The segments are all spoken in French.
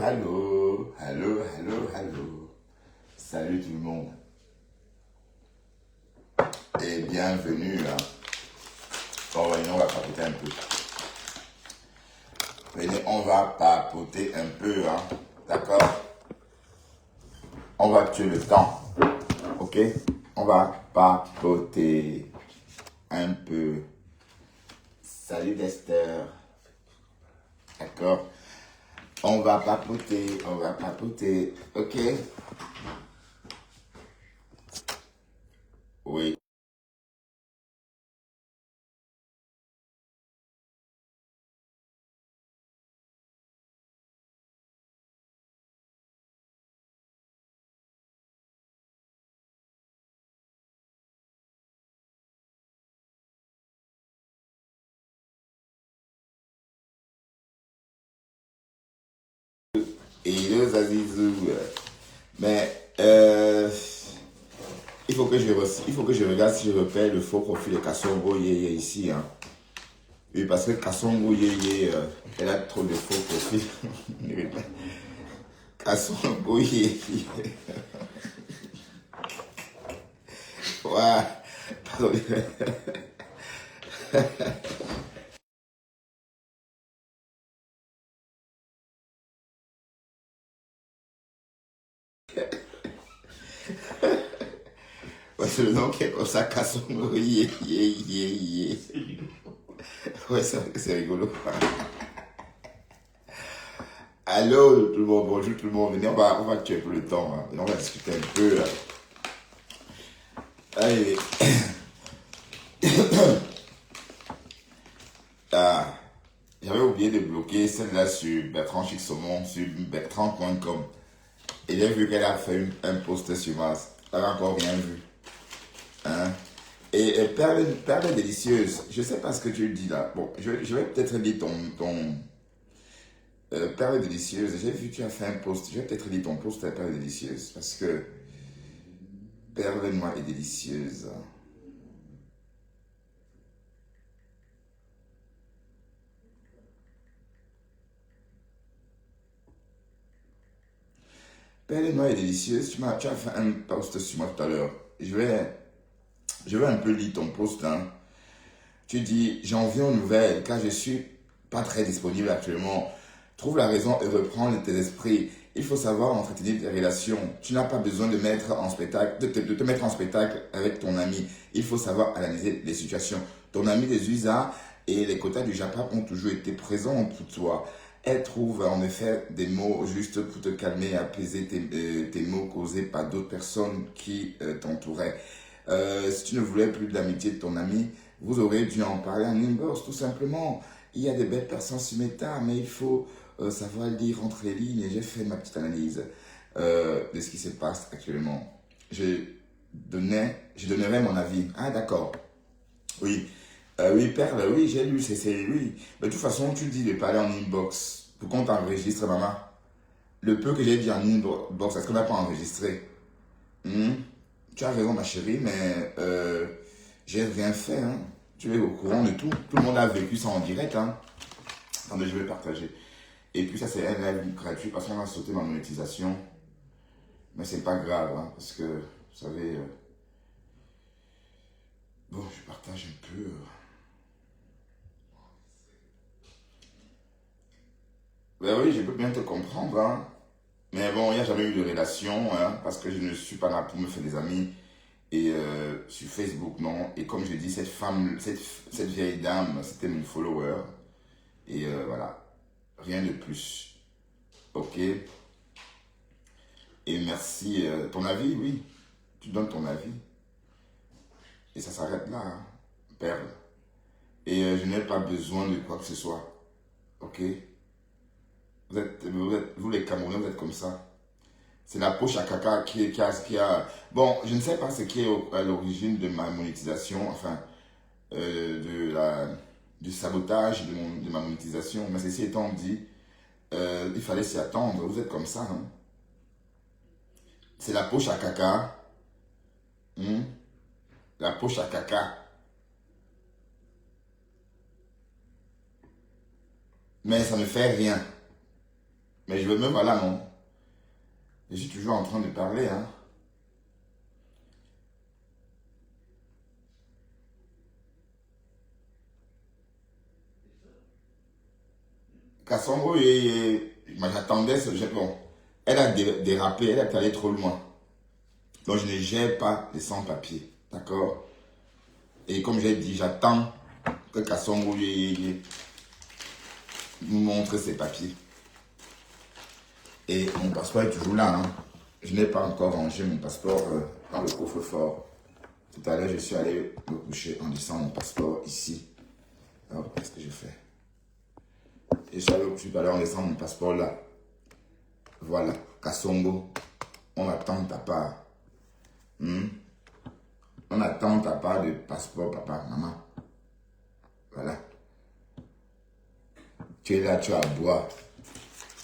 allô, allô, allô, allô. Salut tout le monde. Et bienvenue. Bon, venez, on va papoter un peu. Venez, on va papoter un peu. D'accord? On va tuer le temps. Ok? On va papoter un peu. Salut Dester. D'accord? On va papoter. Ok? Oui. Et le Zazizou. Mais il faut que je regarde si je repère le faux profil de Kassongo Yeye ici. Oui, parce que Kassongo Yeye, elle a trop de faux profils. Kassongo Yeye. Ouais. Pardon. Ouais, c'est le nom qui est comme ça, Kassongo Yeye. Ouais, c'est rigolo. Allô tout le monde, bonjour tout le monde. Venez, on va tuer un peu le temps. On va discuter un peu. Allez. Ah, j'avais oublié de bloquer celle-là sur Bertrand Chixomon, sur bertrand.com. Et j'ai vu qu'elle a fait un post sur Mars. Elle n'a encore rien vu. Et perle délicieuse, je ne sais pas ce que tu dis là. Bon, je vais peut-être lire ton perle délicieuse. J'ai vu que tu as fait un post. Je vais peut-être lire ton post à perle délicieuse. Parce que perle noire et délicieuse. Perle noire et délicieuse, tu as fait un post sur moi tout à l'heure. Je vais un peu lire ton post. Tu dis, j'en viens aux nouvelles car je suis pas très disponible actuellement. Trouve la raison et reprends tes esprits. Il faut savoir entretenir des relations. Tu n'as pas besoin de mettre en spectacle, de te mettre en spectacle avec ton ami. Il faut savoir analyser les situations. Ton ami des USA et les quotas du Japon ont toujours été présents pour toi. Elle trouve en effet des mots juste pour te calmer et apaiser tes mots causés par d'autres personnes qui t'entouraient. Si tu ne voulais plus de l'amitié de ton ami, vous aurez dû en parler en inbox, tout simplement. Il y a des belles personnes sur Meta, mais il faut savoir lire entre les lignes. Et j'ai fait ma petite analyse de ce qui se passe actuellement. Je donnerai mon avis. Ah, d'accord. Oui. Oui, Perle, oui, j'ai lu, oui. Mais de toute façon, tu dis de parler en inbox. Pour qu'on t'enregistre, maman. Le peu que j'ai dit en inbox, est-ce qu'on n'a pas enregistré? Hmm. Tu as raison, ma chérie, mais j'ai rien fait. Tu es au courant de tout. Tout le monde a vécu ça en direct. Attendez, je vais partager. Et puis ça, c'est un live gratuit parce qu'on a sauté ma monétisation. Mais c'est pas grave, parce que, vous savez... bon, je partage un peu. Ben oui, je peux bien te comprendre. Mais bon, il n'y a jamais eu de relation, parce que je ne suis pas là pour me faire des amis. Et sur Facebook, non. Et comme je dis, cette femme, cette vieille dame, c'était mon follower. Et voilà, rien de plus. Ok. Et merci. Ton avis, oui. Tu donnes ton avis. Et ça s'arrête là, Perle. Et je n'ai pas besoin de quoi que ce soit. Ok. Vous les Camerounais, vous êtes comme ça. C'est la poche à caca qui a... Bon, je ne sais pas ce qui est à l'origine de ma monétisation, enfin, du sabotage de ma monétisation. Mais ceci étant dit, il fallait s'y attendre. Vous êtes comme ça. C'est la poche à caca. La poche à caca. Mais ça ne fait rien. Mais je veux même, voilà, non. Je suis toujours en train de parler, hein. Cassandro, moi j'attendais ce jeu. Bon, elle a dérapé, elle est allée trop loin. Donc je ne gère pas les sans-papiers. D'accord? Et comme j'ai dit, j'attends que Cassandro nous montre ses papiers. Et mon passeport est toujours là. Hein. Je n'ai pas encore rangé mon passeport dans le coffre-fort. Tout à l'heure, je suis allé me coucher en laissant mon passeport ici. Alors, qu'est-ce que je fais? Et je suis allé me coucher tout à l'heure en laissant mon passeport là. Voilà, Kassongo, on attend ta part. On attend ta part de passeport, papa, maman. Voilà. Tu es là, tu as à boire.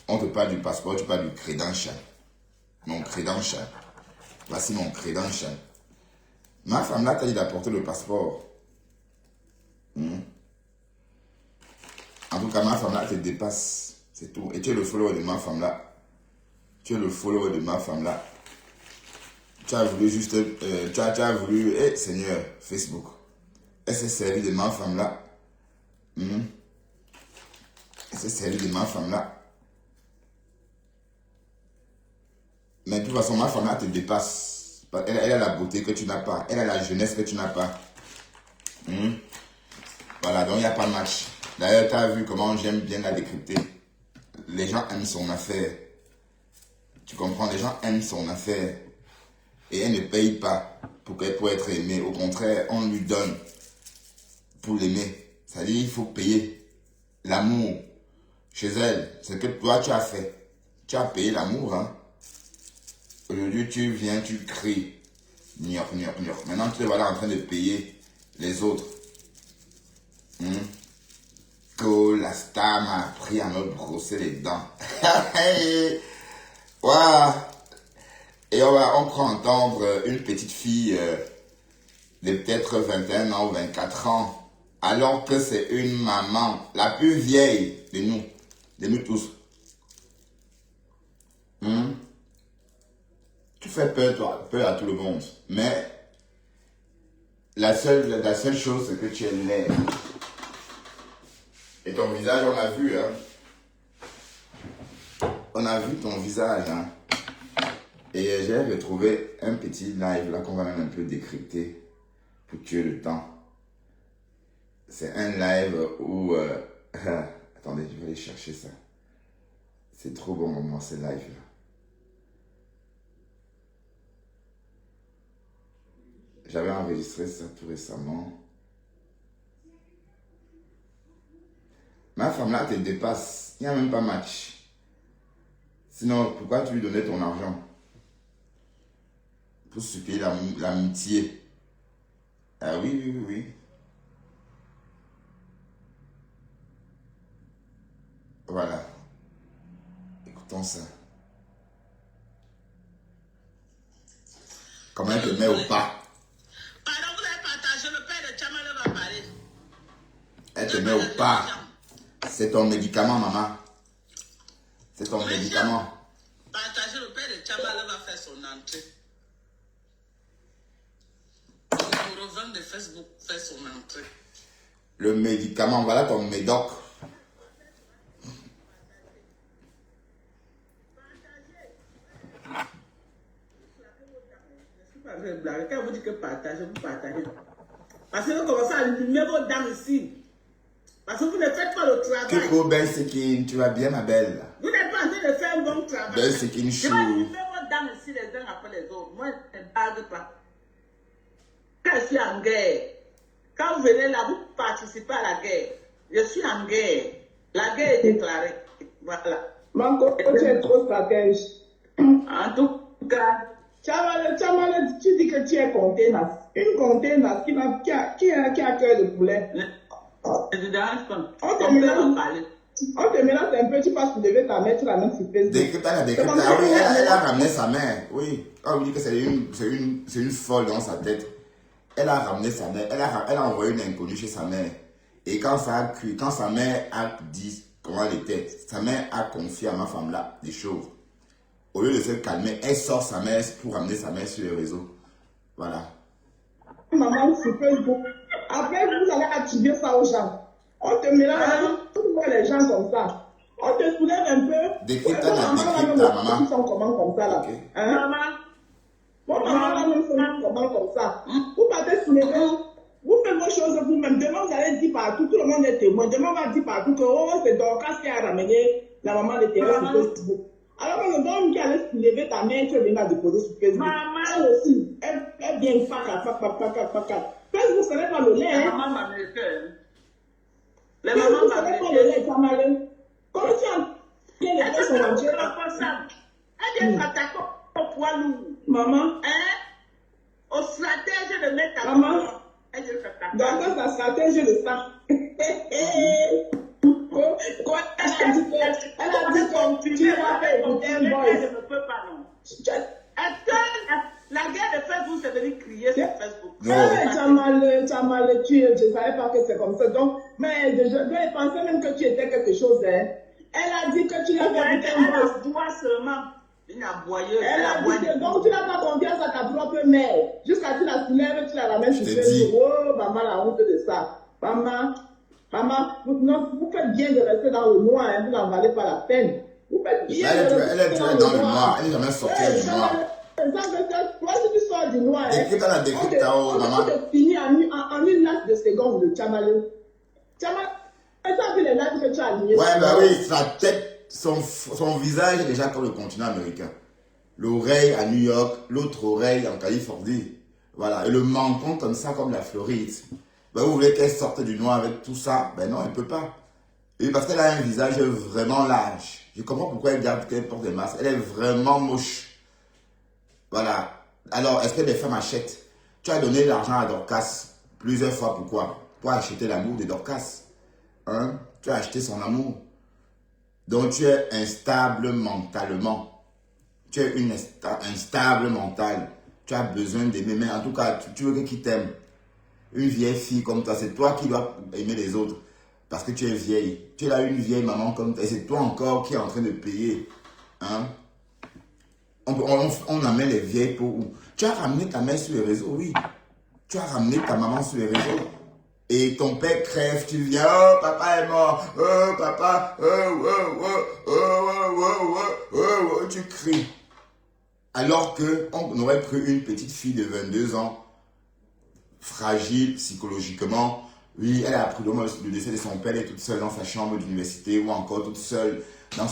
On te parle du passeport, tu parles du credential. Mon credential. Voici mon credential. Ma femme là t'a dit d'apporter le passeport. En tout cas, ma femme là te dépasse. C'est tout. Et tu es le follower de ma femme là. Tu es le follower de ma femme là. Tu as voulu juste... tu as voulu... Seigneur, Facebook. Elle s'est servie de ma femme là. Elle s'est servie de ma femme là. Mais de toute façon, ma femme là te dépasse. Elle a la beauté que tu n'as pas. Elle a la jeunesse que tu n'as pas. Voilà, donc il n'y a pas de match. D'ailleurs, tu as vu comment j'aime bien la décrypter. Les gens aiment son affaire. Tu comprends, les gens aiment son affaire. Et elle ne paye pas pour être aimée. Au contraire, on lui donne pour l'aimer. C'est-à-dire il faut payer l'amour chez elle. C'est que toi, tu as fait. Tu as payé l'amour. Hein. Aujourd'hui, tu viens, tu cries. Gnoc, gnoc, gnoc. Maintenant, tu es voilà, en train de payer les autres. Que la star m'a appris à me brosser les dents. Wow. Et on croit entendre une petite fille de peut-être 21 ans ou 24 ans, alors que c'est une maman, la plus vieille de nous tous. Tu fais peur, toi, peur à tout le monde. Mais la seule chose, c'est que tu es laid. Et ton visage, on a vu, hein. On a vu ton visage, hein. Et j'ai retrouvé un petit live là qu'on va même un peu décrypter pour tuer le temps. C'est un live où... attendez, je vais aller chercher ça. C'est trop bon pour moi, ce live là. J'avais enregistré ça tout récemment. Ma femme là te dépasse. Il n'y a même pas match. Sinon, pourquoi tu lui donnais ton argent? Pour supplier l'amitié. Ah oui, oui, oui, oui. Voilà. Écoutons ça. Comment elle te met au pas? Pardon, vous avez partagé, le père de Tchamale va parler. Elle te met au pas. C'est ton médicament, maman. C'est ton médicament. Partagez, le père de Tchamale va faire son entrée. Le numéro 20 de Facebook fait son entrée. Le médicament, voilà ton médoc. Quand vous dites que partagez, vous partagez. Parce que vous commencez à allumer vos dames ici. Parce que vous ne faites pas le travail. Kiko, Ben Sekin, tu vas bien, ma belle? Vous n'êtes pas en train de faire un bon travail. Ben Sekin, Je vais allumer vos dames ici les uns après les autres. Moi, je ne parle pas. Quand je suis en guerre, quand vous venez là, vous participez à la guerre. Je suis en guerre. La guerre est déclarée. Voilà. Manko, tu es trop stratège. En tout cas, Tchamale, tu dis que tu es container. Une container qui a cœur de poulet. je ne dérange pas. On te On peut en parler. mélange un peu, tu passes pour lever ta mère, tu la mets sur Facebook. Décrypte, elle a décrypté. Ah oui, elle a ramené sa mère. Oui. Quand on vous dit que c'est une folle dans sa tête, elle a ramené sa mère. Elle a envoyé une inconnue chez sa mère. Et quand ça a cuit, quand sa mère a dit comment elle était. Sa mère a confié à ma femme là des choses. Au lieu de se calmer, elle sort sa mère pour amener sa mère sur les réseaux. Voilà. Maman sur Facebook. Après, vous allez attirer ça aux gens. On te mélange, on voit les gens comme ça. On te soulève un peu. Décrypte ta maman. Ils sont comment comme ça là. Okay. Hein? Maman. Bon, maman là même sont comment comme ça. Vous partez soulever. Vous faites vos choses vous-même. Demain, vous allez dire partout. Tout le monde est témoin. Demain, on va dire partout que oh, c'est Dorcas qui a ramené la maman de Thérèse sur Facebook. Alors que le don qui allait soulever ta mère, tu viens la déposer sur Facebook. Elle aussi, elle vient paca. Facebook, ce n'est pas le lait. Les mamans m'américaines. Les Facebook, mamans ce n'est pas le lait, ça malin. Comme si on est les gens sont entiers. Elle vient s'attaquer au poids lourd. Maman. Hein? Au stratège de mettre ta maman. Elle vient s'attaquer. Dans sa stratégie de ça. Quoi, elle a dit que tu vas faire écouter un boy. Je ne peux pas, non. Est-ce que la guerre de Facebook, c'est venu crier sur Facebook? Non. Tu as mal, je ne savais pas que c'est comme ça. Donc, mais je pensais même que tu étais quelque chose. Hein. Elle a dit que tu l'as fait écouter un boy. Elle boit seulement une aboyeuse. Elle a dit que donc tu n'as pas confiance à ta propre mère. Jusqu'à tu la soulèves, tu la ramènes sur Facebook. Oh, maman, la honte de ça. Maman, vous faites bien de rester dans le noir, hein, vous n'en valez pas la peine. Vous faites bien Elle est dans le noir, elle n'est jamais sortie du noir. Toi, si tu sors du noir, décrypte, maman. On te finit en une lasse de seconde de Tchamalé. Tchamalé, tu as vu les lattes que tu as alignées? Ouais, bah oui, sa tête, son visage est déjà comme le continent américain. L'oreille à New York, l'autre oreille en Californie. Voilà, et le menton comme ça, comme la Floride. Ben, vous voulez qu'elle sorte du noir avec tout ça? Ben non, elle ne peut pas. Et parce qu'elle a un visage vraiment large. Je comprends pourquoi elle garde qu'elle porte des masques. Elle est vraiment moche. Voilà. Alors, est-ce que les femmes achètent? Tu as donné l'argent à Dorcas plusieurs fois. Pourquoi? Pour acheter l'amour de Dorcas. Hein? Tu as acheté son amour. Donc, tu es instable mentalement. Tu es instable mentale. Tu as besoin d'aimer. Mais en tout cas, tu veux qu'il t'aime. Une vieille fille comme toi, c'est toi qui dois aimer les autres. Parce que tu es vieille. Tu es là une vieille maman comme toi. Et c'est toi encore qui est en train de payer. Hein? On amène les vieilles pour où? Tu as ramené ta mère sur les réseaux, oui. Tu as ramené ta maman sur les réseaux. Et ton père crève, tu viens, oh papa est mort, oh papa, tu cries. Alors qu'on aurait pris une petite fille de 22 ans, fragile psychologiquement. Oui, elle a appris le décès de son père, elle est toute seule dans sa chambre d'université ou encore toute seule dans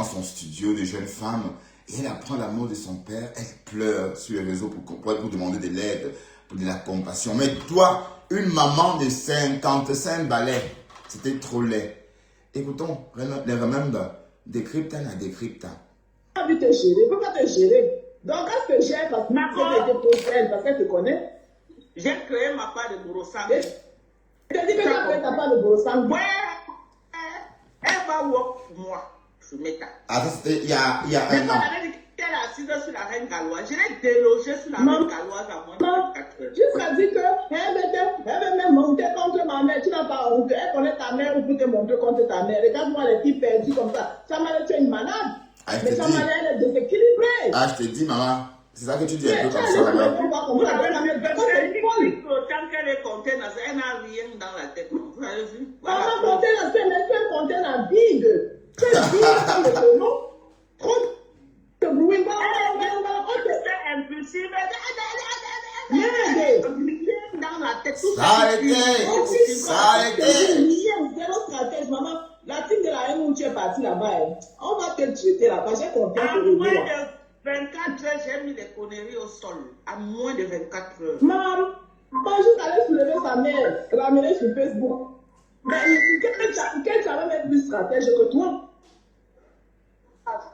son studio de jeune femme. Et elle apprend l'amour de son père, elle pleure sur les réseaux pour demander de l'aide, pour de la compassion. Mais toi, une maman de 55 balais, c'était trop laid. Écoutons, les remember, décrypta. Tu as envie de te gérer, il ne peut pas te gérer. Donc, elle te gère parce qu'elle te connaît. J'ai créé ma part de Borosang. Je te dis que tu as fait ta part de Borosang. Ouais, elle va work pour moi. Je mets ta. Ah, ça c'était il y a un an. Elle est assise sur la reine galloise. Je l'ai délogée sur la reine galloise à moins de 4 heures. Jusqu'à dire qu'elle veut même monter contre ma mère. Tu n'as pas honte. Elle connaît ta mère ou peut te monter contre ta mère. Regarde-moi les filles perdues comme ça. Tchamalé, tu es une malade. Mais Tchamalé, elle est déséquilibrée. Ah, je te dis, maman. C'est ça que tu dis un peu comme ça, maman. Tant qu'elle est container, elle n'a rien dans la tête. Vous avez vu? Maman, container, c'est un container big. Tu es big dans le tonneau. Trop de bruit. C'est impulsif. Dans la tête. Ça a été. Maman, la team de la haine où tu es parti là-bas, on va te jeter là-bas. J'ai confiance au au moins de 24 heures, j'ai mis les conneries au sol. À moins de 24 heures. Maman, quand je t'allais soulever sa mère, ramener sur Facebook, mais quel savait même plus stratège que toi?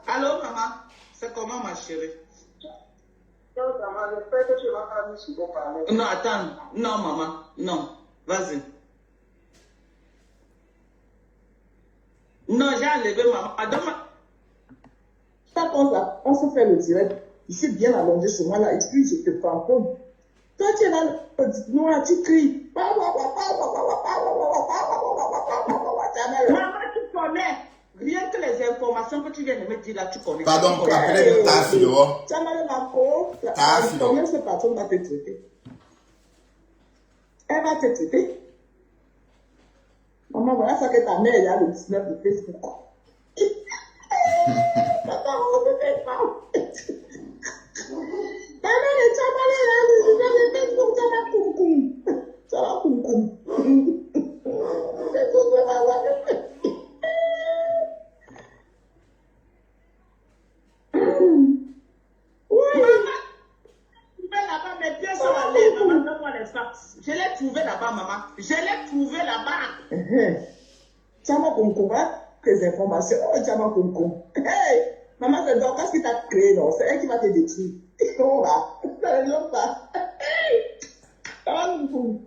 Allô, maman? C'est comment, ma chérie? Non, attends. Non, maman. Non. Vas-y. Non, j'ai enlevé maman. On se fait le direct. Je suis bien allongé sur moi là, et puis je te prends compte. Toi, tu es là, noir, tu cries. Maman, tu connais. Rien que les informations que tu viens de me dire là, tu connais. Pardon, appelez ta fille dehors. Tu as mal à la peau. Combien cette personne va te traiter? Elle va te traiter. Maman, voilà ça que ta mère est là le 19 de Facebook. Papa, on ne peut pas. Ta mère est là le 19 de Facebook. Ça va coucou. Ça va coucou. Là-bas, mes pieds sont allés, maman, donne-moi les fax. Je l'ai trouvé là-bas, maman. Je l'ai trouvé là-bas. Tiens-moi concombre, tes informations. Oh, tiens-moi concombre. Hey, maman, c'est Dorcas qui t'a créé, non? C'est elle qui va te détruire. On va. Ça va, concombre.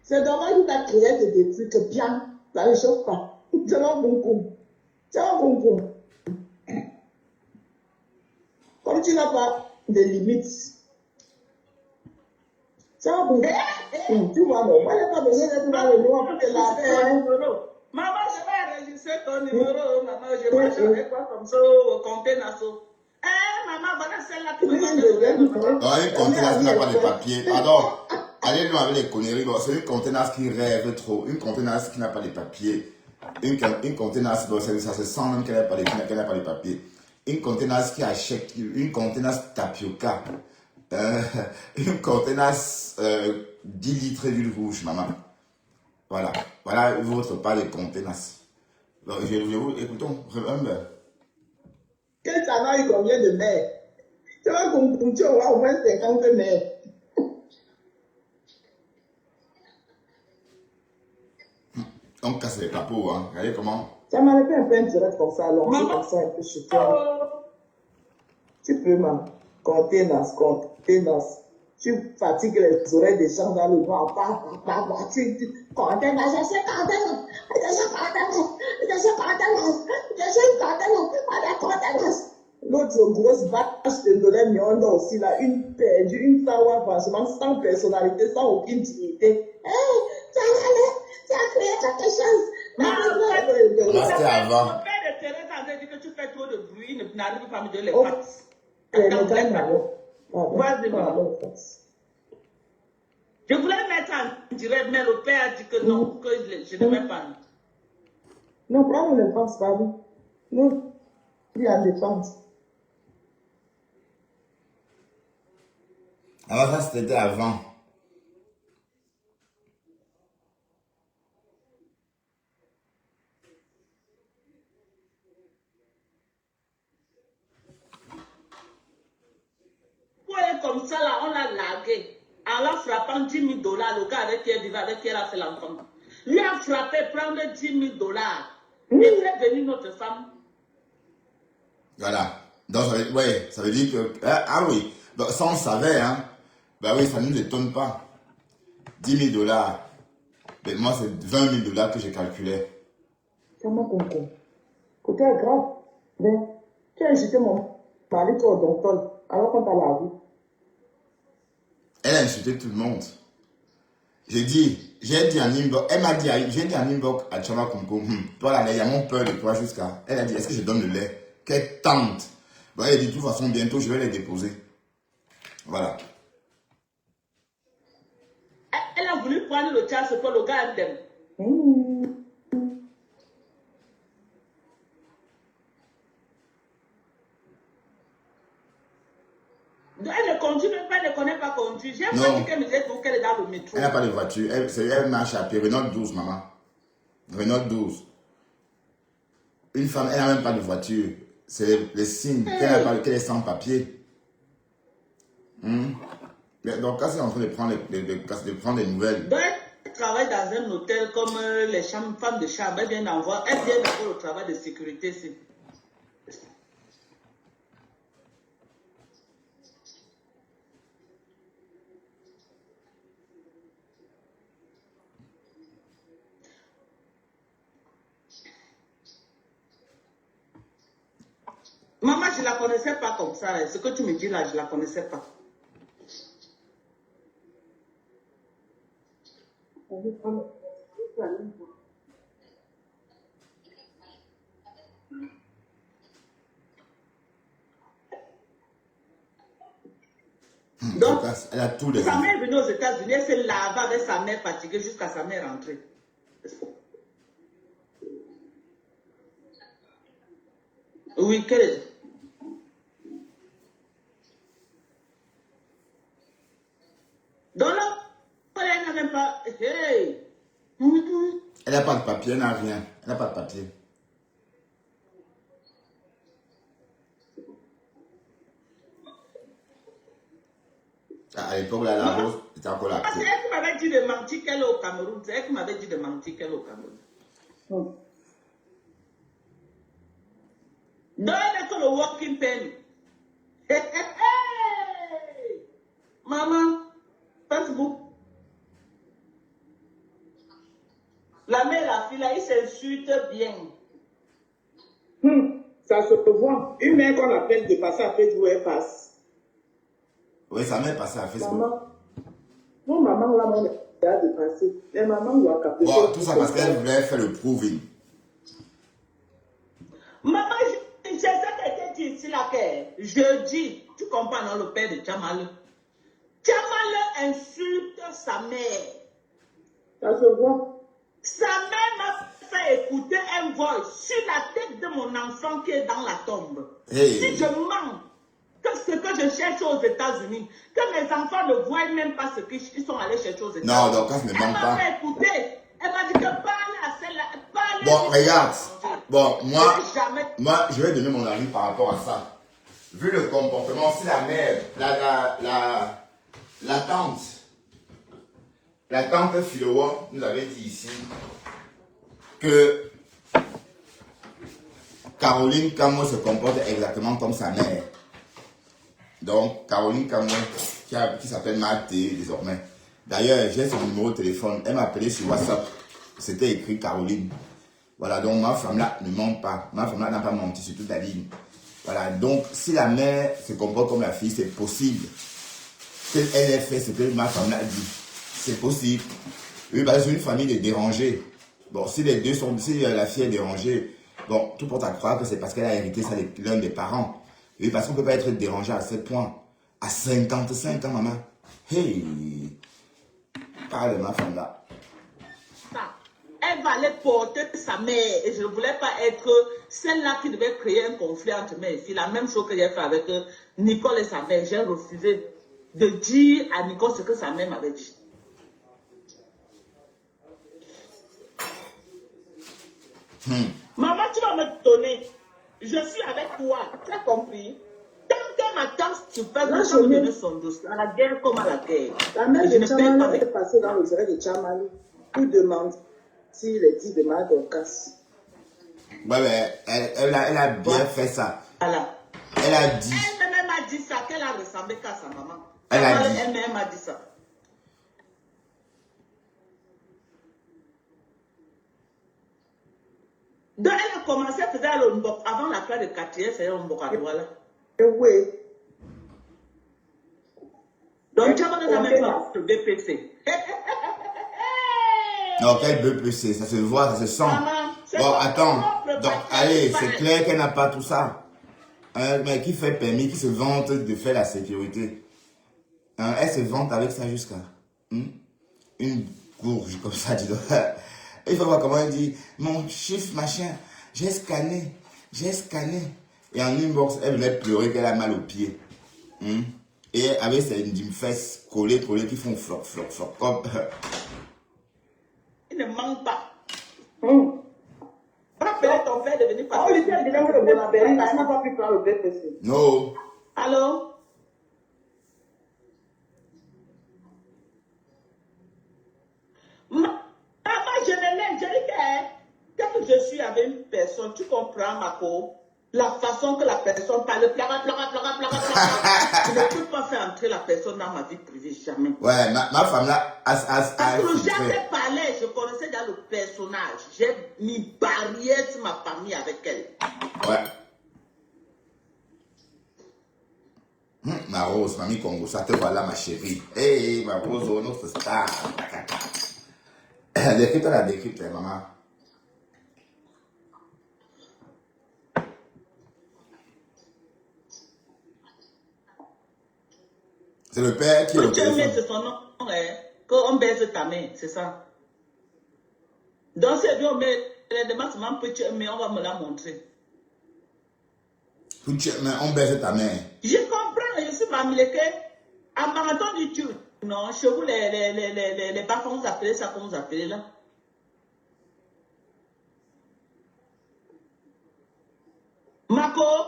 C'est Dorcas qui t'a créé, te détruire, que bien. Ça ne chauffe pas. Tiens-moi concombre. Tiens-moi concombre. Comme tu n'as pas de limites. Tiens, bon, tu vois, non, moi, je n'ai pas besoin d'être dans le noir pour te laver. Maman, je vais enregistrer ton numéro, maman, je marche avec toi comme ça, au conteneur. Maman, voilà celle-là qui me demande de Une contenance qui n'a pas de papier. Pardon, allez-nous avec les conneries. Bon, c'est une contenance qui rêve trop. Une contenance qui n'a pas de papier. Une contenance, ça se sent même qu'elle n'a pas de papier. Une contenance qui achète, une contenance tapioca. Une contenance 10 litres d'huile rouge, maman. Voilà. Voilà votre part de contenance. Écoutons, remember. Quel talent il convient de mère? Tu vas comprendre, tu auras au moins 50 mères. On casse les papeaux, hein. Regardez comment. Ça m'avait fait un peu direct comme ça, alors comme ça, un peu chez toi. Tu peux, maman. Contenance. Tu fatigues les oreilles des gens dans le noir. Contenance, je sais contenance. L'autre grosse vache de Nolem Mionda aussi, là, une perdue, une sawa, franchement, sans personnalité, sans aucune dignité. Hey, ça va aller, ça a créé quelque chose. C'était avant. Le père de Thérèse a dit que tu fais trop de bruit, il n'arrive pas à me donner les Oh. pattes. Je voulais mettre en direct, mais le père a dit que non, que je ne vais pas. Non, prends ne pense pas, oui. Non, il y a des défense. Alors ça, c'était avant. Comme ça, là, on l'a largué. En la frappant 10 000 $, le gars avec qui elle vivait, avec qui elle a fait l'enfant. Lui a frappé, prendre 10 000 $. Il est devenu notre femme. Voilà. Donc, ça veut dire que... Ah oui. Donc, ça, on savait, hein. Ben oui, ça ne nous étonne pas. 10 000 $. Mais moi, c'est 20 000 $ que j'ai calculé. C'est mon concours. Côté grave. Mais, tu as insulté mon mari au docteur, alors qu'on t'a la vie. Elle a insulté tout le monde. J'ai dit en inbox, elle m'a dit, j'ai dit en inbox à Chama Kumkum, toi là, il y a mon peur de toi jusqu'à. Elle a dit, est-ce que je donne le lait? Quelle tante. Bon, elle a dit, de toute façon, bientôt, je vais les déposer. Voilà. Elle a voulu prendre le chance pour le gars indemne. Elle ne conduit même pas, elle ne connaît pas conduire. J'ai pas qu'elle me disait qu'elle est dans le métro. Elle n'a pas de voiture. Elle marche à pied. Renault 12, maman. Renault 12. Une femme, elle n'a même pas de voiture. C'est les signes qu'elle est sans papier. Donc, quand c'est en train de prendre des nouvelles. Donc, elle travaille dans un hôtel comme les femmes de chambre. Elle vient d'avoir le travail de sécurité ici. Maman, je ne la connaissais pas comme ça. Ce que tu me dis là, je ne la connaissais pas. Donc, Elle a tout les sa mère est venue aux États-Unis, elle s'est lavée avec sa mère fatiguée jusqu'à sa mère rentrée. Oui, quelle est... Donc là, elle n'a même pas... Hey. Elle n'a pas de papier, elle n'a rien. Elle n'a pas de papier. À l'époque, la rose était encore là. C'est elle qui m'avait dit de mentir qu'elle est au Cameroun. C'est elle qui m'avait dit de mentir qu'elle est au Cameroun. Donc, elle est comme le walking pen. Hey, hey, hey. Maman, Facebook. La mère et la fille, là, ils s'insultent bien. Ça se voit. Une mère qu'on appelle de passer à Facebook, elle passe. Oui, sa mère passait à Facebook. Maman, mon maman, là, mon a dépassé. Mais maman doit capter. Bon, tout ça parce qu'elle voulait faire le proving. Maman, je sais quelqu'un dit ici là que jeudi, tu comprends, non, le père de Tchamal. Tchamal insulte sa mère. Ça se voit. Sa mère m'a fait écouter un voice sur la tête de mon enfant qui est dans la tombe. Hey. Si je mens que ce que je cherche aux États-Unis, que mes enfants ne voient même pas ce qu'ils sont allés chercher aux États-Unis. Non, donc quand je ne Elle mens m'a pas. fait écouter. Elle m'a dit que parle à celle-là. Bon, regarde. Bon, Jamais... moi, je vais donner mon avis par rapport à ça. Vu le comportement, si la mère, la tante Philoa nous avait dit ici que Caroline Cameau se comporte exactement comme sa mère. Donc, Caroline Cameau, qui s'appelle Mathé désormais. D'ailleurs, j'ai son numéro de téléphone. Elle m'a appelé sur WhatsApp. C'était écrit Caroline. Voilà, donc ma femme là ne ment pas. Ma femme là n'a pas menti sur toute la ligne. Voilà, donc si la mère se comporte comme la fille, c'est possible qu'elle ait fait ce que ma femme là dit. C'est possible. Oui, parce que c'est une famille de dérangés. Bon, si les deux sont, si la fille est dérangée, bon, tout porte à croire que c'est parce qu'elle a hérité ça de l'un des parents. Oui, parce qu'on ne peut pas être dérangé à ce point. À 55 ans, maman. Hey! Parle de ma femme là. Elle va aller porter sa mère et je ne voulais pas être celle-là qui devait créer un conflit entre mes filles. La même chose que j'ai fait avec Nicole et sa mère. J'ai refusé de dire à Nicole ce que sa mère m'avait dit. Maman, tu vas me donner. Je suis avec toi. Tu as compris? Tant qu'elle m'attend, tu peux me donner son dossier. À la guerre comme à la guerre. La mère de Tchamal est passée dans le vrai de Tchamal pour demander s'il est dit de mal d'Orcas. Ouais, mais elle a bien fait ça. Voilà. Elle a dit. Elle-même m'a dit ça, qu'elle a ressemblé qu'à sa maman. Elle-même m'a dit ça. Donc elle a commencé à faire le mbok. Avant la fin de 4e, c'est un mbok à Douala. Oui. Donc tu vas même pas le BPC. Non, quel BPC, ça se voit, ça se sent. Bon, attends. Donc, allez, c'est clair qu'elle n'a pas tout ça. Mais qui fait permis, qui se vante de faire la sécurité. Elle se vante avec ça jusqu'à une courge comme ça, tu dois. Il faut voir comment elle dit, mon chiffre machin, j'ai scanné. Et en inbox, elle venait pleurer qu'elle a mal aux pieds. Et avec ses fesses collées qui font flop. Comme... Il ne manque pas. Rappelez ton père de venir passer. On lui dit évidemment le Bonabéry, elle n'a pas pu prendre le BPC. Non. Allô? Maman, je n'aime que quand je suis avec une personne, tu comprends, Mako? La façon que la personne parle, je ne peux pas faire entrer la personne dans ma vie privée, jamais. Ouais, ma femme là Parce que jamais parlé, je connaissais déjà le personnage. J'ai mis barrière sur ma famille avec elle. Ouais. Ma Rose, mamie Congo, ça te voilà ma chérie. Hey, ma Rose, notre star. Décrypte la décrypte, maman. C'est le père qui est au téléphone. C'est son nom, qu'on baise ta main, c'est ça. Donc, c'est bien, mais les demandes, mais on va me la montrer. On baise ta main. Je comprends, je suis mamileke. À marathon du Turc, non, chez vous, les bafons, vous appelez ça comme vous appelez là. Mako.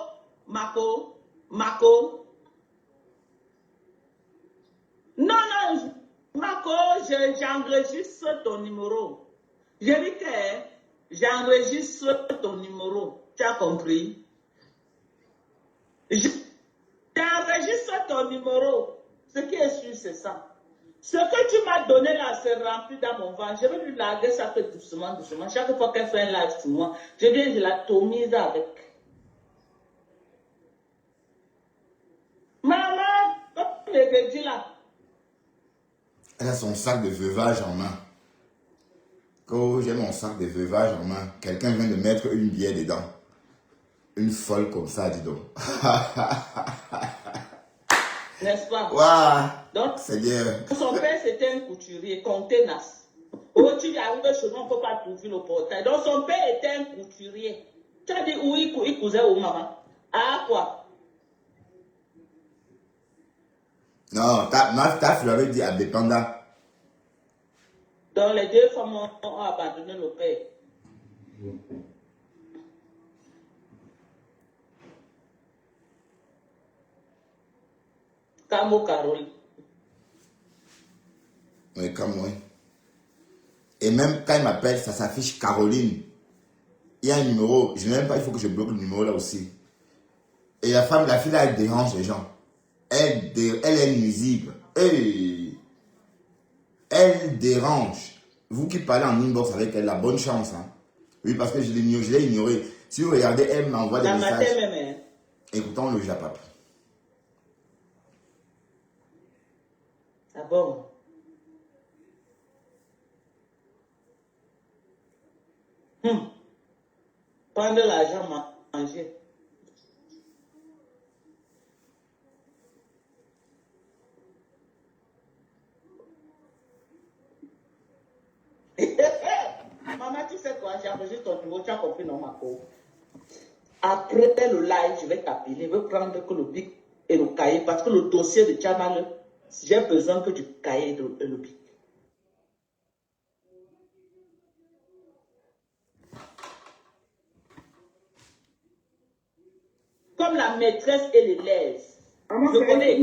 Non, Mako, j'enregistre ton numéro. Je dis que j'enregistre ton numéro. Tu as compris? J'enregistre ton numéro. Ce qui est sûr, c'est ça. Ce que tu m'as donné là, c'est rempli dans mon ventre. Je vais lui larguer ça que doucement. Chaque fois qu'elle fait un live sur moi, je viens de la tomise avec. Maman, comme je dis là. Elle a son sac de veuvage en main. Quand j'ai mon sac de veuvage en main, quelqu'un vient de mettre une bière dedans. Une folle comme ça, dis donc. N'est-ce pas? Waouh! Donc, Seigneur. Son père, c'était un couturier, contenace. Où tu arrives chez nous, on ne peut pas trouver le portail. Donc, son père était un couturier. Tu as dit où il cousait où, maman? Ah, quoi? Non, ta fille avait dit à Dépenda. Donc, les deux femmes ont abandonné le père. Camo Caroline. Oui, comme moi. Et même quand il m'appelle, ça s'affiche Caroline. Il y a un numéro, je n'aime pas, il faut que je bloque le numéro là aussi. Et la fille là, elle dérange les gens. Elle est nuisible. Elle dérange. Vous qui parlez en inbox avec elle, la bonne chance. Hein. Oui, parce que je l'ai ignoré. Si vous regardez, elle m'envoie des messages. Même. Écoutons le Japap. Ah bon? Prendre l'argent, manger. Maman, tu sais quoi? J'ai enregistré ton numéro, tu as compris, non, Mako? Après le live, je vais t'appeler, je vais prendre que le bic et le cahier, parce que le dossier de Tchamal, j'ai besoin que du cahier et le bic. Comme la maîtresse et l'élève. Je connais.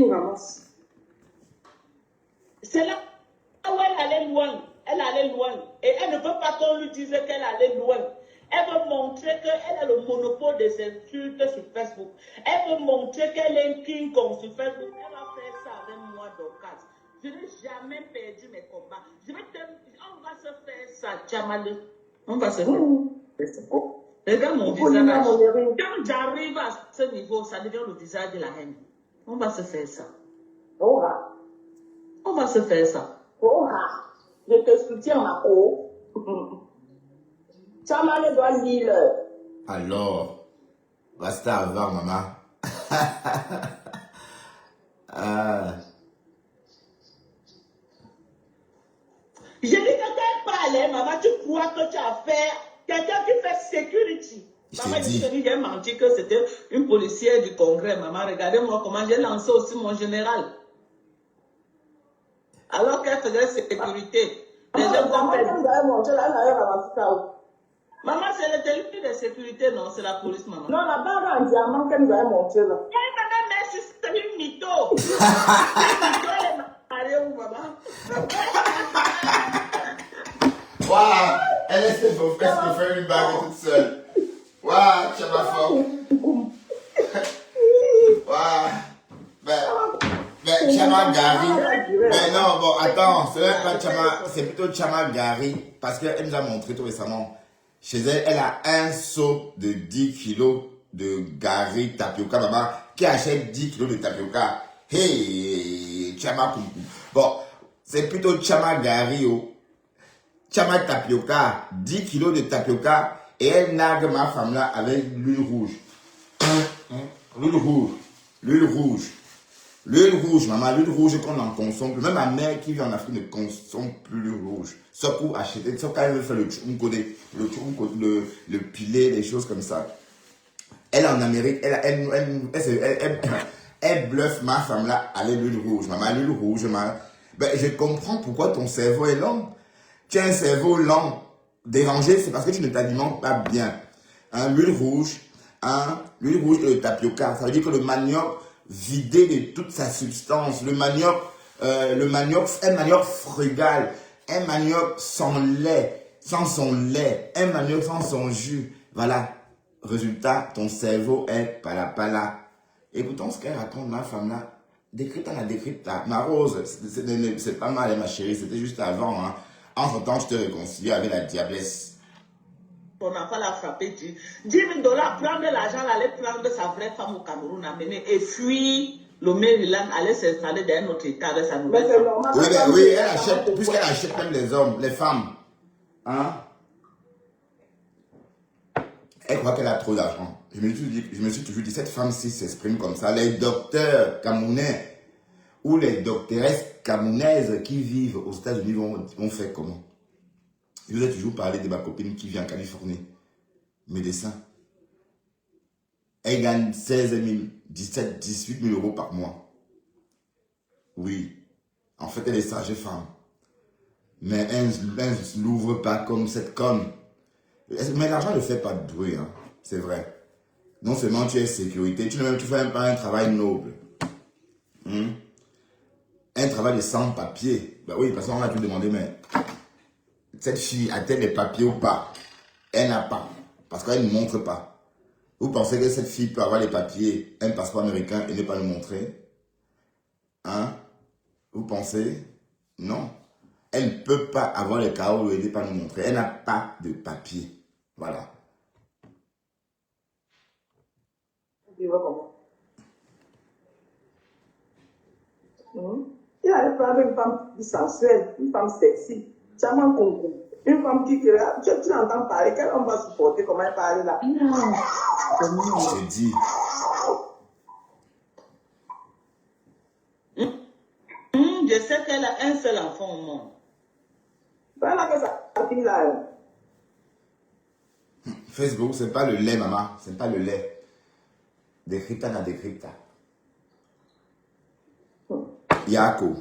C'est là où elle allait loin. Elle allait loin. Et elle ne veut pas qu'on lui dise qu'elle allait loin. Elle veut montrer qu'elle a le monopole des insultes sur Facebook. Elle veut montrer qu'elle est un King Kong sur Facebook. Elle va faire ça avec moi, Dorcas. Je n'ai jamais perdu mes combats. On va se faire ça, Tchamalé. On va se faire. Regarde mon visage. Quand j'arrive à ce niveau, ça devient le visage de la haine. On va se faire ça. On va se faire ça. Je te soutiens, Mako. Tchamalé doit lire. Alors, resta avant, maman. Je dis que quelqu'un parle, maman, tu crois que tu as fait quelqu'un qui fait security. Maman dit que j'ai menti que c'était une policière du Congrès. Maman, regardez-moi comment j'ai lancé aussi mon général. Alors qu'elle faisait sécurité. Maman, c'est le délit de sécurité, non? C'est la police, maman. Non, la barre en diamant qu'elle nous avait montré là. Merci, c'est une mytho. C'est une mytho, elle est mariée où, maman? Waouh, elle essaie de faire une bague toute seule. Waouh, tu m'as fort. Waouh. Mais Chama Gari. Mais non, bon, attends, c'est même pas Chama, c'est plutôt Chama Gari. Parce qu'elle nous a montré tout récemment. Chez elle, elle a un seau de 10 kilos de Gari tapioca, maman, qui achète 10 kilos de tapioca. Hey, Chama Kumku. Bon, c'est plutôt Chama Gari, oh. Chama tapioca, 10 kilos de tapioca, et elle nargue ma femme là avec l'huile rouge. L'huile rouge. L'huile rouge, maman, l'huile rouge qu'on en consomme plus. Même ma mère qui vit en Afrique ne consomme plus l'huile rouge. Sauf pour acheter, sauf quand elle veut faire le tchunko, le pilet, des choses comme ça. Elle en Amérique, elle bluffe ma femme là, avec l'huile rouge. Maman, l'huile rouge, maman. Ben, je comprends pourquoi ton cerveau est lent. Tu as un cerveau lent, dérangé, c'est parce que tu ne t'alimentes pas bien. Hein, l'huile rouge et le tapioca, ça veut dire que le manioc vidé de toute sa substance, un manioc frugal, un manioc sans lait, sans son lait, un manioc sans son jus. Voilà. Résultat, ton cerveau est pala. Écoutons ce qu'elle raconte, ma femme là. Décrypta. Ma Rose, c'est pas mal, ma chérie, c'était juste avant. Hein. Entre-temps, je te réconcilie avec la diablesse. Ton enfant l'a frappé, dit 10 000 $, prendre l'argent, aller prendre sa vraie femme au Cameroun, amener et fuir le Maryland, aller s'installer dans un autre état avec sa nouvelle femme. Oui, elle achète, puisqu'elle achète même les hommes, les femmes. Hein? Elle croit qu'elle a trop d'argent. Je me suis toujours dit, cette femme-ci s'exprime comme ça. Les docteurs camerounais ou les docteuresses camerounaises qui vivent aux États-Unis vont faire comment? Je vous ai toujours parlé de ma copine qui vit en Californie, médecin. Elle gagne 16 000, 17, 18 000 euros par mois. Oui. En fait, elle est sage-femme. Mais elle ne l'ouvre pas comme cette conne. Mais l'argent ne fait pas de bruit, hein. C'est vrai. Non seulement tu es sécurité, tu fais même pas un travail noble. Un travail de sans-papier. Ben oui, parce qu'on a pu demander, mais cette fille a-t-elle des papiers ou pas? Elle n'a pas. Parce qu'elle ne montre pas. Vous pensez que cette fille peut avoir les papiers, un passeport américain et ne pas le montrer? Hein? Vous pensez? Non. Elle ne peut pas avoir les carreaux et ne pas nous montrer. Elle n'a pas de papier. Voilà. Tu vois comment? Il allait prendre une femme sensuelle, une femme sexy, charmant concours. Une femme qui tu l'entends parler, quel homme va supporter comment elle parle là? Je te dis. Je sais qu'elle a un seul enfant au monde. Ben là que sa fille là. Facebook, c'est pas le lait, maman. C'est pas le lait. Décrypta. Yako.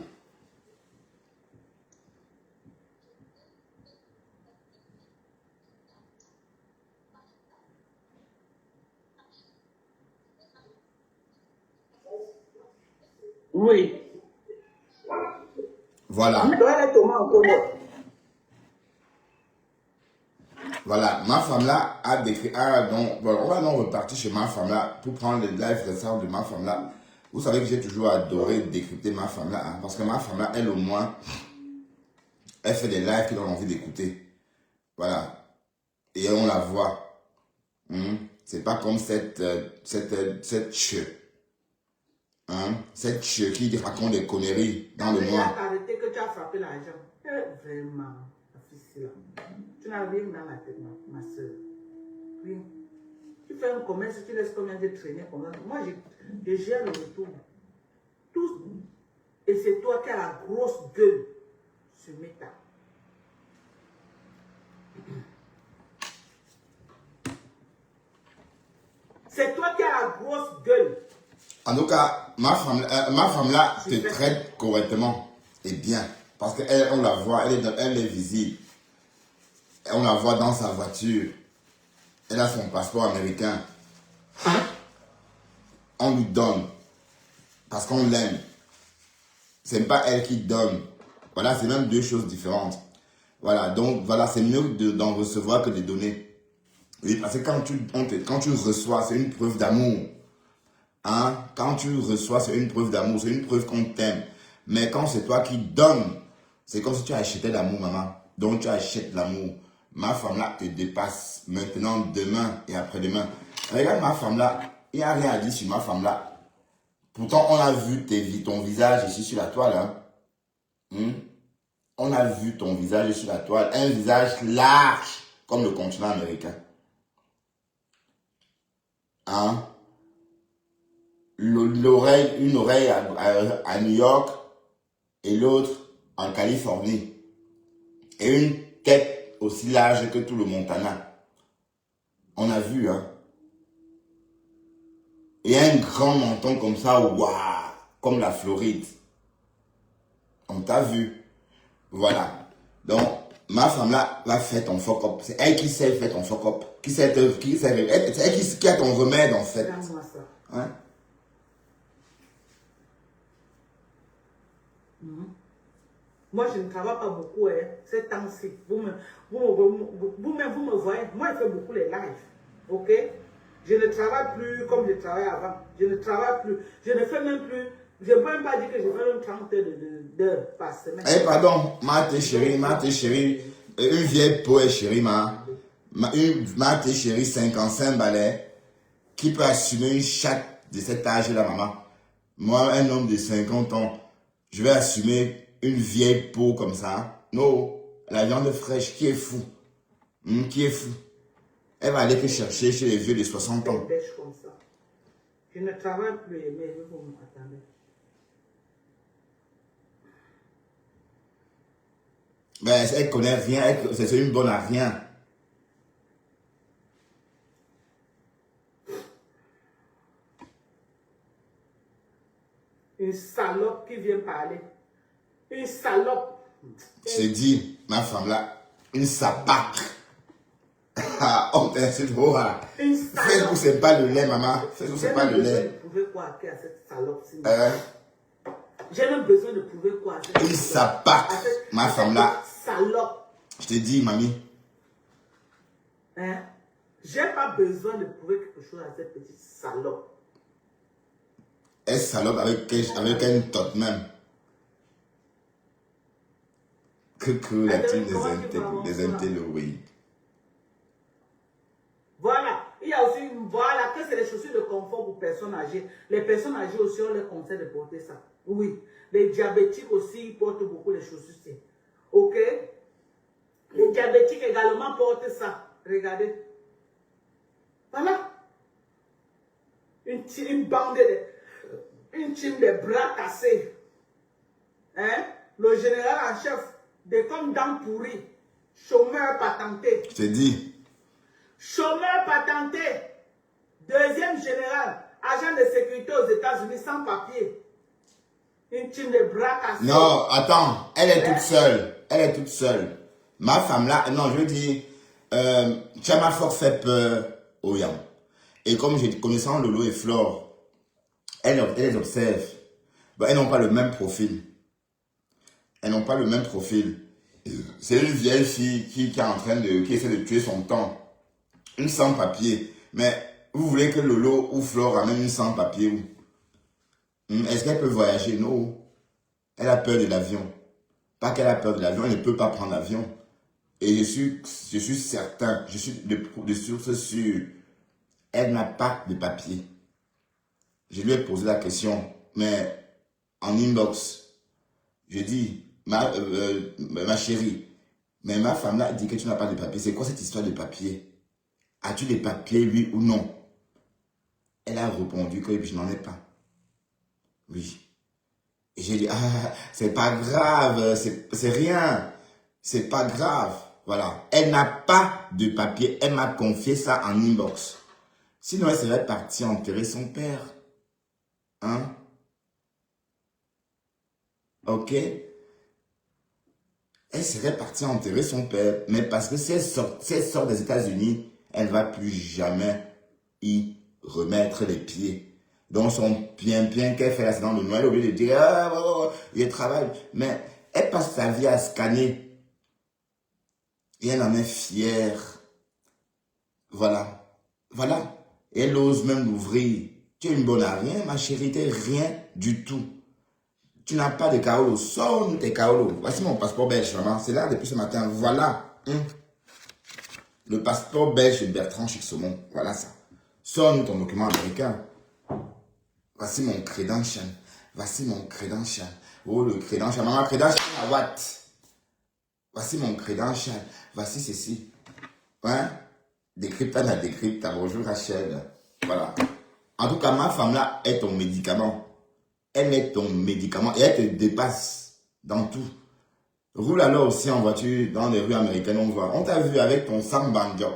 Oui. Voilà. Voilà, ma femme là a décrit. Bon, on va donc repartir chez ma femme là pour prendre le live récent de ma femme là. Vous savez que j'ai toujours adoré décrypter ma femme là, hein, parce que ma femme là, elle au moins, elle fait des lives qui donnent envie d'écouter. Voilà. Et on la voit. C'est pas comme cette che. Cette che qui raconte des conneries dans le noir. Arrêtez que tu as frappé l'argent. Vraiment, difficile. Tu n'as rien dans la tête, ma soeur. Rien. Tu fais un commerce, tu laisses combien de traîner comme ça. Moi, je gère le retour. Tout. Et c'est toi qui as la grosse gueule sur Meta. C'est toi qui as la grosse gueule. En tout cas, ma femme là te traite correctement et bien. Parce qu'on la voit, elle est visible. On la voit dans sa voiture. Elle a son passeport américain. On lui donne. Parce qu'on l'aime. C'est pas elle qui donne. Voilà, c'est même deux choses différentes. Voilà, donc voilà, c'est mieux d'en recevoir que de donner. Oui, parce que quand tu reçois, c'est une preuve d'amour. Hein? Quand tu reçois, c'est une preuve d'amour, c'est une preuve qu'on t'aime. Mais quand c'est toi qui donnes, c'est comme si tu achetais l'amour, maman. Donc tu achètes l'amour. Ma femme là te dépasse maintenant, demain et après-demain. Regarde ma femme là, il n'y a rien à dire sur ma femme là. Pourtant, on a vu ton visage ici sur la toile. Hein? On a vu ton visage sur la toile. Un visage large comme le continent américain. Hein? une oreille à New York et l'autre en Californie. Et une tête aussi large que tout le Montana. On a vu, hein. Et un grand menton comme ça, waouh, comme la Floride. On t'a vu. Voilà. Donc, ma femme là va faire ton fuck up. C'est elle qui sait faire ton fuck up. C'est elle qui a ton remède en fait. Regarde-moi ça. Hein? Moi, je ne travaille pas beaucoup, hein, ces temps-ci. Vous me voyez. Moi, je fais beaucoup les lives. Ok? Je ne travaille plus comme je travaillais avant. Je ne travaille plus. Je ne fais même plus. Je ne peux même pas dire que je fais même 30 heures d'heures par semaine. Eh, pardon, ma chérie. Une vieille peau, chérie, ma chérie, 55 balais, qui peut assumer une chatte de cet âge-là, maman. Moi, un homme de 50 ans, je vais assumer une vieille peau comme ça. Non, la viande fraîche, qui est fou? Qui est fou? Elle va aller que chercher chez les vieux de 60 ans. Comme ça. Je ne travaille plus, mais vous m'attendez. Ben, elle connaît rien, c'est une bonne à rien. Une salope qui vient parler. Une salope. Je te dis, ma femme là, une sapac. Oh, c'est drôle. Une salope. Facebook, c'est pas le lait, maman. Facebook, c'est pas le lait. Vous pouvez quoi à cette salope? J'ai même besoin de prouver quoi à cette une sapac. Ma femme là. Salope. Je te dis, mamie. Hein? J'ai pas besoin de prouver quelque chose à cette petite salope. Elle salope avec un tot même. Que la team des intellos, oui. Voilà. Il y a aussi, voilà, que c'est les chaussures de confort pour personnes âgées. Les personnes âgées aussi, on les conseille de porter ça. Oui. Les diabétiques aussi, ils portent beaucoup les chaussures. Ok? Les diabétiques également portent ça. Regardez. Voilà. Une bande une team de bras cassés. Hein? Le général en chef, comme dents pourries. Chômeur patenté. Je te dis. Chômeur patenté. Deuxième général, agent de sécurité aux États-Unis sans papier. Une team de bras cassés. Non, attends, elle est toute seule. Elle est toute seule. Ma femme là, non, je veux dire, Chama Fox fait peur aux Yam. Et comme je connaissant Lolo et Flore, elles les observent. Ben, elles n'ont pas le même profil. Elles n'ont pas le même profil. C'est une vieille fille qui essaie de tuer son temps. Une sans-papier. Mais vous voulez que Lolo ou Flore ramène une sans-papier où? Est-ce qu'elle peut voyager? Non. Elle a peur de l'avion. Pas qu'elle a peur de l'avion, elle ne peut pas prendre l'avion. Et je suis certain, je suis de source sûre, elle n'a pas de papier. Je lui ai posé la question, mais en inbox, je dis, ma chérie, mais ma femme là dit que tu n'as pas de papier. C'est quoi cette histoire de papier? As-tu des papiers, oui ou non? Elle a répondu que je n'en ai pas. Oui. Et j'ai dit, c'est pas grave, c'est rien. C'est pas grave. Voilà. Elle n'a pas de papier. Elle m'a confié ça en inbox. Sinon, elle serait partie enterrer son père. Hein? Ok? Elle serait partie enterrer son père. Mais parce que si elle sort des États-Unis, elle ne va plus jamais y remettre les pieds. Donc, son bien qu'elle fait là, c'est dans le noir, au lieu de dire, je travaille. Mais elle passe sa vie à scanner. Et elle en est fière. Voilà. Voilà. Et elle ose même l'ouvrir. Tu es une bonne à rien, ma chérie, tu n'es rien du tout. Tu n'as pas de Kaolo. Sors-nous tes Kaolo. Voici mon passeport belge, maman. C'est là depuis ce matin. Voilà. Le passeport belge de Bertrand Chixomon. Voilà ça. Sors-nous ton document américain. Voici mon credential. Voici mon credential. Oh, le credential. Maman, credential à what? Voici mon credential. Voici ceci. Hein? Décrypta. Bonjour Rachel. Voilà. En tout cas, ma femme là est ton médicament. Elle est ton médicament et elle te dépasse dans tout. Roule alors aussi en voiture dans les rues américaines, on voit. On t'a vu avec ton sambanjo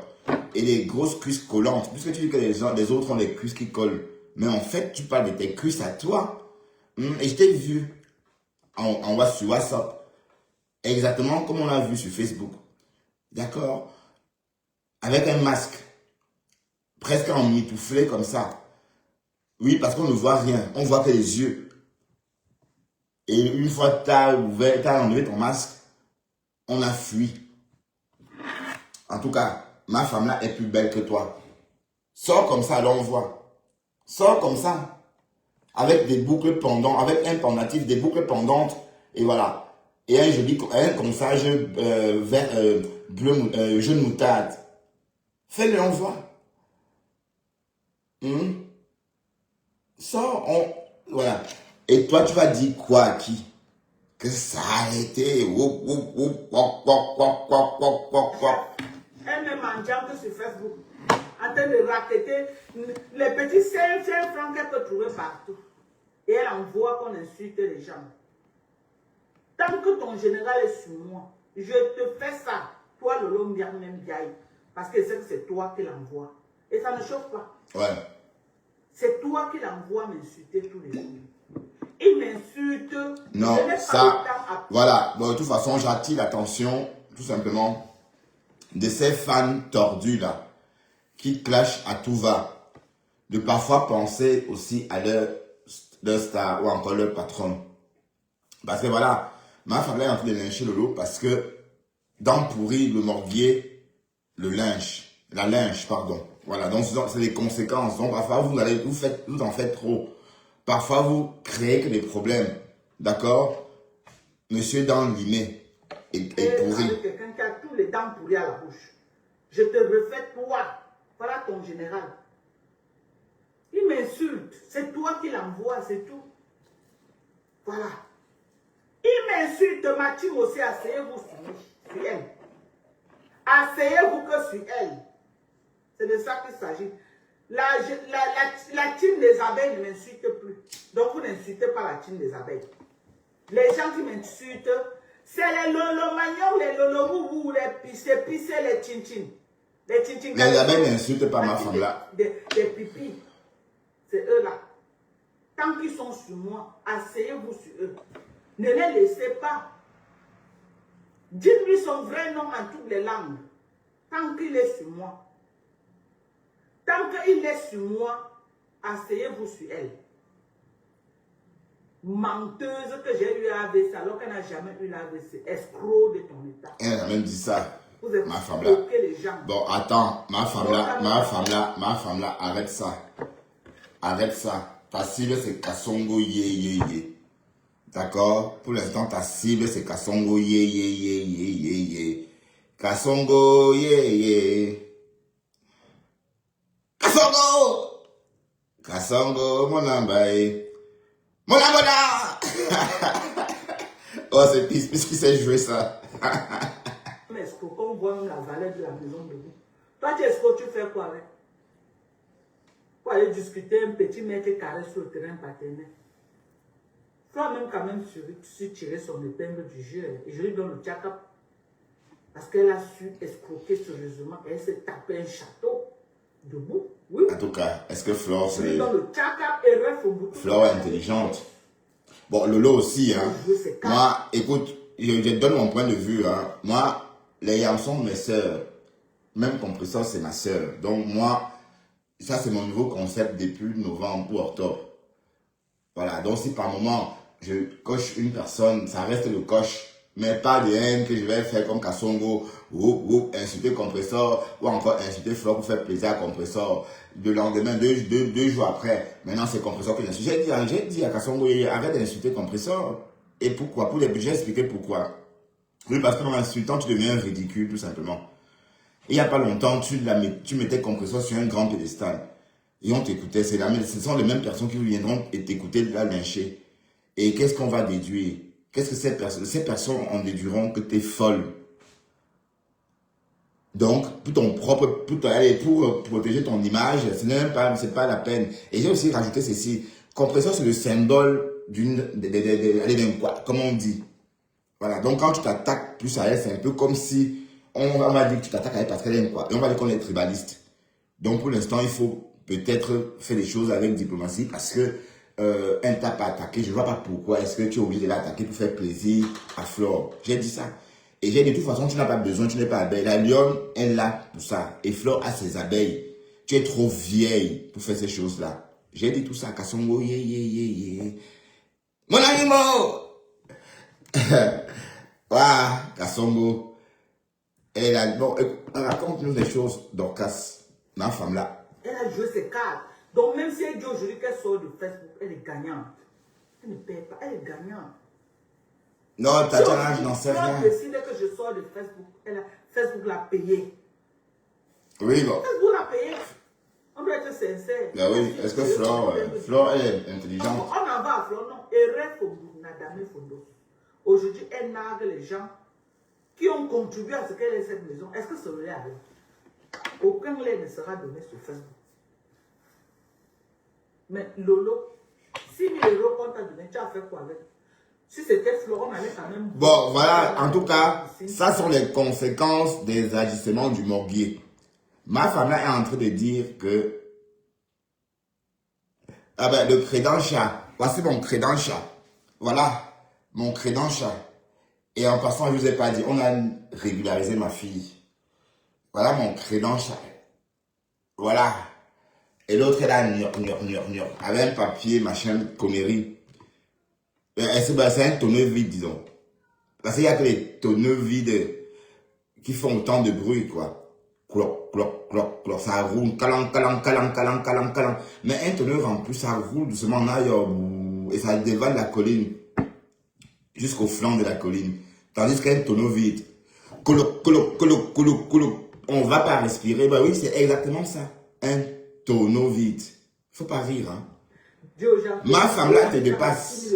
et les grosses cuisses collantes. Puisque tu dis que les autres ont des cuisses qui collent. Mais en fait, tu parles de tes cuisses à toi. Et je t'ai vu sur WhatsApp. Exactement comme on l'a vu sur Facebook. D'accord? Avec un masque. Presque en mitouflé comme ça. Oui, parce qu'on ne voit rien. On voit que les yeux. Et une fois que tu as enlevé ton masque, on a fui. En tout cas, ma femme là est plus belle que toi. Sors comme ça, alors on voit. Sors comme ça. Avec des boucles pendantes, avec un pendatif, des boucles pendantes. Et voilà. Et un corsage vert, bleu, jaune moutarde. Fais-le, on voit. Sors, voilà. Et toi, tu vas dire quoi à qui? Que ça a été. Elle me mendiante sur Facebook, en train de raqueter les petits 5 francs qu'elle peut trouver partout. Et elle envoie qu'on insulte les gens. Tant que ton général est sur moi, je te fais ça. Toi, le long même biaï. Parce que c'est toi qui l'envoie. Et ça ne chauffe pas. Ouais. C'est toi qui l'envoie m'insulter tous les jours. Il m'insulte. Non, ça, voilà. Bon, de toute façon, j'attire l'attention, tout simplement, de ces fans tordus là, qui clashent à tout va. De parfois penser aussi à leur star ou encore leur patron. Parce que voilà, ma femme est en train de lyncher Lolo parce que dans pourri, le morbier, la lynche, pardon. Voilà, donc c'est les conséquences. Donc parfois, vous en faites trop. Parfois, vous créez que des problèmes. D'accord? Monsieur dans l'inné est pourri. Avec quelqu'un qui a tous les dents pourries à la bouche. Je te refais toi. Voilà ton général. Il m'insulte. C'est toi qui l'envoie, c'est tout. Voilà. Il m'insulte, ma team aussi. Asseyez-vous sur elle. Asseyez-vous que sur elle. C'est de ça qu'il s'agit. La team des abeilles ne m'insulte plus. Donc vous n'insultez pas la team des abeilles. Les gens qui m'insultent, c'est les lolo-magnons, les lolo-boubou, les pissé, les chin-chin. Les abeilles n'insultent pas ma femme là. Des pipis. C'est eux là. Tant qu'ils sont sur moi, asseyez-vous sur eux. Ne les laissez pas. Dites-lui son vrai nom en toutes les langues. Tant qu'il est sur moi. Tant qu'il est sur moi, asseyez-vous sur elle. Menteuse que j'ai eu AVC alors qu'elle n'a jamais eu l'AVC. Escroc de ton état. Elle a même dit ça. Vous êtes ma femme là. Les gens. Bon, attends, ma femme là, arrête ça. Arrête ça. Ta cible c'est Kasongo ye. D'accord? Pour l'instant, ta cible c'est Kasongo ye. Kasongo ye. Kasongo, mon ambaye. Mon amona! Oh, c'est Pisse qui sait jouer ça. Mais est-ce qu'on voit même la valeur de la maison de vous? Toi, tu est-ce que tu fais quoi avec? Pour aller discuter un petit mètre carré sur le terrain paternel. Toi-même, quand même, su tirer son épingle du jeu. Et je lui donne le tchakap. Parce qu'elle a su escroquer sérieusement. Elle s'est tapé un château debout. Oui. En tout cas, est-ce que Flore, c'est... Flore est intelligente. Bon, Lolo aussi, hein. Moi, écoute, je donne mon point de vue, hein. Moi, les yams sont mes sœurs. Même compresseur, c'est ma sœur. Donc, moi, ça, c'est mon nouveau concept depuis novembre ou octobre. Voilà. Donc, si par moment, je coche une personne, ça reste le coche. Mais pas de haine que je vais faire comme Kasongo, ou insulter compresseur, ou encore insulter Flore pour faire plaisir à compresseur. Le lendemain, deux jours après, maintenant c'est compresseur que j'insulte. J'ai dit à Kasongo, arrête d'insulter compresseur. Et pourquoi? Pour les budgets, expliquer pourquoi. Oui, parce qu'en insultant, tu deviens ridicule, tout simplement. Il n'y a pas longtemps, tu mettais compresseur sur un grand pédestal. Et on t'écoutait. Ce sont les mêmes personnes qui viendront t'écouter la lyncher. Et qu'est-ce qu'on va déduire? Qu'est-ce que ces personnes en déduiront que tu es folle? Donc, pour protéger ton image, c'est pas la peine. Et j'ai aussi rajouté ceci. Compression, c'est le symbole comment on dit. Voilà. Donc, quand tu t'attaques plus à elle, c'est un peu comme si, on va dire que tu t'attaques à elle parce qu'elle aime quoi. Et on va dire qu'on est tribaliste. Donc, pour l'instant, il faut peut-être faire les choses avec diplomatie parce que, elle ne t'a pas attaqué. Je ne vois pas pourquoi est-ce que tu es obligé de l'attaquer pour faire plaisir à Flore. J'ai dit ça. Et j'ai dit, de toute façon, tu n'as pas besoin, tu n'es pas abeille. La lionne est là pour ça. Et Flore a ses abeilles. Tu es trop vieille pour faire ces choses-là. J'ai dit tout ça. Kassongo, Mon animal! Waouh, Kassongo. Elle est là. Bon, raconte-nous des choses, Dorcas, ma femme là. Elle a joué ses cartes. Donc, même si elle dit aujourd'hui qu'elle sort de Facebook, elle est gagnante. Elle ne paie pas, elle est gagnante. Non, Tatiana, je n'en sais rien. Si décide que je sors de Facebook, Facebook l'a payé. Oui, bon. Facebook l'a payé. On doit être sincère. Ben oui, est-ce que Flore, elle est intelligente? On en va à Flore, non. Et reste au bout, Nadame Fondo. Aujourd'hui, elle nargue les gens qui ont contribué à ce qu'elle ait cette maison. Est-ce que ça lui arrive? Aucun lait ne sera donné sur Facebook. Mais Lolo, 6 000 € qu'on t'a donné, tu as fait quoi avec? Si c'était Florent, on allait quand même... Bon, voilà, en tout cas, ça sont les conséquences des agissements du morguier. Ma femme là est en train de dire que... Ah ben, le crédit-chat. Voici mon crédit-chat. Voilà, mon crédit-chat. Et en passant, je ne vous ai pas dit, on a régularisé ma fille. Voilà mon crédit-chat. Voilà. Et l'autre, elle a avec un papier, machin, connerie. C'est un tonneau vide, disons. Parce qu'il n'y a que les tonneaux vides qui font autant de bruit, quoi. Cloc, cloc, cloc, cloc, ça roule, calang, calang, calang, calang, calang, calang. Mais un tonneau rempli, ça roule doucement en ailleurs, et ça dévale la colline, jusqu'au flanc de la colline. Tandis qu'un tonneau vide, cloc, cloc, cloc, cloc, cloc, on va pas respirer. Ben oui, c'est exactement ça. Un tonneau vide. Faut pas rire, hein. Ma femme là te dépasse.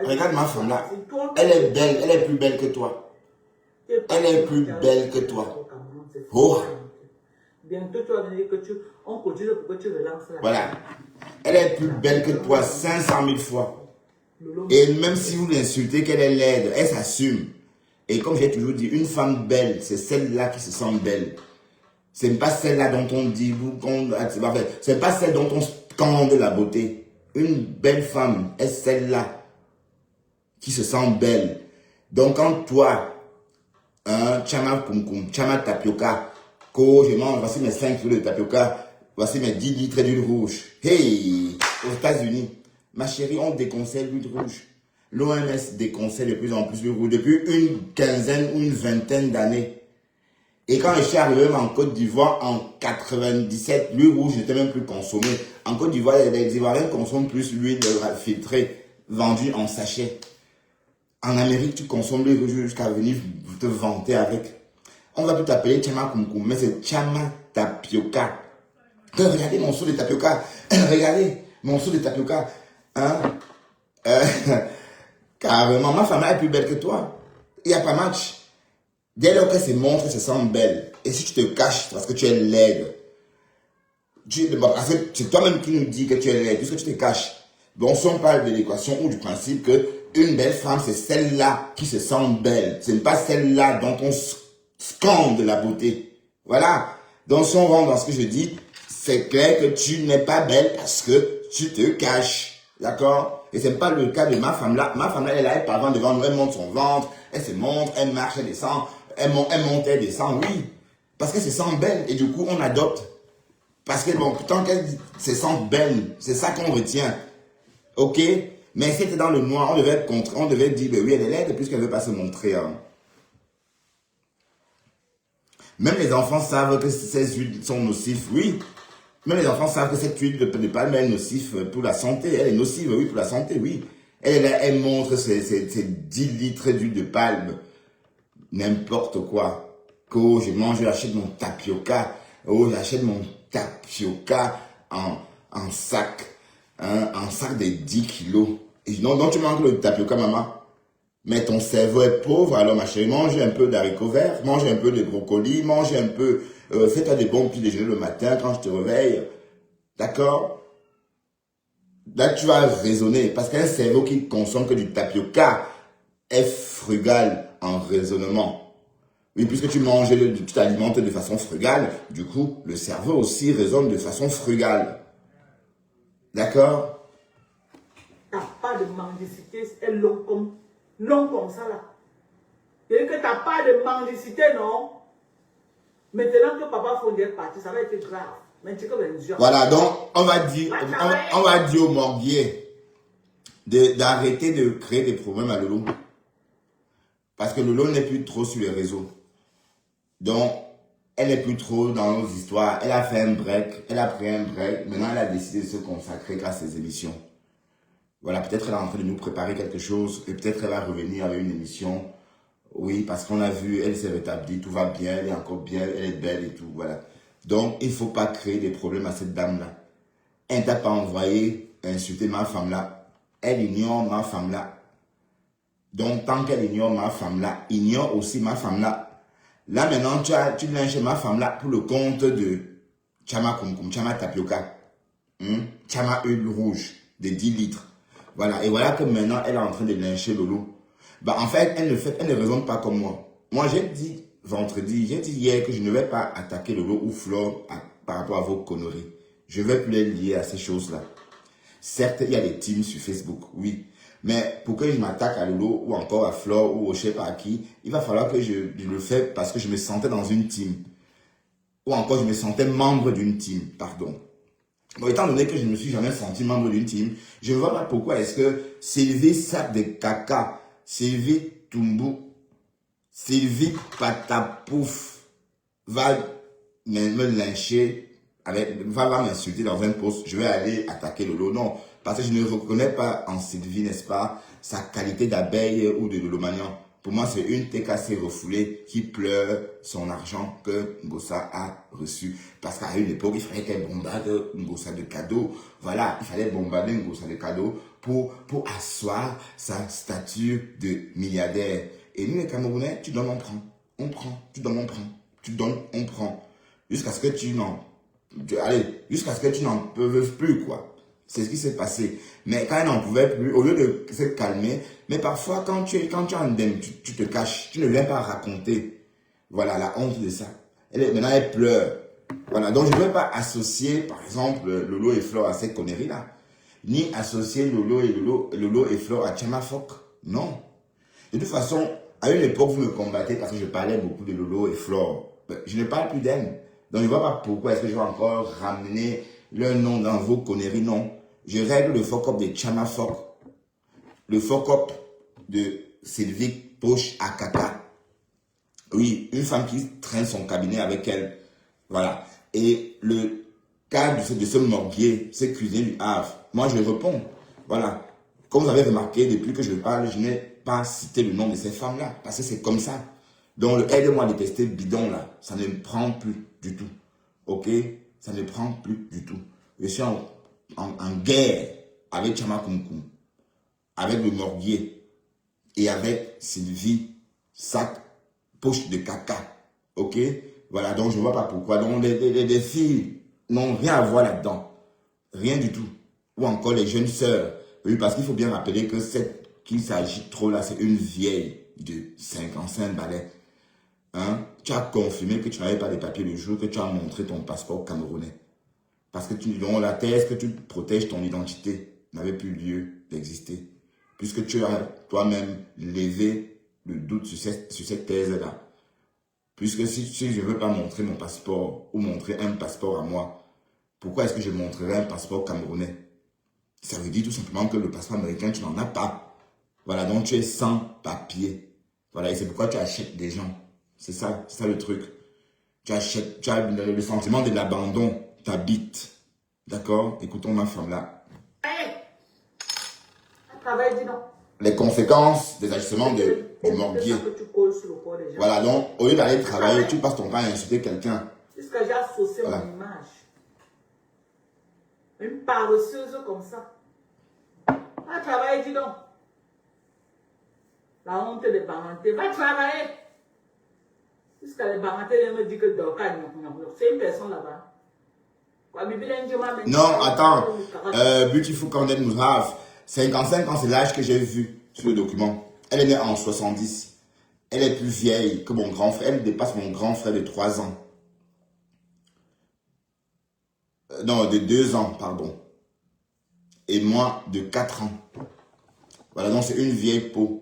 Regarde ma femme là. Elle est belle, elle est plus belle que toi. Elle est plus belle que toi. Oh. Bientôt tu vas venir que on continue pour que tu relances là. Voilà. Elle est plus belle que toi 500 000 fois. Et même si vous l'insultez qu'elle est laide, elle s'assume. Et comme j'ai toujours dit, une femme belle, c'est celle-là qui se sent belle. Ce n'est pas celle-là dont on dit, c'est pas celle dont on scande la beauté. Une belle femme est celle-là qui se sent belle. Donc quand toi, chama kumkum, chama tapioca, que je mange, voici mes 5 kilos de tapioca, voici mes 10 litres d'huile rouge. Hey, aux États-Unis, ma chérie, on déconseille l'huile rouge. L'OMS déconseille de plus en plus l'huile rouge depuis une quinzaine ou une vingtaine d'années. Et quand je suis arrivé en Côte d'Ivoire en 97, l'huile rouge n'était même plus consommée. En Côte d'Ivoire, les Ivoiriens consomment plus l'huile filtrée, vendue en sachet. En Amérique, tu consommes l'huile rouge jusqu'à venir te vanter avec. On va tout appeler Chama Kumkum, mais c'est Chama Tapioca. Regardez mon seau de tapioca. Regardez mon seau de tapioca. Hein? Carrément, ma femme est plus belle que toi. Il n'y a pas match. Dès lors qu'elle se montre, elle se sent belle. Et si tu te caches parce que tu es laide, parce que c'est toi-même qui nous dis que tu es laide, puisque tu te caches. Donc, si on parle de l'équation ou du principe que une belle femme, c'est celle-là qui se sent belle. Ce n'est pas celle-là dont on scande la beauté. Voilà. Donc, si on rentre dans ce que je dis, c'est clair que tu n'es pas belle parce que tu te caches. D'accord? Et ce n'est pas le cas de ma femme là. Ma femme là, elle est là, elle parle devant nous, elle monte son ventre, elle se montre, elle marche, elle descend. Elle monte, elle descend, oui. Parce qu'elle se sent belle. Et du coup, on adopte. Parce que, bon, tant qu'elle se sent belle, c'est ça qu'on retient. Ok? Mais si c'était dans le noir, on devait dire, ben oui, elle est laide, puisqu'elle ne veut pas se montrer. Hein. Même les enfants savent que ces huiles sont nocives, oui. Même les enfants savent que cette huile de palme est nocive pour la santé. Elle est nocive, oui, pour la santé, oui. Elle montre ses 10 litres d'huile de palme. N'importe quoi. Oh, je mange, j'achète mon tapioca. Oh, j'achète mon tapioca en sac. Hein, en sac de 10 kilos. Et non, tu manges le tapioca, maman. Mais ton cerveau est pauvre, alors ma chérie, mange un peu d'haricots verts, mange un peu de brocolis, mange un peu, fais-toi des bons petits déjeuners le matin quand je te réveille. D'accord? Là, tu vas raisonner, parce qu'un cerveau qui consomme que du tapioca est frugal en raisonnement. Oui, puisque tu manges, tu t'alimentes de façon frugale, du coup, le cerveau aussi raisonne de façon frugale. D'accord? T'as pas de mendicité, c'est long comme ça là. Et que t'as pas de mendicité, non? Maintenant que papa Fondé est parti, ça va être grave. Voilà, donc on va dire au morguier d'arrêter de créer des problèmes à Lolo. Parce que Lolo n'est plus trop sur les réseaux. Donc, elle n'est plus trop dans nos histoires. Elle a fait un break, elle a pris un break. Maintenant, elle a décidé de se consacrer à ses émissions. Voilà, peut-être elle est en train de nous préparer quelque chose et peut-être elle va revenir avec une émission. Oui, parce qu'on a vu, elle s'est rétablie, tout va bien, elle est encore bien, elle est belle et tout, voilà. Donc, il ne faut pas créer des problèmes à cette dame-là. Elle ne t'a pas envoyé insulter ma femme-là. Elle ignore ma femme-là. Donc, tant qu'elle ignore ma femme-là, ignore aussi ma femme-là. Là, maintenant, tu lynches ma femme-là pour le compte de Chama Kumkum, Chama Tapioca, Chama Huile Rouge de 10 litres. Voilà, et voilà que maintenant, elle est en train de lyncher Lolo. Bah, en fait, elle ne raisonne pas comme moi. Moi, j'ai dit j'ai dit hier que je ne vais pas attaquer Lolo ou Flore par rapport à vos conneries. Je ne vais plus les lier à ces choses-là. Certes, il y a des teams sur Facebook, oui. Mais pour que je m'attaque à Lolo ou encore à Flore ou au je sais pas à qui, il va falloir que je le fasse parce que je me sentais dans une team. Ou encore, je me sentais membre d'une team, pardon. Bon, étant donné que je ne me suis jamais senti membre d'une team, je ne vois pas pourquoi est-ce que Sylvie Sac de Caca, Sylvie Toumbu, Sylvie Patapouf va me lyncher, va m'insulter dans un post, je vais aller attaquer Lolo. Non, parce que je ne reconnais pas en Sylvie, n'est-ce pas, sa qualité d'abeille ou de Lolomanian. Pour moi, c'est une TKC refoulée qui pleure son argent que Ngossa a reçu. Parce qu'à une époque, il fallait qu'elle bombarde Ngossa de cadeaux. Voilà, il fallait bombarder Ngossa de cadeaux pour asseoir sa stature de milliardaire. Et nous, les Camerounais, tu donnes, on prend. On prend, tu donnes, on prend. Tu donnes, on prend. Jusqu'à ce que tu n'en peux plus, quoi. C'est ce qui s'est passé. Mais quand elle n'en pouvait plus, au lieu de se calmer, mais parfois quand tu es indemne, tu te caches, tu ne viens pas raconter. Voilà, la honte de ça. Maintenant, elle pleure. Voilà, donc je ne veux pas associer, par exemple, Lolo et Flore à cette connerie-là. Ni associer Lolo et Flore à Tchamafok. Non. De toute façon, à une époque, vous me combattez parce que je parlais beaucoup de Lolo et Flore. Je ne parle plus d'elle. Donc, je ne vois pas pourquoi est-ce que je vais encore ramener leur nom dans vos conneries. Non. Je règle le fuck-up de Tchamafok. Le fuck-up de Sylvie Poche à Kaka. Oui, une femme qui traîne son cabinet avec elle. Voilà. Et le cas de ce morguier, ce cuisinier du Havre, moi je réponds. Voilà. Comme vous avez remarqué, depuis que je parle, je n'ai pas cité le nom de ces femmes-là. Parce que c'est comme ça. Donc le aide-moi à détester bidon là, ça ne me prend plus du tout. Ok? Ça ne prend plus du tout. Je suis en guerre avec Chama Kumkum, avec le morguier et avec Sylvie Sac Poche de Caca. Ok? Voilà, donc je ne vois pas pourquoi. Donc les filles n'ont rien à voir là-dedans. Rien du tout. Ou encore les jeunes sœurs. Oui, parce qu'il faut bien rappeler que celle qu'il s'agit trop là, c'est une vieille de 55 balais. Hein? Tu as confirmé que tu n'avais pas de papiers le jour que tu as montré ton passeport camerounais. Parce que la thèse que tu protèges ton identité n'avait plus lieu d'exister. Puisque tu as toi-même levé le doute sur cette thèse-là. Puisque si je ne veux pas montrer mon passeport ou montrer un passeport à moi, pourquoi est-ce que je montrerai un passeport camerounais? Ça veut dire tout simplement que le passeport américain, tu n'en as pas. Voilà, donc tu es sans papier. Voilà, et c'est pourquoi tu achètes des gens. C'est ça le truc. Tu as le sentiment de l'abandon, t'habites. D'accord? Écoutons ma femme là. Les conséquences des ajustements du morguier. Voilà, donc au lieu d'aller travailler, tu passes ton temps à insulter quelqu'un. Puisque j'ai associé mon image. Une paresseuse comme ça. Ah, travaille, dis donc. La honte des parentés. Va travailler. Jusqu'à les parentés, me dit que Dorcas, c'est une personne là-bas. Non, attends. Beautiful Candid Mouzraf, 55 ans, c'est l'âge que j'ai vu sur le document. Elle est née en 70. Elle est plus vieille que mon grand frère. Elle dépasse mon grand frère de 3 ans. Non, de 2 ans, pardon. Et moi, de 4 ans. Voilà, donc c'est une vieille peau.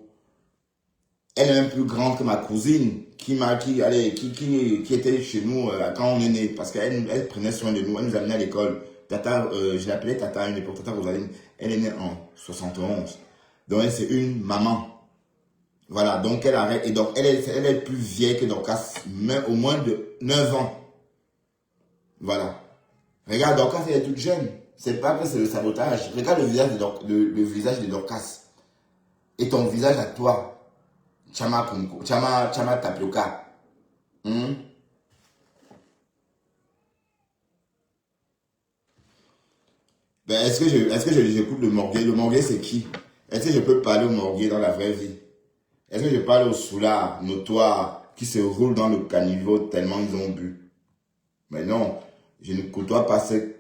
Elle est même plus grande que ma cousine qui était chez nous quand on est né. Parce qu'elle prenait soin de nous, elle nous amenait à l'école. Tata, je l'appelais Tata à une époque, Tata Rosaline. Elle est née en 71. Donc elle, c'est une maman. Voilà, donc elle arrête. Et donc elle est plus vieille que Dorcas, mais au moins de 9 ans. Voilà. Regarde, Dorcas, elle est toute jeune. C'est pas que c'est le sabotage. Regarde le visage de Dorcas. Et ton visage à toi. Chama Tapioca. Ben, est-ce que j'écoute le morguet? Le morguet, c'est qui? Est-ce que je peux parler au morguet dans la vraie vie? Est-ce que je parle aux soulards notoires qui se roulent dans le caniveau tellement ils ont bu? Mais non, je ne côtoie pas cette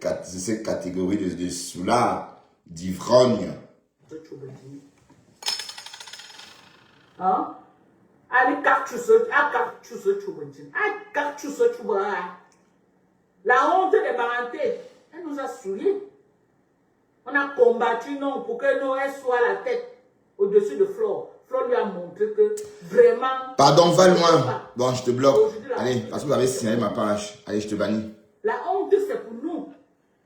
catégorie de soulards, d'ivrognes. Hein? Allez, la honte des parentés, elle nous a souillés. On a combattu, non, pour que nous, elle soit la tête au-dessus de Flore. Flore lui a montré que vraiment... Pardon, va loin. Bon, je te bloque. Allez, parce que vous avez signalé ma page. Allez, je te bannis. La honte, c'est pour nous.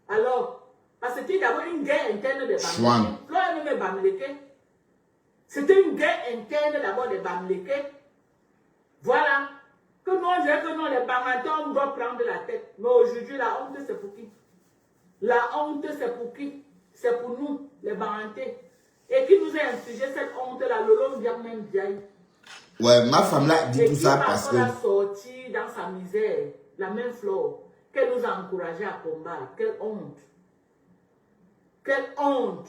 Alors, parce que c'était d'abord une guerre interne des Bamlékés. Flore elle même Bamlékés. C'était une guerre interne d'abord des Bamlékés. Voilà. Que nous, on dirait que non, les parentés, on doit prendre la tête. Mais aujourd'hui, la honte, c'est pour qui? La honte, c'est pour qui? C'est pour nous, les parentés. Et qui nous a infligé cette honte-là, le long vient même vieille. Ouais, ma femme là dit tout ça parce que... Elle a sorti dans sa misère, la même Flore, qu'elle nous a encouragé à combattre. Quelle honte. Quelle honte.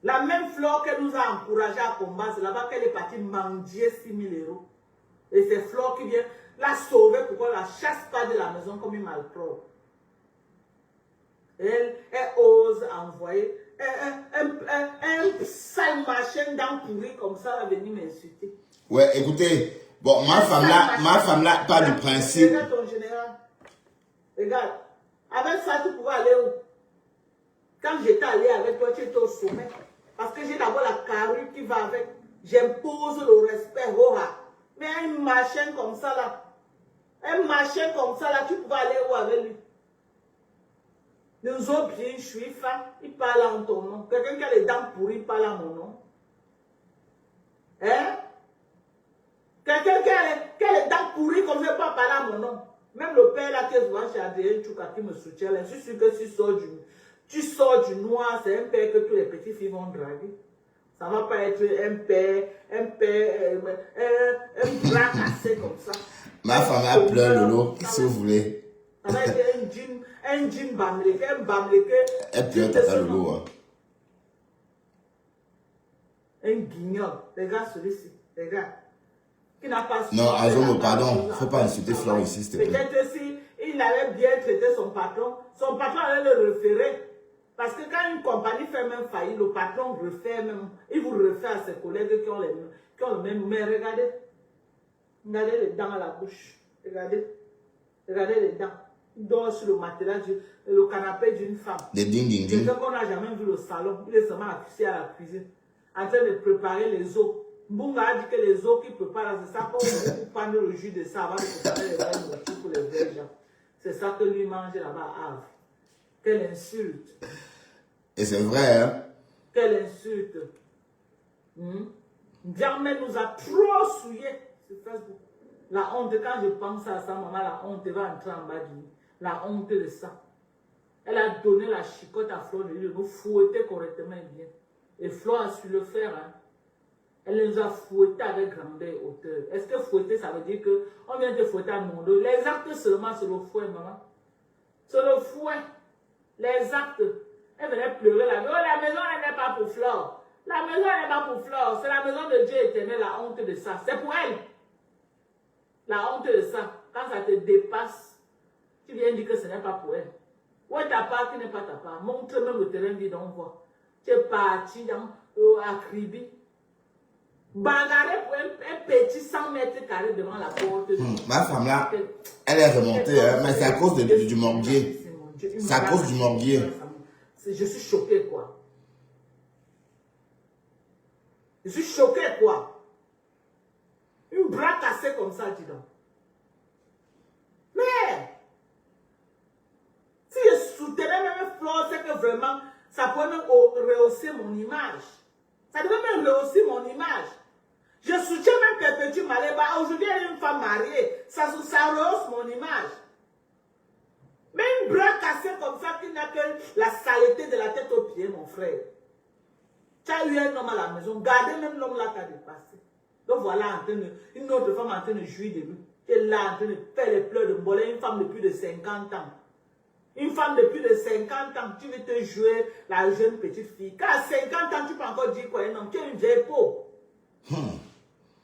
La même Flore qu'elle nous a encouragé à combattre, c'est là-bas qu'elle est partie mendier 6 000 €. Et c'est Flore qui vient la sauver pour qu'on ne la chasse pas de la maison comme une malpropre. Elle ose envoyer un sale machin dans pourri comme ça, va venir m'insulter. Ouais, écoutez, bon, ma femme là, pas du principe. Regarde ton général. Regarde. Avec ça, tu pouvais aller où? Quand j'étais allé avec toi, tu étais au sommet. Parce que j'ai d'abord la carrure qui va avec. J'impose le respect. Mais un machin comme ça là, tu pouvais aller où avec lui? Nous autres, bien, je suis femme, il parle en ton nom. Quelqu'un qui a les dents pourries parle en mon nom. Hein? Quelqu'un qui a les dents pourries comme ça, pas parler à mon nom. Même le père là qui est souvent chez Adrien Tchouka qui me soutient, là, je suis sûr que tu sors du noir, c'est un père que tous les petits filles vont draguer. Ça ne va pas être un bras cassé comme ça. Ma femme a pleuré Lolo, si vous voulez. Ça va être un jean bamléké, Elle pleure Tata Lolo. Hein. Un guignol. Regarde celui-ci. Regarde. Qui n'a pas... Non, Azomo, pardon. Il ne faut pas insulter Flore ici, s'il te plaît. Peut-être s'il avait bien traité son patron allait le référer. Parce que quand une compagnie fait même faillite, le patron refait même. Il vous refait à ses collègues qui ont le même. Mais regardez. Regardez les dents à la bouche. Regardez. Regardez les dents. Il dort sur le matelas, le canapé d'une femme. Des ding. Quelqu'un qu'on n'a jamais vu au salon. Il est seulement assis à la cuisine. En train de préparer les os. Mbunga a dit que les os qu'il prépare, c'est ça qu'on prend le jus de ça avant de préparer les vraies nourritures pour les vrais gens. C'est ça que lui mange là-bas à Havre. Quelle insulte. Et c'est vrai, hein? Quelle insulte. Germaine nous a trop souillés sur Facebook. La honte, quand je pense à ça, maman, la honte va entrer en bas du lit. La honte de ça. Elle a donné la chicotte à Flore de lui, nous fouetter correctement et bien. Et Flore a su le faire, hein? Elle nous a fouettés avec grandeur et hauteur. Est-ce que fouetter, ça veut dire qu'on vient de fouetter à mon dos? Les actes seulement, c'est le fouet, maman. C'est le fouet. Les actes. Elle venait pleurer là. Oh, la maison, elle n'est pas pour Flore. La maison n'est pas pour Flore, c'est la maison de Dieu éternel, la honte de ça. C'est pour elle. La honte de ça. Quand ça te dépasse, tu viens dire que ce n'est pas pour elle. Où est ta part qui n'est pas ta part? Montre même le terrain vide, on voit. Tu es parti dans Akribi. Bagarre pour un petit 100 mètres carrés devant la porte. Ma femme là, elle est remontée, hein, mais c'est à cause du morguier. C'est à cause du morguier. Je suis choqué, quoi. Je suis choqué, quoi. Une bras cassée comme ça, dis donc. Mais, si je soutenais même Flore, c'est que vraiment, ça pourrait même rehausser mon image. Ça devait même rehausser mon image. Je soutiens même Perpétue Maleba. Aujourd'hui, elle est une femme mariée. Ça rehausse mon image. Mais une bras cassée comme ça qui n'a que la saleté de la tête aux pieds, mon frère. Tu as eu un homme à la maison. Gardez même l'homme là qui a dépassé. Donc voilà, une autre femme en train de jouir de lui. Tu es là en train de faire les pleurs de mollet. Une femme de plus de 50 ans. Une femme de plus de 50 ans, tu veux te jouer la jeune petite fille. Car à 50 ans, tu peux encore dire quoi? Non, tu es une vieille peau.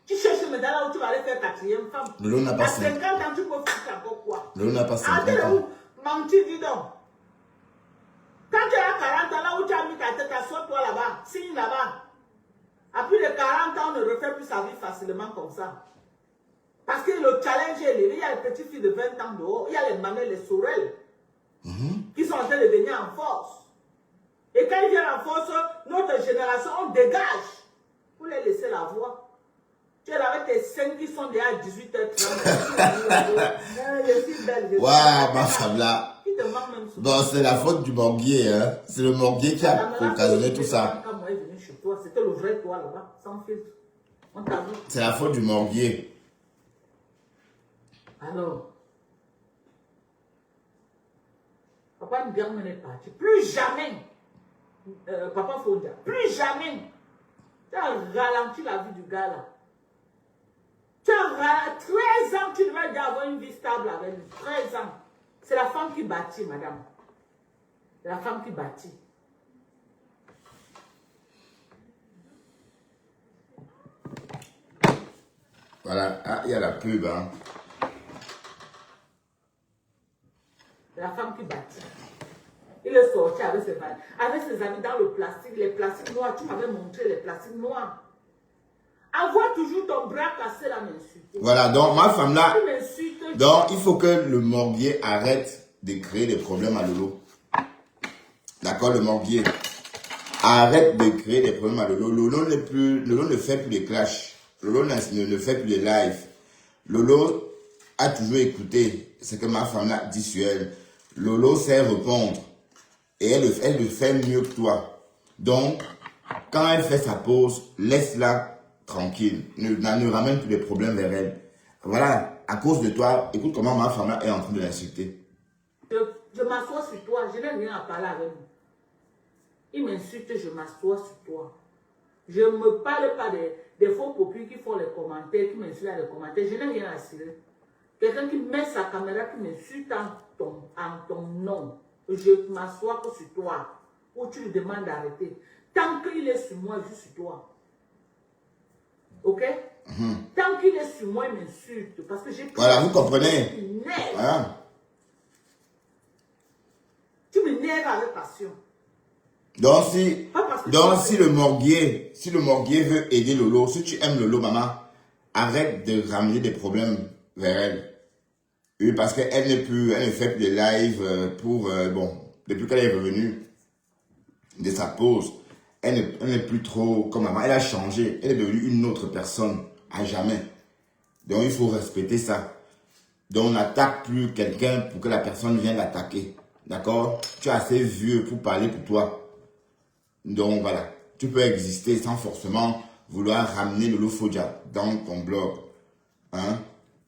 Tu cherches maintenant là où tu vas aller faire quatrième femme. Lolo n'a pas à 50 ans, tu peux faire encore quoi? Lolo n'a pas 50 ans. Menti, dis donc. Quand tu as 40 ans, là où tu as mis ta tête, assois-toi là-bas, signe là-bas. À plus de 40 ans, on ne refait plus sa vie facilement comme ça. Parce que le challenge est élevé. Il y a les petites filles de 20 ans dehors, il y a les mamelles, les sorelles, qui sont en train de venir en force. Et quand ils viennent en force, notre génération, on dégage pour les laisser la voie. Tu es là avec tes seins qui sont déjà à 18h30. Je suis belle. Waouh, ma femme là. Qui te manque même Bon, c'est la faute du morguier, hein. C'est le morguier qui a occasionné tout ça. Quand moi, je venais chez toi, c'était le vrai toi là-bas, sans filtre. On t'a vu. C'est la faute du morguier. Alors, Papa Ndiang n'est parti. Plus jamais, Papa Fondia, plus jamais. Tu as ralenti la vie du gars là. Tu as 13 ans, tu devrais déjà avoir une vie stable avec lui. 13 ans. C'est la femme qui bâtit, madame. C'est la femme qui bâtit. Voilà, ah, il y a la pub, hein. C'est la femme qui bâtit. Il est sorti avec ses amis dans le plastique, les plastiques noirs. Tu m'avais montré les plastiques noirs. Avoir toujours ton bras cassé là m'insulter. Voilà, donc ma femme là, Tu m'insultes. donc il faut que le morguier arrête de créer des problèmes à Lolo. D'accord, le morguier. Arrête de créer des problèmes à Lolo. Lolo ne fait plus de clash. Lolo ne fait plus de live. Lolo a toujours écouté ce que ma femme là dit sur elle. Lolo sait répondre. Et elle le fait mieux que toi. Donc, quand elle fait sa pause, laisse-la tranquille. Ne ramène plus de problèmes vers elle. Voilà, à cause de toi, écoute comment ma femme là est en train de l'insulter. Je m'assois sur toi, je n'ai rien à parler avec lui. Il m'insulte, je m'assois sur toi. Je ne me parle pas des faux populaires qui font les commentaires, qui m'insultent à les commentaires. Je n'ai rien à cirer. Quelqu'un qui met sa caméra, qui m'insulte en ton nom. Je m'assois sur toi. Ou tu lui demandes d'arrêter. Tant qu'il est sur moi, je suis sur toi. Ok? Tant qu'il est sur moi, il m'insulte. Parce que j'ai... Voilà, vous comprenez? Voilà. Tu m'énerves avec passion. Donc si le morguier veut aider Lolo, si tu aimes Lolo, maman, arrête de ramener des problèmes vers elle. Oui, parce qu'elle ne fait plus de live depuis qu'elle est revenue de sa pause, elle n'est plus trop comme avant, elle a changé, elle est devenue une autre personne à jamais. Donc il faut respecter ça. Donc on n'attaque plus quelqu'un pour que la personne vienne l'attaquer. D'accord? Tu es assez vieux pour parler pour toi. Donc voilà, tu peux exister sans forcément vouloir ramener Lolo Fodia dans ton blog. Hein?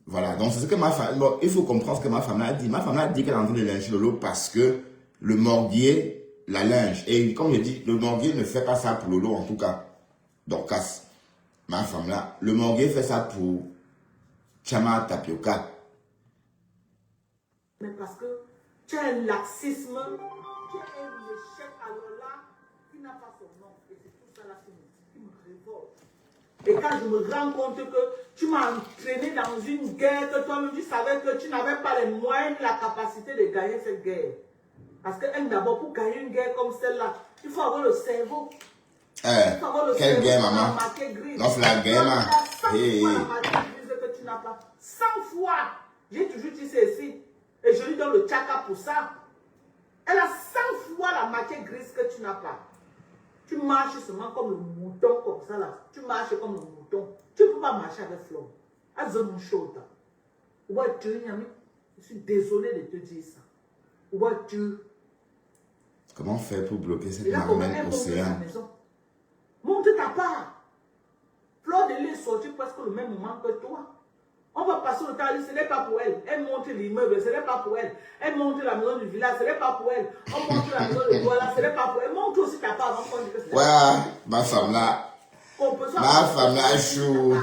Voilà, donc c'est ce que ma femme... Bon, il faut comprendre ce que ma femme a dit. Ma femme a dit qu'elle est en train de lyncher Lolo parce que le morguier la linge. Et comme je dis, le morguier ne fait pas ça pour Lolo en tout cas. Dorcas, ma femme là. Le morguier fait ça pour Chama Tapioca. Mais parce que tu as un laxisme, tu as un échec alors là qui n'a pas son nom. Et c'est tout ça là qui me Et quand je me rends compte que tu m'as entraîné dans une guerre que toi-même tu savais que tu n'avais pas les moyens, la capacité de gagner cette guerre. Parce que d'abord, pour gagner une guerre comme celle-là, il faut avoir le cerveau. Quelle guerre, maman? Non, c'est la guerre, maman. 100 fois la matière grise que tu n'as pas. 100 fois. J'ai toujours dit ceci. Et je lui donne le tchaka pour ça. Elle a 100 fois la matière grise que tu n'as pas. Tu marches seulement comme le mouton, comme ça là. Tu marches comme le mouton. Tu ne peux pas marcher avec Flo. Je suis désolé de te dire ça. Comment faire pour bloquer cette marmelle océan? Monte ta part. Fleur de lait est sortie presque le même moment que toi. On va passer le temps à dire, ce n'est pas pour elle. Elle monte l'immeuble, ce n'est pas pour elle. Elle monte la maison du village, ce n'est pas pour elle. On monte la maison de Douala, ce n'est pas pour elle. Monte aussi ta part avant qu'on dise que c'est ouais, ma femme là. Ma femme là, chou.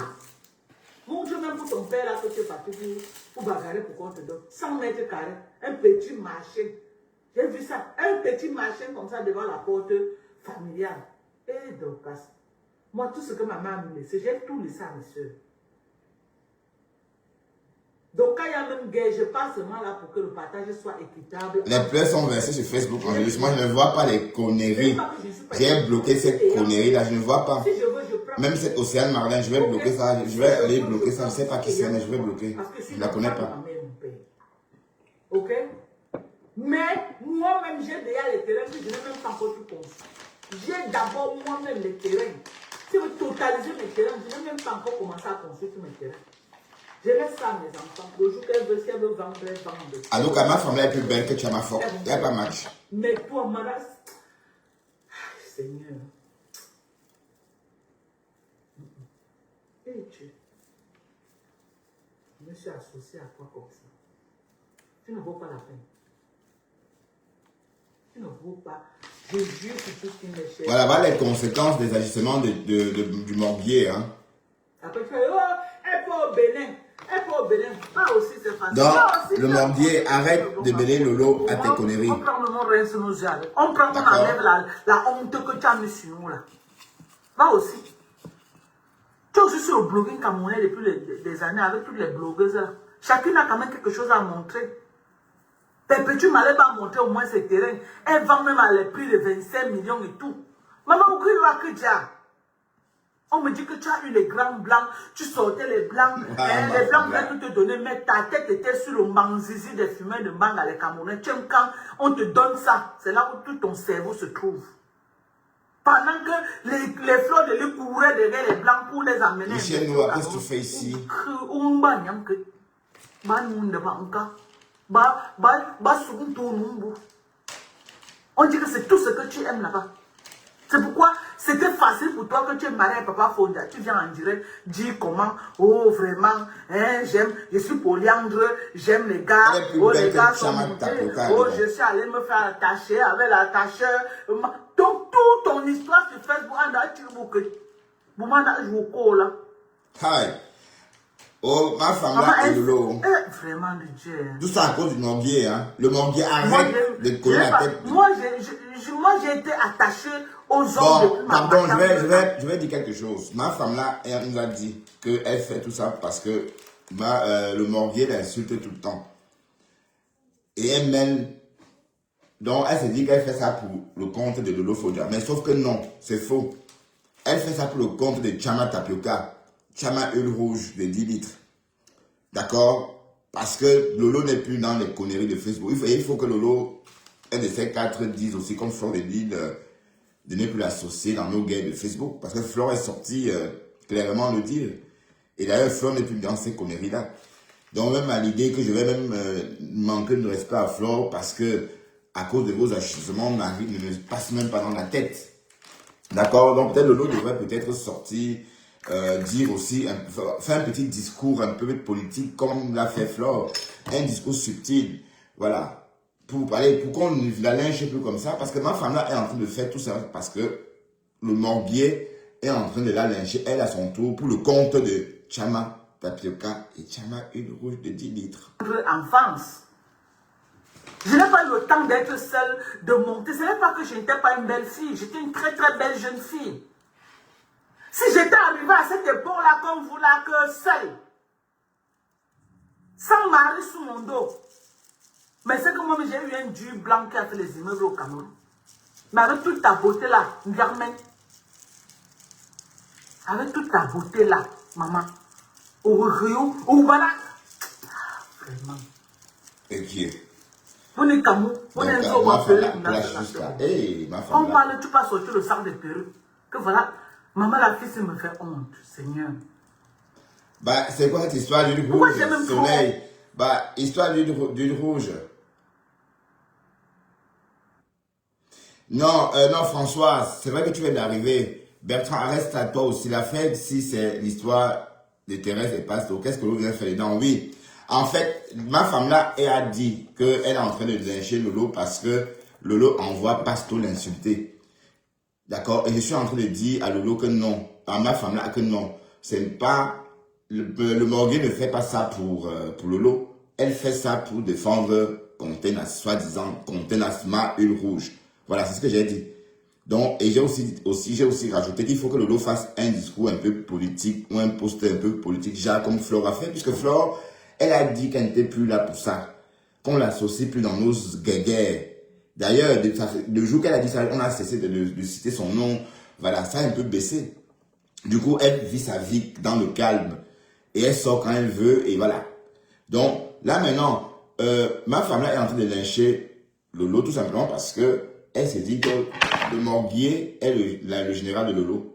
Montre même pour ton père là que tu es parti pour bagarrer pour qu'on te donne. 100 mètres carrés, un petit marché. J'ai vu ça, un petit marché comme ça devant la porte familiale. Et donc, moi, tout ce que ma mère me laissé, j'ai tout laissé à mes soeurs. Donc, quand il y a même guerre, je passe seulement là pour que le partage soit équitable. Les pleurs sont versés sur Facebook. Moi, je ne vois pas les conneries. J'ai bloqué cette connerie-là. Je ne vois pas. Si je veux, je prends. Même cette Océane Marlin, je vais bloquer ça. Je vais aller bloquer ça. Je ne sais pas qui c'est, mais je vais bloquer. Je ne la connais pas. Ok? Mais moi-même, j'ai déjà les terrains que je n'ai même pas encore tout construit. J'ai d'abord moi-même les terrains. Si vous totalisez mes terrains, je n'ai même pas encore commencé à construire tous mes terrains. Je laisse ça à mes enfants. Le jour qu'elle veut, si elle veut vendre, elle vend. Alors, ma femme est plus belle que tu as ma force. Il n'y a pas match. Mais toi, Maras, Seigneur. Et tu me suis associé à toi comme ça. Tu ne vaux pas la peine. Tu ne vaux pas. Je jure sur tout ce qui m'est cher. Voilà les conséquences des agissements du Morbier. Hein. Après, tu fais, oh, elle peut au Bénin. Elle peut au Bénin. Pas aussi, c'est facile. Donc, le Morbier, arrête de mêler Lolo à tes conneries. On prend le nom Rince nos jardins. On prend, on enlève la honte que tu as mis sur nous là. Va aussi. Tu es aussi sur le blogging camerounais depuis des années avec toutes les blogueuses là. Chacune a quand même quelque chose à montrer. Perpétue Malais va montrer au moins ses terrains. Elle vend même à les prix de 25 millions et tout. Maman, où est-ce que tu as? On me dit que tu as eu les grands blancs, tu sortais les blancs, les blancs voulaient tout te donner, mais ta tête était sur le manzizi des fumeurs de manga, les Camerounais. Tu aimes quand on te donne ça, c'est là où tout ton cerveau se trouve. Pendant que les fleurs de l'île couraient derrière les blancs pour les amener. Michel Noah, qu'est-ce que tu fais ici? On dit que c'est tout ce que tu aimes là-bas. C'est pourquoi c'était facile pour toi que tu es marié à Papa Fonda. Tu viens en direct, dis comment, oh vraiment, hein, j'aime, je suis polyandre, j'aime les gars, oh les gars sont montés, oh je suis allé me faire attacher avec l'attacheur. Donc toute ton histoire sur Facebook, on a tiré beaucoup. Vous m'avez joué au col là. Hi. Oh, ma femme là, est Lolo. Vraiment de Dieu. Tout ça à cause du Morbier, hein. Le Morbier arrête de coller la tête. Moi, j'ai été attaché aux hommes. Bon, pardon, je vais dire quelque chose. Ma femme là, elle nous a dit qu'elle fait tout ça parce que le Morbier l'insulte tout le temps. Et elle mène. Donc, elle se dit qu'elle fait ça pour le compte de Lolo Fodia. Mais sauf que non, c'est faux. Elle fait ça pour le compte de Chama Tapioca. Chama Huile Rouge de 10 litres. D'accord? Parce que Lolo n'est plus dans les conneries de Facebook. Il faut que Lolo, un de ces quatre, dise aussi, comme Flore le dit, de ne plus l'associer dans nos guerres de Facebook. Parce que Flore est sortie clairement le dire. Et d'ailleurs, Flore n'est plus dans ces conneries-là. Donc même à l'idée que je vais même manquer de respect à Flore parce que à cause de vos agissements, ne me passe même pas dans la tête. D'accord? Donc peut-être Lolo devrait peut-être sortir... dire aussi, faire un petit discours un peu politique comme l'a fait Flore, un discours subtil, voilà, pour qu'on la lynche plus comme ça, parce que ma femme là est en train de faire tout ça, parce que le Morbier est en train de la lyncher, elle à son tour, pour le compte de Chama Tapioca et Chama Huile Rouge de 10 litres. Enfance. Je n'ai pas eu le temps d'être seule, de monter, ce n'est pas que je n'étais pas une belle fille, j'étais une très très belle jeune fille. Si j'étais arrivé à cette époque-là, comme vous là, que seul, sans mari sous mon dos, mais c'est que moi, j'ai eu un dieu blanc qui a fait les immeubles au Cameroun. Mais avec toute ta beauté là, Ngarmen, avec toute ta beauté là, maman, au Rio, au Bala, vraiment. Et qui est? On est Cameroun, on est un ma femme, hey, ma femme. On parle, tu passes sortir le sac de perruque. Que voilà, maman, la fille, ça me fait honte, Seigneur. Bah, c'est quoi cette histoire d'huile Pourquoi rouge, j'ai même Soleil? Bah, histoire d'huile rouge. Non, non, Françoise, c'est vrai que tu viens d'arriver. Bertrand, reste à toi aussi. La fête, si c'est l'histoire de Thérèse et Pasto, qu'est-ce que vous vient faire dedans? Oui. En fait, ma femme là, elle a dit qu'elle est en train de lyncher Lolo parce que Lolo envoie Pasto l'insulter. D'accord? Et je suis en train de dire à Lolo que non, à ma femme là que non. C'est pas, le Morguet ne fait pas ça pour Lolo. Elle fait ça pour défendre Contenance, soi-disant Contenance huile rouge. Voilà, c'est ce que j'ai dit. Donc, et j'ai aussi rajouté qu'il faut que Lolo fasse un discours un peu politique ou un post un peu politique, genre comme Flore a fait, puisque Flore, elle a dit qu'elle n'était plus là pour ça, qu'on l'associe plus dans nos guéguerres. D'ailleurs, le jour qu'elle a dit ça, on a cessé de citer son nom. Voilà, ça a un peu baissé. Du coup, elle vit sa vie dans le calme. Et elle sort quand elle veut, et voilà. Donc, là maintenant, ma femme là est en train de lyncher Lolo tout simplement parce que elle s'est dit que le Morguier est le général de Lolo.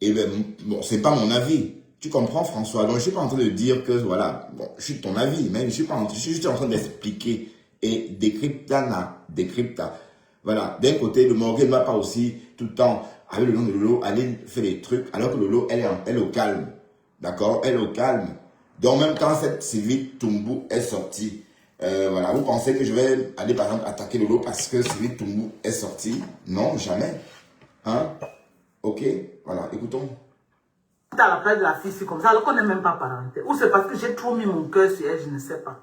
Et ben, bon, c'est pas mon avis. Tu comprends, François? Donc, je suis pas en train de dire que, voilà, bon, je suis de ton avis, mais je suis juste en train d'expliquer et décrypta. Voilà. D'un côté, le Morguier ne va pas aussi tout le temps, avec le nom de Lolo, aller faire des trucs, alors que Lolo, elle est au calme. D'accord? Elle est au calme. Donc, même quand cette Sylvie Toumbo est sortie, voilà, vous pensez que je vais aller par exemple attaquer Lolo parce que Sylvie Toumbo est sortie? Non, jamais. Hein? Ok, voilà, écoutons. À la place de la fille, c'est comme ça, alors qu'on n'est même pas parenté. Ou c'est parce que j'ai trop mis mon cœur sur elle, je ne sais pas.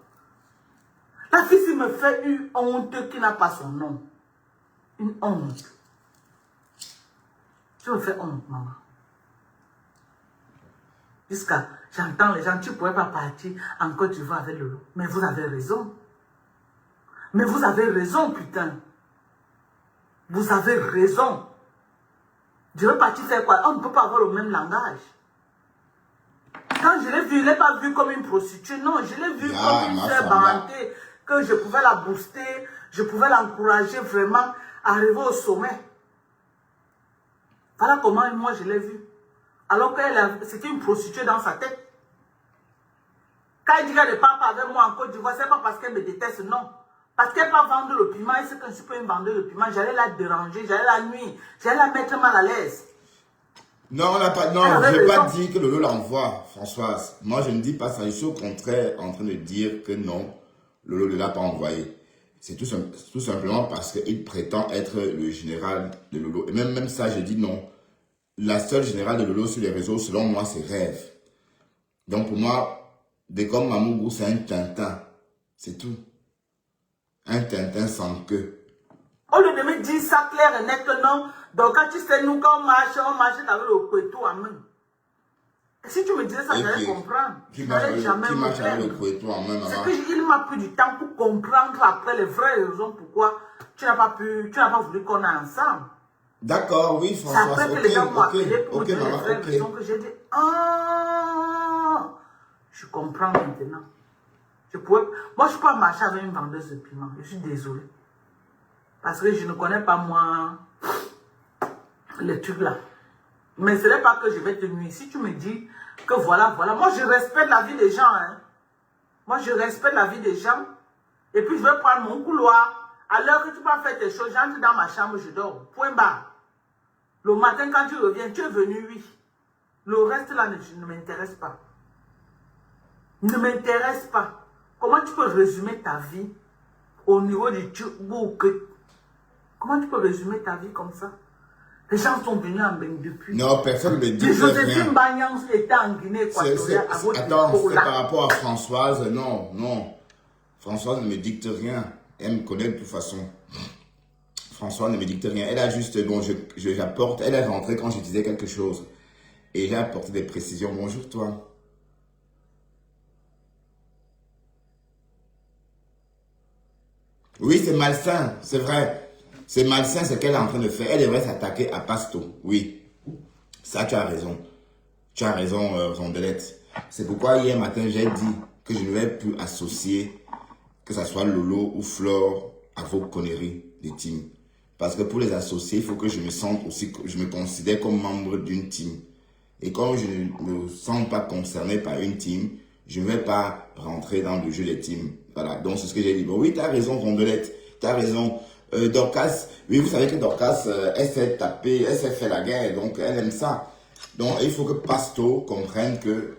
La fille, il me fait une honte qui n'a pas son nom. Une honte. Je me fais honte, maman. Jusqu'à, j'entends les gens, tu ne pourrais pas partir en Côte d'Ivoire avec Lolo. Mais vous avez raison. Mais vous avez raison, putain. Vous avez raison. Je veux partir faire quoi? On ne peut pas avoir le même langage. Quand je l'ai vu, je ne l'ai pas vu comme une prostituée. Non, je l'ai vu comme une sœur barantée, que je pouvais la booster, je pouvais l'encourager vraiment à arriver au sommet. Voilà comment moi je l'ai vu. Alors qu'elle c'était une prostituée dans sa tête. Quand elle dit qu'elle ne parle pas avec moi en Côte d'Ivoire, ce n'est pas parce qu'elle me déteste, non. Parce qu'elle va vendre le piment, et c'est que je suis pas une vendeuse de piment, j'allais la déranger, j'allais la nuire, j'allais la mettre mal à l'aise. Non, je n'ai pas dit que Lolo l'envoie, Françoise. Moi, je ne dis pas ça. Je suis au contraire en train de dire que non, Lolo ne l'a pas envoyé. C'est tout simplement parce qu'il prétend être le général de Lolo. Et même ça, je dis non. La seule générale de Lolo sur les réseaux, selon moi, c'est Rêve. Donc pour moi, dès comme Mamougou, c'est un Tintin. C'est tout. Un Tintin sans queue. Au lieu de me dire ça clair et net, non. Donc quand tu sais, nous, quand on marche avec le couteau à main. Si tu me disais ça, j'allais comprendre. Qui marche avec le couteau en main, c'est qu'il m'a pris du temps pour comprendre après les vraies raisons pourquoi tu n'as pas voulu qu'on aille ensemble. D'accord, oui, François. C'est après que les gens m'ont appelé pour me dire les vraies raisons que j'ai dit. Ah, je comprends maintenant. Moi, je ne suis pas marcher avec une vendeuse de piment. Je suis désolée. Parce que je ne connais pas, moi, les trucs là. Mais ce n'est pas que je vais te nuire. Si tu me dis que voilà. Moi, je respecte la vie des gens. Hein. Moi, je respecte la vie des gens. Et puis, je vais prendre mon couloir. À l'heure que tu vas faire tes choses, j'entre dans ma chambre, je dors. Point barre. Le matin, quand tu reviens, tu es venu, oui. Le reste là ne m'intéresse pas. Ne m'intéresse pas. Comment tu peux résumer ta vie au niveau du Tchoubouk? Comment tu peux résumer ta vie comme ça? Les gens sont venus en Guinée depuis. Non, personne ne me dit rien. Joséphine Bagnans était en Guinée équatoriale. Attends, c'est par rapport à Françoise. Non. Françoise ne me dicte rien. Elle me connaît de toute façon. Françoise ne me dicte rien. Elle a juste, bon, j'apporte. Elle est rentrée quand je disais quelque chose. et j'ai apporté des précisions. Bonjour toi. Oui, c'est malsain, c'est vrai. C'est malsain ce qu'elle est en train de faire. Elle devrait s'attaquer à Pasto. Oui, ça tu as raison. Tu as raison, Rondelette. C'est pourquoi hier matin, j'ai dit que je ne vais plus associer, que ce soit Lolo ou Flore, à vos conneries de team. Parce que pour les associer, il faut que je me sente aussi, je me considère comme membre d'une team. Et quand je ne me sens pas concerné par une team, je ne vais pas rentrer dans le jeu des teams. Voilà, donc c'est ce que j'ai dit. Bon, oui, tu as raison, Rondelette, tu as raison. Dorcas, oui, vous savez que Dorcas, elle s'est tapée, elle s'est fait la guerre, donc elle aime ça. Donc, il faut que Pasto comprenne que,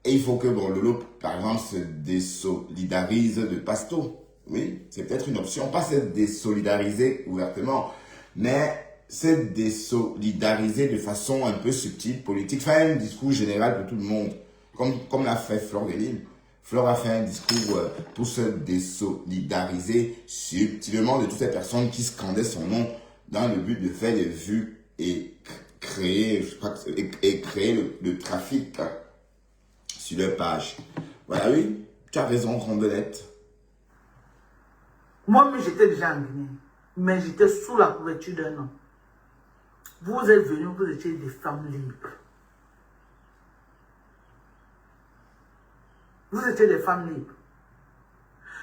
et il faut que bon, Lolo, par exemple, se désolidarise de Pasto. Oui, c'est peut-être une option, pas se désolidariser ouvertement, mais se désolidariser de façon un peu subtile, politique, faire un discours général pour tout le monde, comme l'a fait Flore de Lille. Flore a fait un discours pour se désolidariser subtilement de toutes ces personnes qui scandaient son nom dans le but de faire des vues et créer, créer le trafic sur leur page. Voilà, oui, tu as raison, Rondelette. Moi-même, j'étais déjà en Guinée, mais j'étais sous la couverture d'un homme. Vous êtes venus, vous étiez des femmes libres. Vous étiez des femmes libres.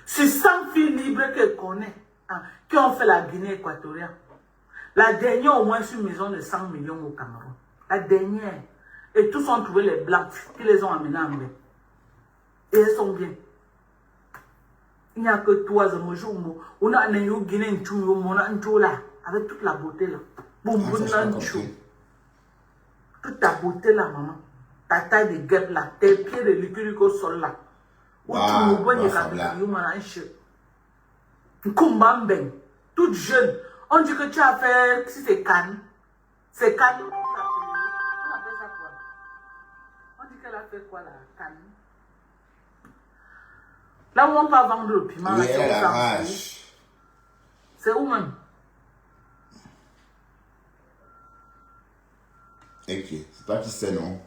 Sur 100 filles libres qu'elle connaît, hein, qui ont fait la Guinée équatoriale, la dernière au moins sur une maison de 100 millions au Cameroun. La dernière. Et tous ont trouvé les blancs qui les ont amenés en bain. Et elles sont bien. Il n'y a que toi, on a un Guinée, avec toute la beauté là. Toute ta beauté là, maman. Ta taille de guêpe là, tes pieds de liquide au sol là. Toute jeune. On dit que tu as fait, si c'est Cannes. C'est Cannes. On appelle ça quoi? On dit qu'elle a fait quoi là, Cannes? Là où on va vendre le piment, oui, c'est où même? Ok, c'est pas qui c'est, non?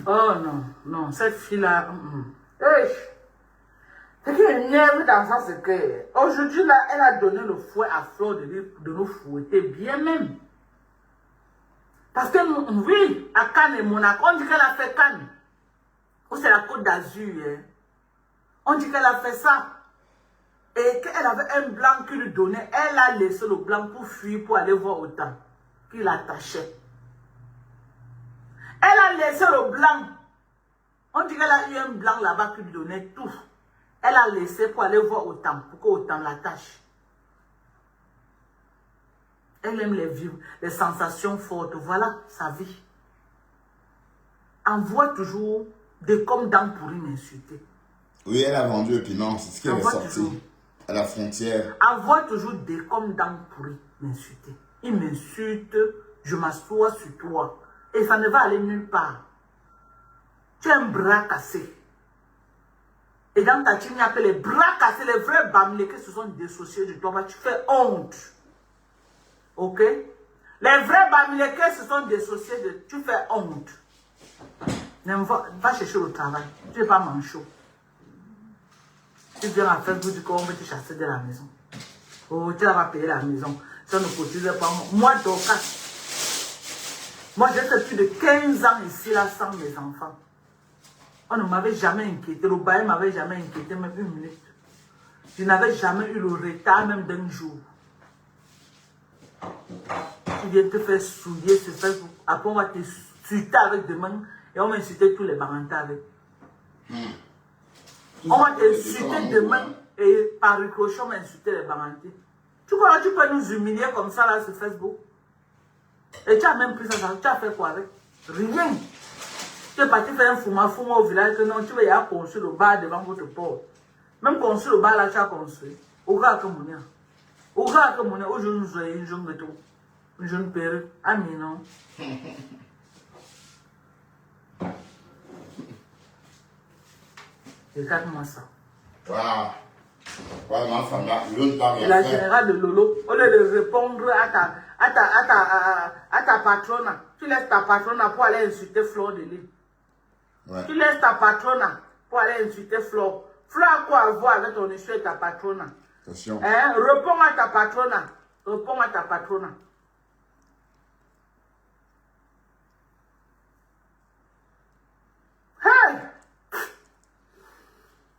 Oh non, non, cette fille-là. Ce qui énerve dans ça, c'est que aujourd'hui, là, elle a donné le fouet à Flore de nous fouetter bien même. Parce que, oui, à Cannes et Monaco, on dit qu'elle a fait Cannes. Ou c'est la Côte d'Azur. Hein. On dit qu'elle a fait ça. Et qu'elle avait un blanc qui lui donnait. Elle a laissé le blanc pour fuir, pour aller voir autant. Qui l'attachait. Elle a laissé le blanc. On dit qu'elle a eu un blanc là-bas qui lui donnait tout. Elle a laissé pour aller voir autant, pour qu'autant l'attache. Elle aime les vivre, les sensations fortes. Voilà sa vie. Envoie toujours des comme dents pourries m'insulter. Oui, elle a vendu le piment, c'est ce qui est sorti à la frontière. Envoie toujours des comme dents pourries m'insulter. Il m'insulte, je m'assois sur toi. Et ça ne va aller nulle part. Tu as un bras cassé. Et dans ta team, il y a que les bras cassés, les vrais bamlés qui se sont dissociés de toi. Tu fais honte. Ok? Les vrais bamlés qui se sont dissociés de toi, tu fais honte. Va chercher le travail. Tu n'es pas manchot. Tu viens à faire du coup, on va te chasser de la maison. Oh, tu vas payer la maison. Ça ne cotise pas. Moi, Dorcas. Moi, j'ai fait plus de 15 ans ici, là, sans mes enfants. On ne m'avait jamais inquiété. Le bail ne m'avait jamais inquiété, même une minute. Je n'avais jamais eu le retard, même d'un jour. Tu viens te faire souiller sur Facebook. Après, on va te suiter avec des mains et on va insulter tous les barantas avec. On va te suiter demain et par ricochet, on va insulter les barantis. Tu crois que tu peux nous humilier comme ça là sur Facebook? Et tu as même pris ça, tu as fait quoi avec? Rien. Tu es parti faire un fouma au village que non, tu vas y aller construire le bar devant votre porte. Même construire le bar là, tu as construit. Au gars que mon âme. Au gars que mon âme, aujourd'hui nous soyons une jeune météo. Une jeune perruque. Ami, non? Regarde-moi ça. Wow. Ouais, ma femme là, l'autre n'a rien La fait. générale de Lolo, au lieu de répondre à ta patronne, tu laisses ta patronne pour aller insulter Flore de Lille. Ouais. Tu laisses ta patronne pour aller insulter Flore. Flore a quoi à voir avec ton issue et ta patronne? Attention. Hein? Réponds à ta patronne. Réponds à ta patronne. Hey!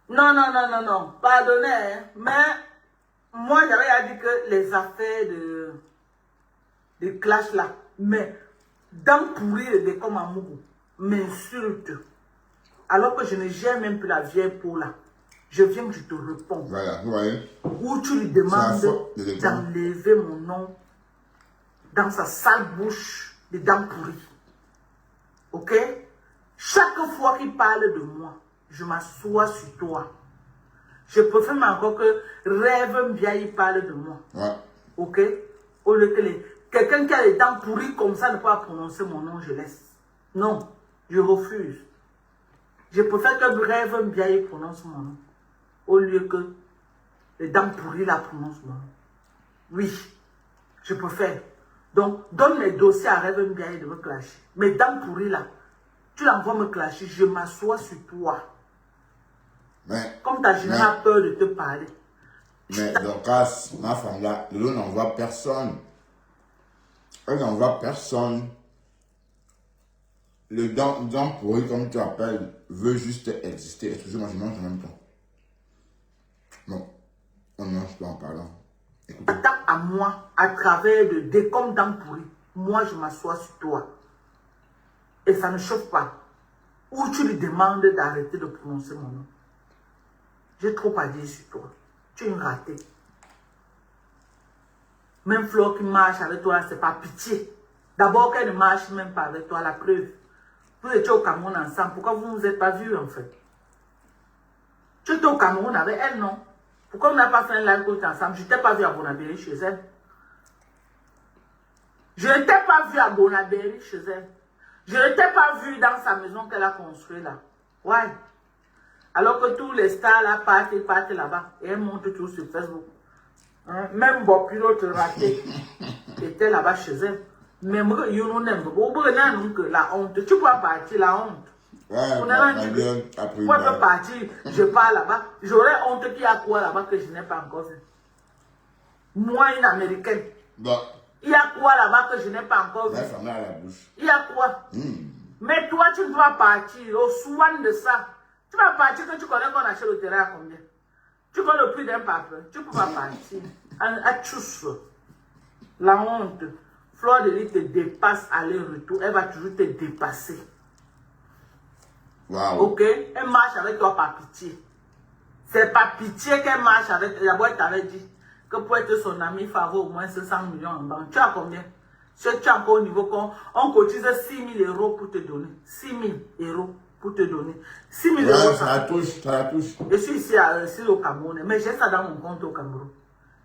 Non, non, non, non, non. Pardonnez, hein, mais moi, j'avais dit que les affaires de clash là, mais dans pourrir de comme Amougou, m'insulte. Alors que je ne gère même plus la vieille peau là. Je viens, je te réponds. Voilà, vous voyez. Où tu lui demandes d'enlever mon nom dans sa sale bouche de dents pourries. Ok? Chaque fois qu'il parle de moi, je m'assois sur toi. Je préfère même encore que Rêve Mbiaye parle de moi. Ouais. Ok? Au lieu que quelqu'un qui a les dents pourries comme ça ne peut pas prononcer mon nom, je laisse. Non, je refuse. Je préfère que Rêve Mbiaye prononce mon nom. Au lieu que les dents pourries la prononcent mon nom. Oui, je préfère. Donc, donne les dossiers à Rêve Mbiaye de me clasher. Mes dents pourries là, tu l'envoies me clasher, je m'assois sur toi. Mais, comme ta générale a peur de te parler. Mais donc, ma femme là, Lolo n'envoie personne. Elle n'envoie personne. Le dent pourri, comme tu appelles, veut juste exister. Excusez-moi, je mange en même temps. Non, on ne mange pas en parlant. Écoutez. Attaque à moi à travers de comme dents pourries. Moi, je m'assois sur toi. Et ça ne chauffe pas. Ou tu lui demandes d'arrêter de prononcer mon nom. J'ai trop à dire sur toi. Tu es une ratée. Même Flore qui marche avec toi, c'est pas pitié. D'abord qu'elle ne marche même pas avec toi, la preuve. Vous étiez au Cameroun ensemble. Pourquoi vous ne vous êtes pas vus en fait? Tu étais au Cameroun avec elle, non? Pourquoi on n'a pas fait un live coach ensemble? Je ne t'ai pas vu à Bonabéry chez elle. Je ne t'ai pas vu à Bonabéry chez elle. Je ne t'ai pas vu dans sa maison qu'elle a construite là. Ouais. Alors que tous les stars là partent là-bas. Et elles montent tout sur Facebook. Hein? Même Bob Pilote raté était là-bas chez elle. Mais moi, je n'aime pas. La honte. Tu peux partir, la honte. Ouais, moi, je peux partir, je pars là-bas. J'aurais honte qu'il y a quoi là-bas que je n'ai pas encore vu. Moi, une américaine. Bon. Il y a quoi là-bas que je n'ai pas encore vu? La femme là à la bouche. Il y a quoi? Mais toi, tu ne dois partir au soin de ça. Tu vas partir que tu connais qu'on achète le terrain à combien? Tu connais le prix d'un papier. Tu ne peux pas partir. À tous. La honte. Flore de Lille te dépasse aller-retour. Elle va toujours te dépasser. Wow. Ok? Elle marche avec toi par pitié. C'est par pitié qu'elle marche avec toi. D'abord, elle t'avait dit que pour être son ami, il faut avoir au moins 500 millions en banque. Tu as combien? Tu es encore au niveau qu'on cotise 6 000 euros pour te donner. 6 000 euros pour te donner. 6 000 euros. Ça la touche, ça la touche. Je suis ici au Cameroun, mais j'ai ça dans mon compte au Cameroun.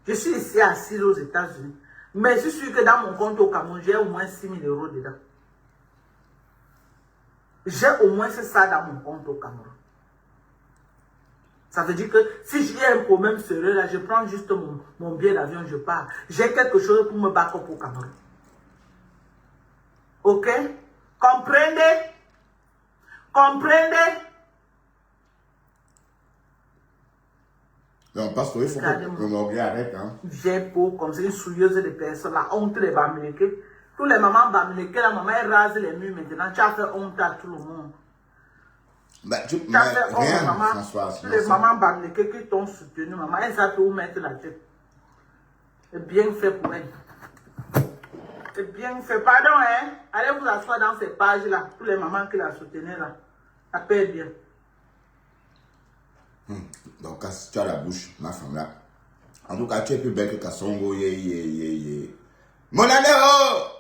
Je suis ici assis aux États-Unis. Mais je suis sûr que dans mon compte au Cameroun, j'ai au moins 6 000 euros dedans. J'ai au moins ça dans mon compte au Cameroun. Ça veut dire que si j'ai un problème sérieux là, je prends juste mon billet d'avion, je pars. J'ai quelque chose pour me battre au Cameroun. Ok? Comprenez? Comprenez? Donc, parce qu'il faut que le morgue arrête. Hein. J'ai peau comme ça, une souilleuse de personnes, la honte des Bamileke. Tous les mamans Bamileke, la maman elle rase les murs maintenant. Tu as fait honte à tout le monde. Bah, Tu as fait honte, rien, maman. François. Tous les mamans Bamileke qui t'ont soutenu, maman, elles savent où mettre la tête. C'est bien fait pour elle. C'est bien fait. Pardon, hein. Allez vous asseoir dans ces pages-là. Tous les mamans qui la soutenaient là. Ça paie bien. Donc, tu as la bouche, ma femme là. En tout cas, tu es plus belle que Kassongo. Mon anéro!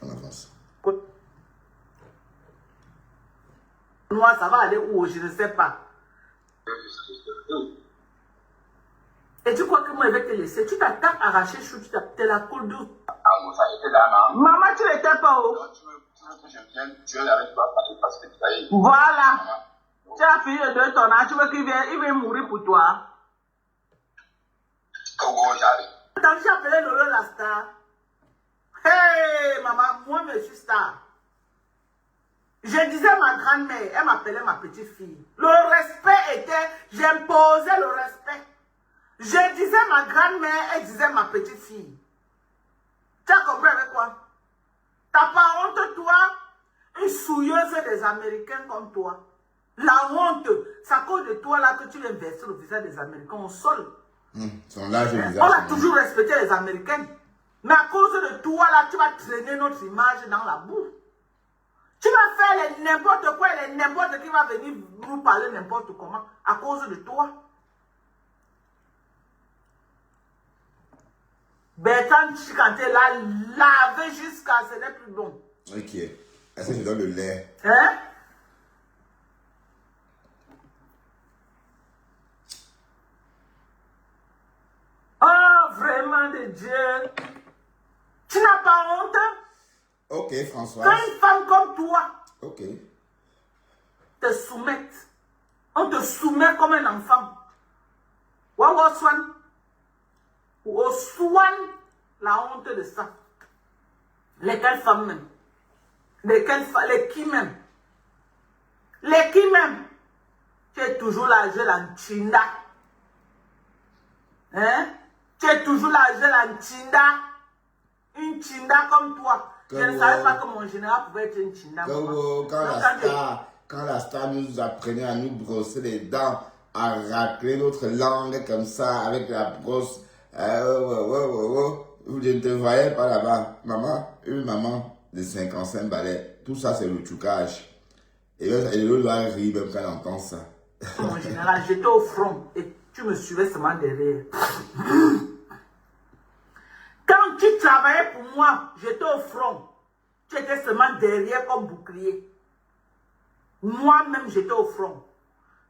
On avance. Moi, ça va aller où? Je ne sais pas. Et tu crois que moi, je vais te laisser? Tu t'attends à arracher chou, tu t'es la coule douce. Ça était là, non? Maman, tu n'étais pas où? Donc, tu veux que je vienne tuer avec toi parce que tu as eu. Voilà. Tu as fini de ton âge, tu veux qu'il vienne, il va mourir pour toi. Comment j'arrive? Attends, j'ai appelé Lolo la star. Hey, maman, moi, je suis star. Je disais à ma grand-mère, elle m'appelait ma petite fille. Le respect était, j'imposais le respect. Je disais ma grand-mère, elle disait ma petite fille. Tu as compris avec quoi? T'as pas honte, toi? Une souilleuse des Américains comme toi. La honte, c'est à cause de toi là que tu viens verser le visage des Américains au sol. Son large visage. On a toujours respecté les Américains. Mais à cause de toi là, tu vas traîner notre image dans la boue. Tu vas faire n'importe quoi et n'importe qui va venir nous parler n'importe comment à cause de toi. Bertrand Chikanté l'a lavé jusqu'à ce n'est plus bon. Ok. Est-ce que je donne le lait? Hein? Oh, vraiment de Dieu. Tu n'as pas honte? Ok, François. Quand une femme comme toi Ok. te soumette, on te soumet comme un enfant. Wawa Swan. Ou au Swan, la honte de ça. Lesquelles femmes même? Lesquelles femmes? Les qui même? Les qui même? Tu es toujours là, j'ai l'antinda. Hein? Tu es toujours là, j'ai l'antinda. Une chinda comme toi. Je ne savais pas que mon général pouvait être une chinda. Quand la star nous apprenait à nous brosser les dents, à racler notre langue comme ça, avec la brosse. Je ne te voyais pas là-bas. Maman, une maman de 55 balais, tout ça c'est le choucage. Et l'autre doit rire même quand elle entend ça. Mon général, j'étais au front et tu me suivais seulement derrière. Quand tu travaillais pour moi, j'étais au front. Tu étais seulement derrière comme bouclier. Moi-même, j'étais au front.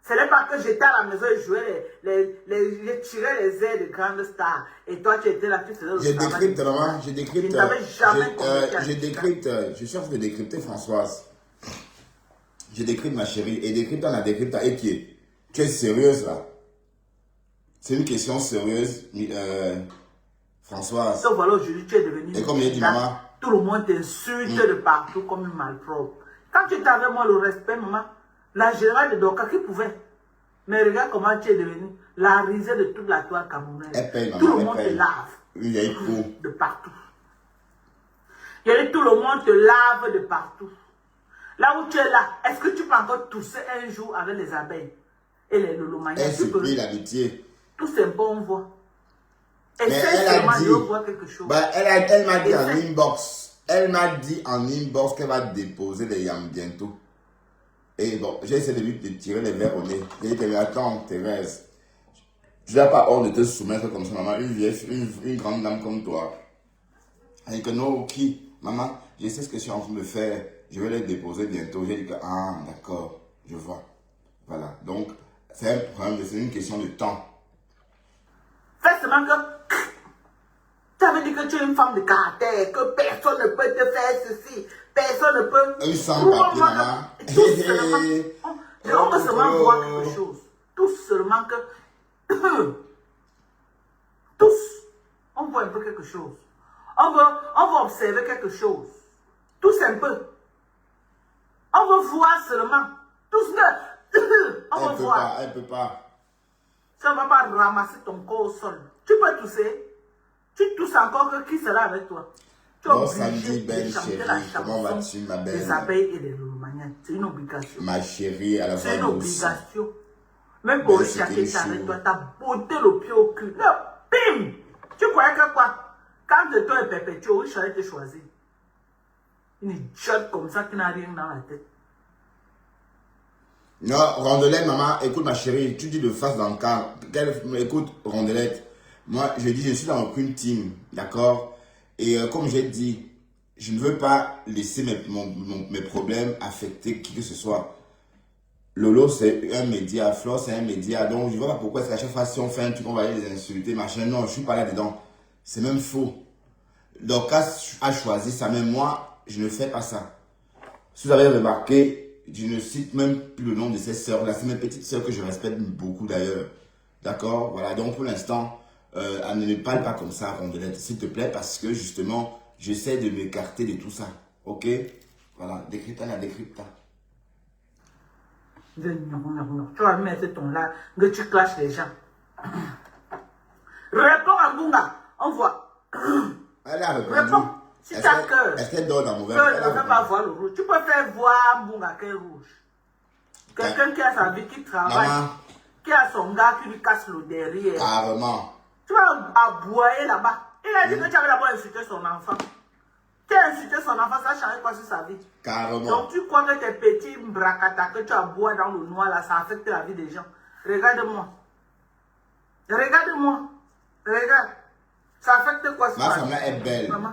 Ce n'est pas que j'étais à la maison et jouais je tirais les airs de grandes stars. Et toi, tu étais là, tu faisais le travail. Je décrypte, maman, je décrypte. Je n'avais jamais je décrypte, je suis en train de décrypter Françoise. Je décrypte ma chérie. Et décrypte, on a décrypte à épier. Tu es sérieuse là? C'est une question sérieuse, Françoise. Donc voilà, aujourd'hui, tu es devenu. Et comme il dit maman. Tout le monde t'insulte de partout comme une malpropre. Quand tu avais moi le respect, maman, la générale de Doka, qui pouvait? Mais regarde comment tu es devenu la risée de toute la toile camerounaise. Elle paye, maman, tout le monde te lave. Il y a eu de partout. Il y a eu tout le monde te lave de partout. Là où tu es là, est-ce que tu peux encore tousser un jour avec les abeilles et les lolomanias? Elle supplie l'amitié. Tout simplement, on voit. Et mais elle a dit, quelque chose. Bah, elle m'a dit en inbox. Elle m'a dit en inbox qu'elle va déposer les yams bientôt. Et bon, j'ai essayé de lui tirer les verres au nez. J'ai dit, mais attends, Thérèse, tu n'as pas hors de te soumettre comme ça, maman. Une grande dame comme toi. Elle dit que non, qui? Maman, je sais ce que je suis en train de faire. Je vais les déposer bientôt. J'ai dit que, ah, d'accord, je vois. Voilà. Donc, c'est un problème, c'est une question de temps. Fais seulement que tu avais dit que tu es une femme de caractère, que personne ne peut te faire ceci, personne ne peut. Un sans-papier, maman. On peut seulement voir quelque chose. Tout seulement que. Tous, on voit un peu quelque chose. On veut observer quelque chose. Tous un peu. On veut voir seulement. Tous deux. On veut voir. Elle peut pas. Ça ne va pas ramasser ton corps au sol. Tu peux tousser. Tu tousses encore que qui sera avec toi? Bon samedi, belle chérie. Comment vas-tu, ma belle? Les abeilles et les lomaniens. C'est une obligation. Ma chérie, à la fois. C'est une obligation. Même pour chacun avec toi, t'as botté le pied au cul. Là, bim! Tu croyais que quoi? Quand le temps est perpétué, oui, j'allais te choisir. Une idiote comme ça qui n'a rien dans la tête. Non, Rondelette, maman, écoute ma chérie, tu dis de face dans le cas. Écoute, Rondelette, moi, je dis, je suis dans aucune team, d'accord? Et comme j'ai dit, je ne veux pas laisser mes problèmes affecter qui que ce soit. Lolo, c'est un média, Flo, c'est un média, donc je ne vois pas pourquoi est-ce qu'à chaque fois, si on fait un truc, on va aller les insulter, machin. Non, je ne suis pas là-dedans. C'est même faux. Dorcas a choisi ça, mais moi, je ne fais pas ça. Si vous avez remarqué, je ne cite même plus le nom de ces sœurs-là. C'est mes petites sœurs que je respecte beaucoup d'ailleurs. D'accord? Voilà, donc pour l'instant, elle ne me parle pas comme ça, Rondelette, s'il te plaît, parce que justement, j'essaie de m'écarter de tout ça. Ok? Voilà, décrypta la décrypta. Tu vas mettre ton là, que tu clashes les gens. Réponds à Bunga, on voit. Elle a répondu. Réponds. Si tu as cœur. Est-ce qu'elle dort dans mon verre? Cœur ne fait pas voir le rouge. Tu peux faire voir Bunga qui est rouge. Quelqu'un qui a sa vie, qui travaille, Maman, qui a son gars qui lui casse le derrière. carrément. Tu vas aboyer là-bas. Il a dit que tu avais d'abord insulté son enfant. Tu as insulté son enfant, ça a changé quoi sur sa vie? Carrément. Donc tu crois que tes petits bracata que tu aboies dans le noir là, ça affecte la vie des gens. Regarde-moi. Regarde-moi. Regarde. Ça affecte quoi sur Ma ta femme vie? là est belle. Maman.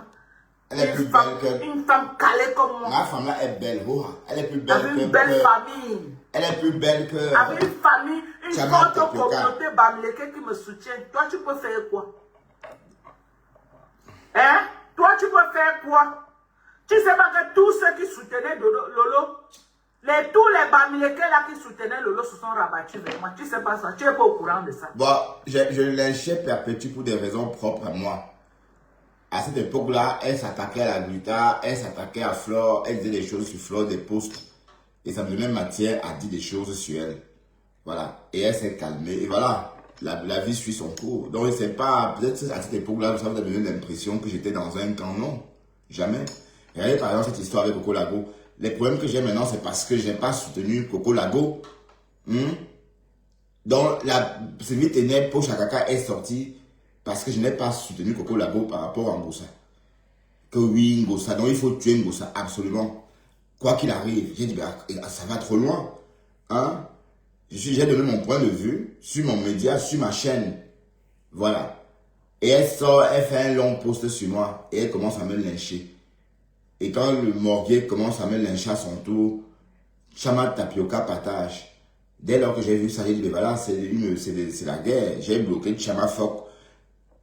Elle est plus belle que... Une femme calée comme moi. Ma femme là est belle. Oh, elle est plus belle Avec que... une belle famille. Elle est plus belle que... Avec une famille, une Chama forte Tapioca. communauté bamileke qui me soutient. Toi, tu peux faire quoi? Hein? Toi, tu peux faire quoi? Tu sais pas que tous ceux qui soutenaient Lolo, tous les bamileke là qui soutenaient Lolo se sont rabattus vers moi. Tu sais pas ça? Tu n'es pas au courant de ça? Bon, je lynchais Perpétue pour des raisons propres à moi. À cette époque-là, elle s'attaquait à la Glita, elle s'attaquait à Flore, elle disait des choses sur Flore, des posts. Et ça me donnait matière à dire des choses sur elle. Voilà. Et elle s'est calmée. Et voilà. La vie suit son cours. Donc, c'est pas... Peut-être à cette époque-là, ça vous a donné l'impression que j'étais dans un camp. Non. Jamais. Regardez par exemple cette histoire avec Coco Lago. Les problèmes que j'ai maintenant, c'est parce que je n'ai pas soutenu Coco Lago. Donc, celui ténèbre pour Chakaka est sorti parce que je n'ai pas soutenu Coco Lago par rapport à Ngossa. Que oui, Ngossa. Donc, il faut tuer Ngossa, absolument. Quoi qu'il arrive. J'ai dit, bah, ça va trop loin. Hein? J'ai donné mon point de vue sur mon média, sur ma chaîne. Voilà. Et elle sort, elle fait un long post sur moi et elle commence à me lyncher. Et quand le morguet commence à me lyncher à son tour, Chama Tapioca partage. Dès lors que j'ai vu ça, j'ai dit, mais voilà, c'est la guerre. J'ai bloqué Chama Fok,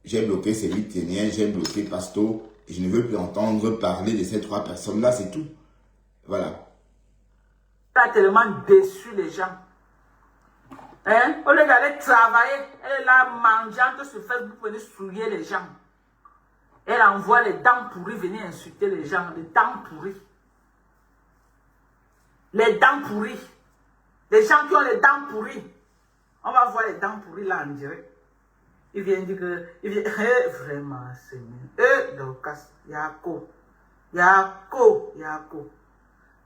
j'ai bloqué Céline Ténien, j'ai bloqué Pasto. Et je ne veux plus entendre parler de ces trois personnes-là, c'est tout. Voilà. Tu as tellement déçu les gens. Hein? Au lieu d'aller travailler, elle est là mangeante sur Facebook pour venir souiller les gens. Elle envoie les dents pourries venir insulter les gens. Les dents pourries. Les dents pourries. Les gens qui ont les dents pourries. On va voir les dents pourries là en direct. Il vient dire que... Il vient, vraiment, Seigneur. Dorcas, Yako.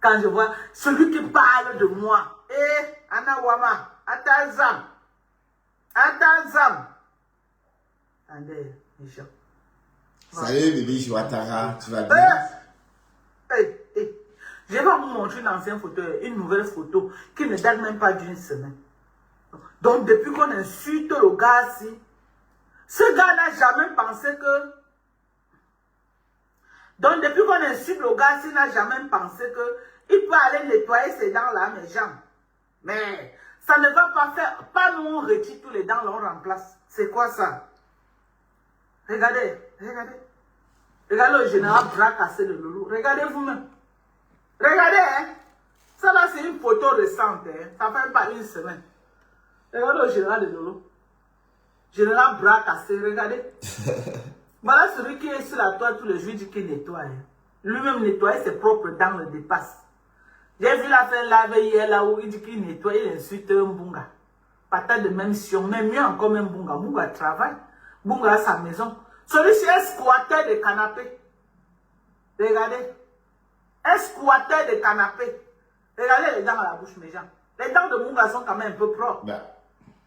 Quand je vois celui qui parle de moi. Anna Wama. Atazam. Attendez, les gens. Salut, Bibi Chouatara, tu vas bien? Je vais vous montrer une ancienne photo, une nouvelle photo qui ne date même pas d'une semaine. Donc, depuis qu'on insulte le gars-ci, ce gars n'a jamais pensé que... Donc, depuis qu'on insulte le gars-ci, il n'a jamais pensé que il peut aller nettoyer ses dents là, mes gens. Mais ça ne va pas faire... Pas nous, on retire tous les dents, là, on remplace. C'est quoi ça? Regardez. Regardez le général bras cassé de Loulou. Regardez vous-même. Regardez, hein. Ça là, c'est une photo récente, hein. Ça fait pas une semaine. Regardez le général de Loulou. Général bras cassé, regardez. Voilà celui qui est sur la toile tous les jours, dit qu'il nettoie. Hein. Lui-même nettoyer ses propres dents le dépasse. J'ai vu la fin laver hier là où il dit qu'il nettoie, il insulte un Bunga. Patate de même sion, mais mieux encore même Bunga. Bunga travaille. Bunga a sa maison. Celui-ci est squatteur de canapé. Regardez. Un squatteur de canapé. Regardez les dents à la bouche, mes gens. Les dents de Bunga sont quand même un peu propres. Ben,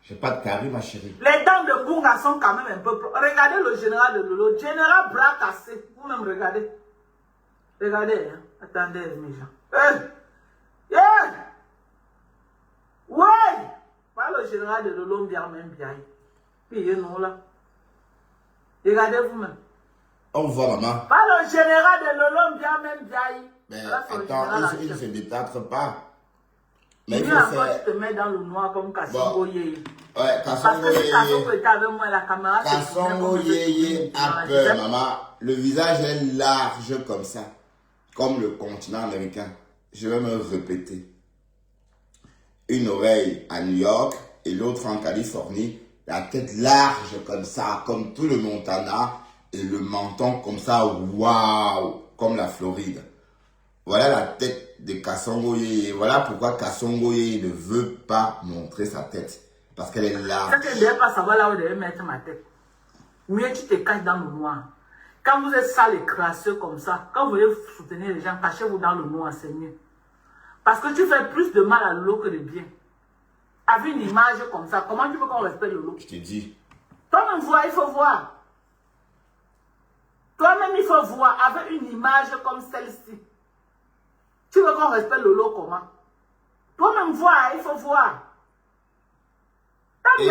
j'ai pas de carie, ma chérie. Les dents de Bunga sont quand même un peu propres. Regardez le général de Lolo. Général bras cassé. Vous-même regardez. Regardez. Hein. Attendez, mes gens. Ouais. Voilà le général de Lolo, bien même bien. Puis nous là. Regardez vous-même. On voit, maman. Pas le général de Lolo, bien même bien. Mais attends, il ne se détâtre pas. Mais il faut faire... tu te mets dans le noir comme Kassimbo. Ouais, Parce que si Kassongo était avec moi, la caméra... Kassongo Yeye a peur, maman. Le visage est large comme ça. Comme le continent américain. Je vais me répéter. Une oreille à New York et l'autre en Californie. La tête large comme ça, comme tout le Montana. Et le menton comme ça, waouh, comme la Floride. Voilà la tête de Kassongo Yeye. Voilà pourquoi Kassongo Yeye ne veut pas montrer sa tête. Parce qu'elle est large. Ça, tu ne devais pas savoir là où je devais mettre ma tête. Mieux tu te caches dans le noir. Quand vous êtes sale et crasseux comme ça, quand vous voulez soutenir les gens, cachez-vous dans le noir, c'est mieux. Parce que tu fais plus de mal à Lolo que de bien. Avec une image comme ça, comment tu veux qu'on respecte Lolo? Je te dis. Toi-même, il faut voir. Toi-même, il faut voir avec une image comme celle-ci. Tu veux qu'on respecte Lolo comment? Toi-même, voir, il faut voir. Avec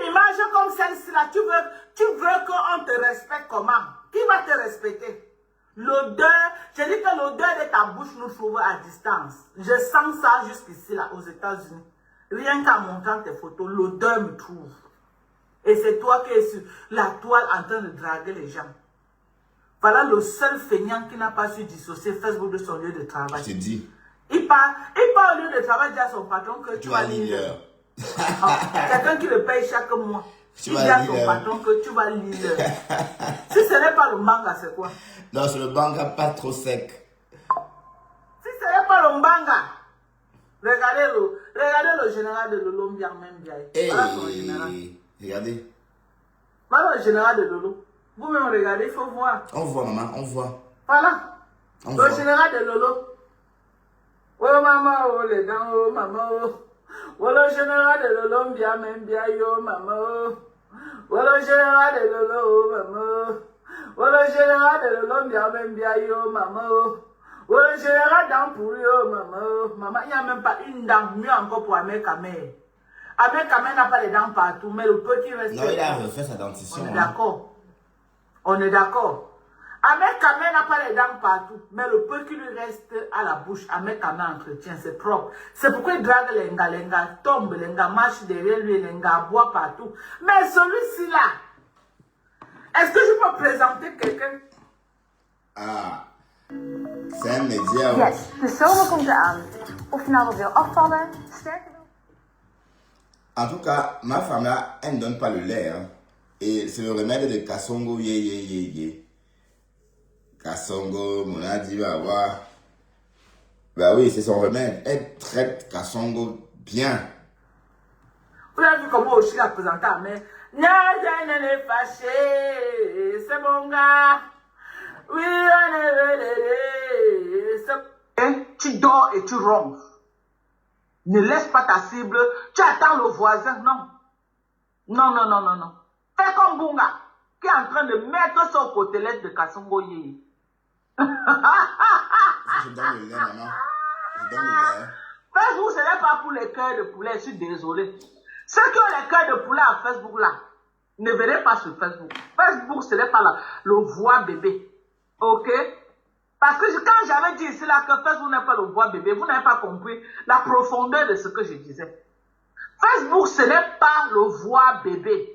une image comme celle-ci là, tu veux qu'on te respecte comment? Qui va te respecter? L'odeur, je dis que l'odeur de ta bouche nous trouve à distance. Je sens ça jusqu'ici là aux États-Unis. Rien qu'en montrant tes photos, l'odeur me trouve. Et c'est toi qui es sur la toile en train de draguer les gens. Voilà le seul feignant qui n'a pas su dissocier Facebook de son lieu de travail. Je te dis. Il part au lieu de travail, dit à son patron que tu vas lire. Quelqu'un qui le paye chaque mois. Il dit à son patron que tu vas lire. Si ce n'est pas le manga, c'est quoi? Non, c'est le manga pas trop sec. Si ce n'est pas le manga, regardez le général de Lolo bien même bien. Voilà son général. Regardez. Voilà le général de Lolo. Vous-même regardez, il faut voir. On voit, maman, on voit. Voilà. Le général de Lolo. Oh maman, oh les dents, oh maman, oh. Oh le général de Lolo, bien même bien, yo maman, oh. Oh le général de Lolo, oh maman. Oh le général de Lolo, bien même bien, yo maman, oh. Oh le général dent pourri, oh maman, oh. Maman, il n'y a même pas une dent, mieux encore pour Ahmed Kamel. Ahmed Kamel n'a pas les dents partout, mais le peu qui reste... Non, il a refait sa dentition. On est d'accord. On est d'accord. Ahmed Kamel n'a pas les dents partout, mais le peu qui lui reste à la bouche, Ahmed Kamel entretient, c'est propre. C'est pourquoi il drague les gars, tombe, les gars marche derrière lui, les gars boit partout. Mais celui-ci là, est-ce que je peux présenter quelqu'un? Ah, c'est un média. Yes, de zomer komt eraan. Of je nou wat wil afvallen, sterker wil. En tout cas, ma femme là, elle ne donne pas le lait. Hein. Et c'est le remède de Kassongo Yeye. Kassongo, mon a dit, va voir. Bah oui, c'est son remède. Elle traite Kassongo bien. Vous avez vu comment Oshi a présenté à mais Nada n'est fâché, c'est mon gars. Oui, on est tu dors et tu ronfles. Ne laisse pas ta cible. Tu attends le voisin. Non. Non. Fais comme Bunga, qui est en train de mettre son côtelette de Kassongo Yeye. Je donne le lait, maman. Je donne le lait. Facebook, ce n'est pas pour les cœurs de poulet. Je suis désolé. Ceux qui ont les cœurs de poulet à Facebook là, ne verrez pas sur Facebook. Facebook, ce n'est pas le voix bébé. Ok? Parce que quand j'avais dit ici là que Facebook n'est pas le voix bébé, vous n'avez pas compris la profondeur de ce que je disais. Facebook, ce n'est pas le voix bébé.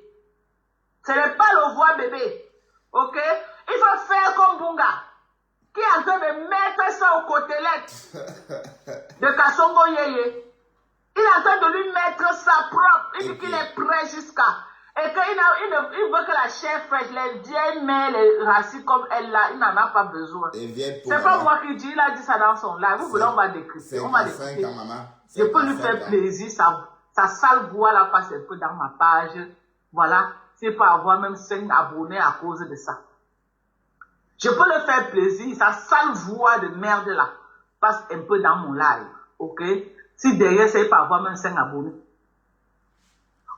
Ce n'est pas le voix bébé. Ok? Il faut faire comme Bunga, qui est en train de mettre ça au côtelette de Kassongo Yeye. Il est en train de lui mettre ça propre. Il dit qu'il est prêt jusqu'à. Et qu'il veut que la chair fraîche, les vieilles mères, les racines comme elle là, il n'en a pas besoin. C'est pas moi qui dis, il a dit ça dans son live. Vous voulez, on va décrypter. On va décrypter. Je peux lui faire plaisir. Sa sale voix là passe un peu dans ma page. Voilà. C'est pas avoir même 5 abonnés à cause de ça. Je peux le faire plaisir. Sa sale voix de merde là passe un peu dans mon live. Ok? Si derrière, c'est pas avoir même 5 abonnés.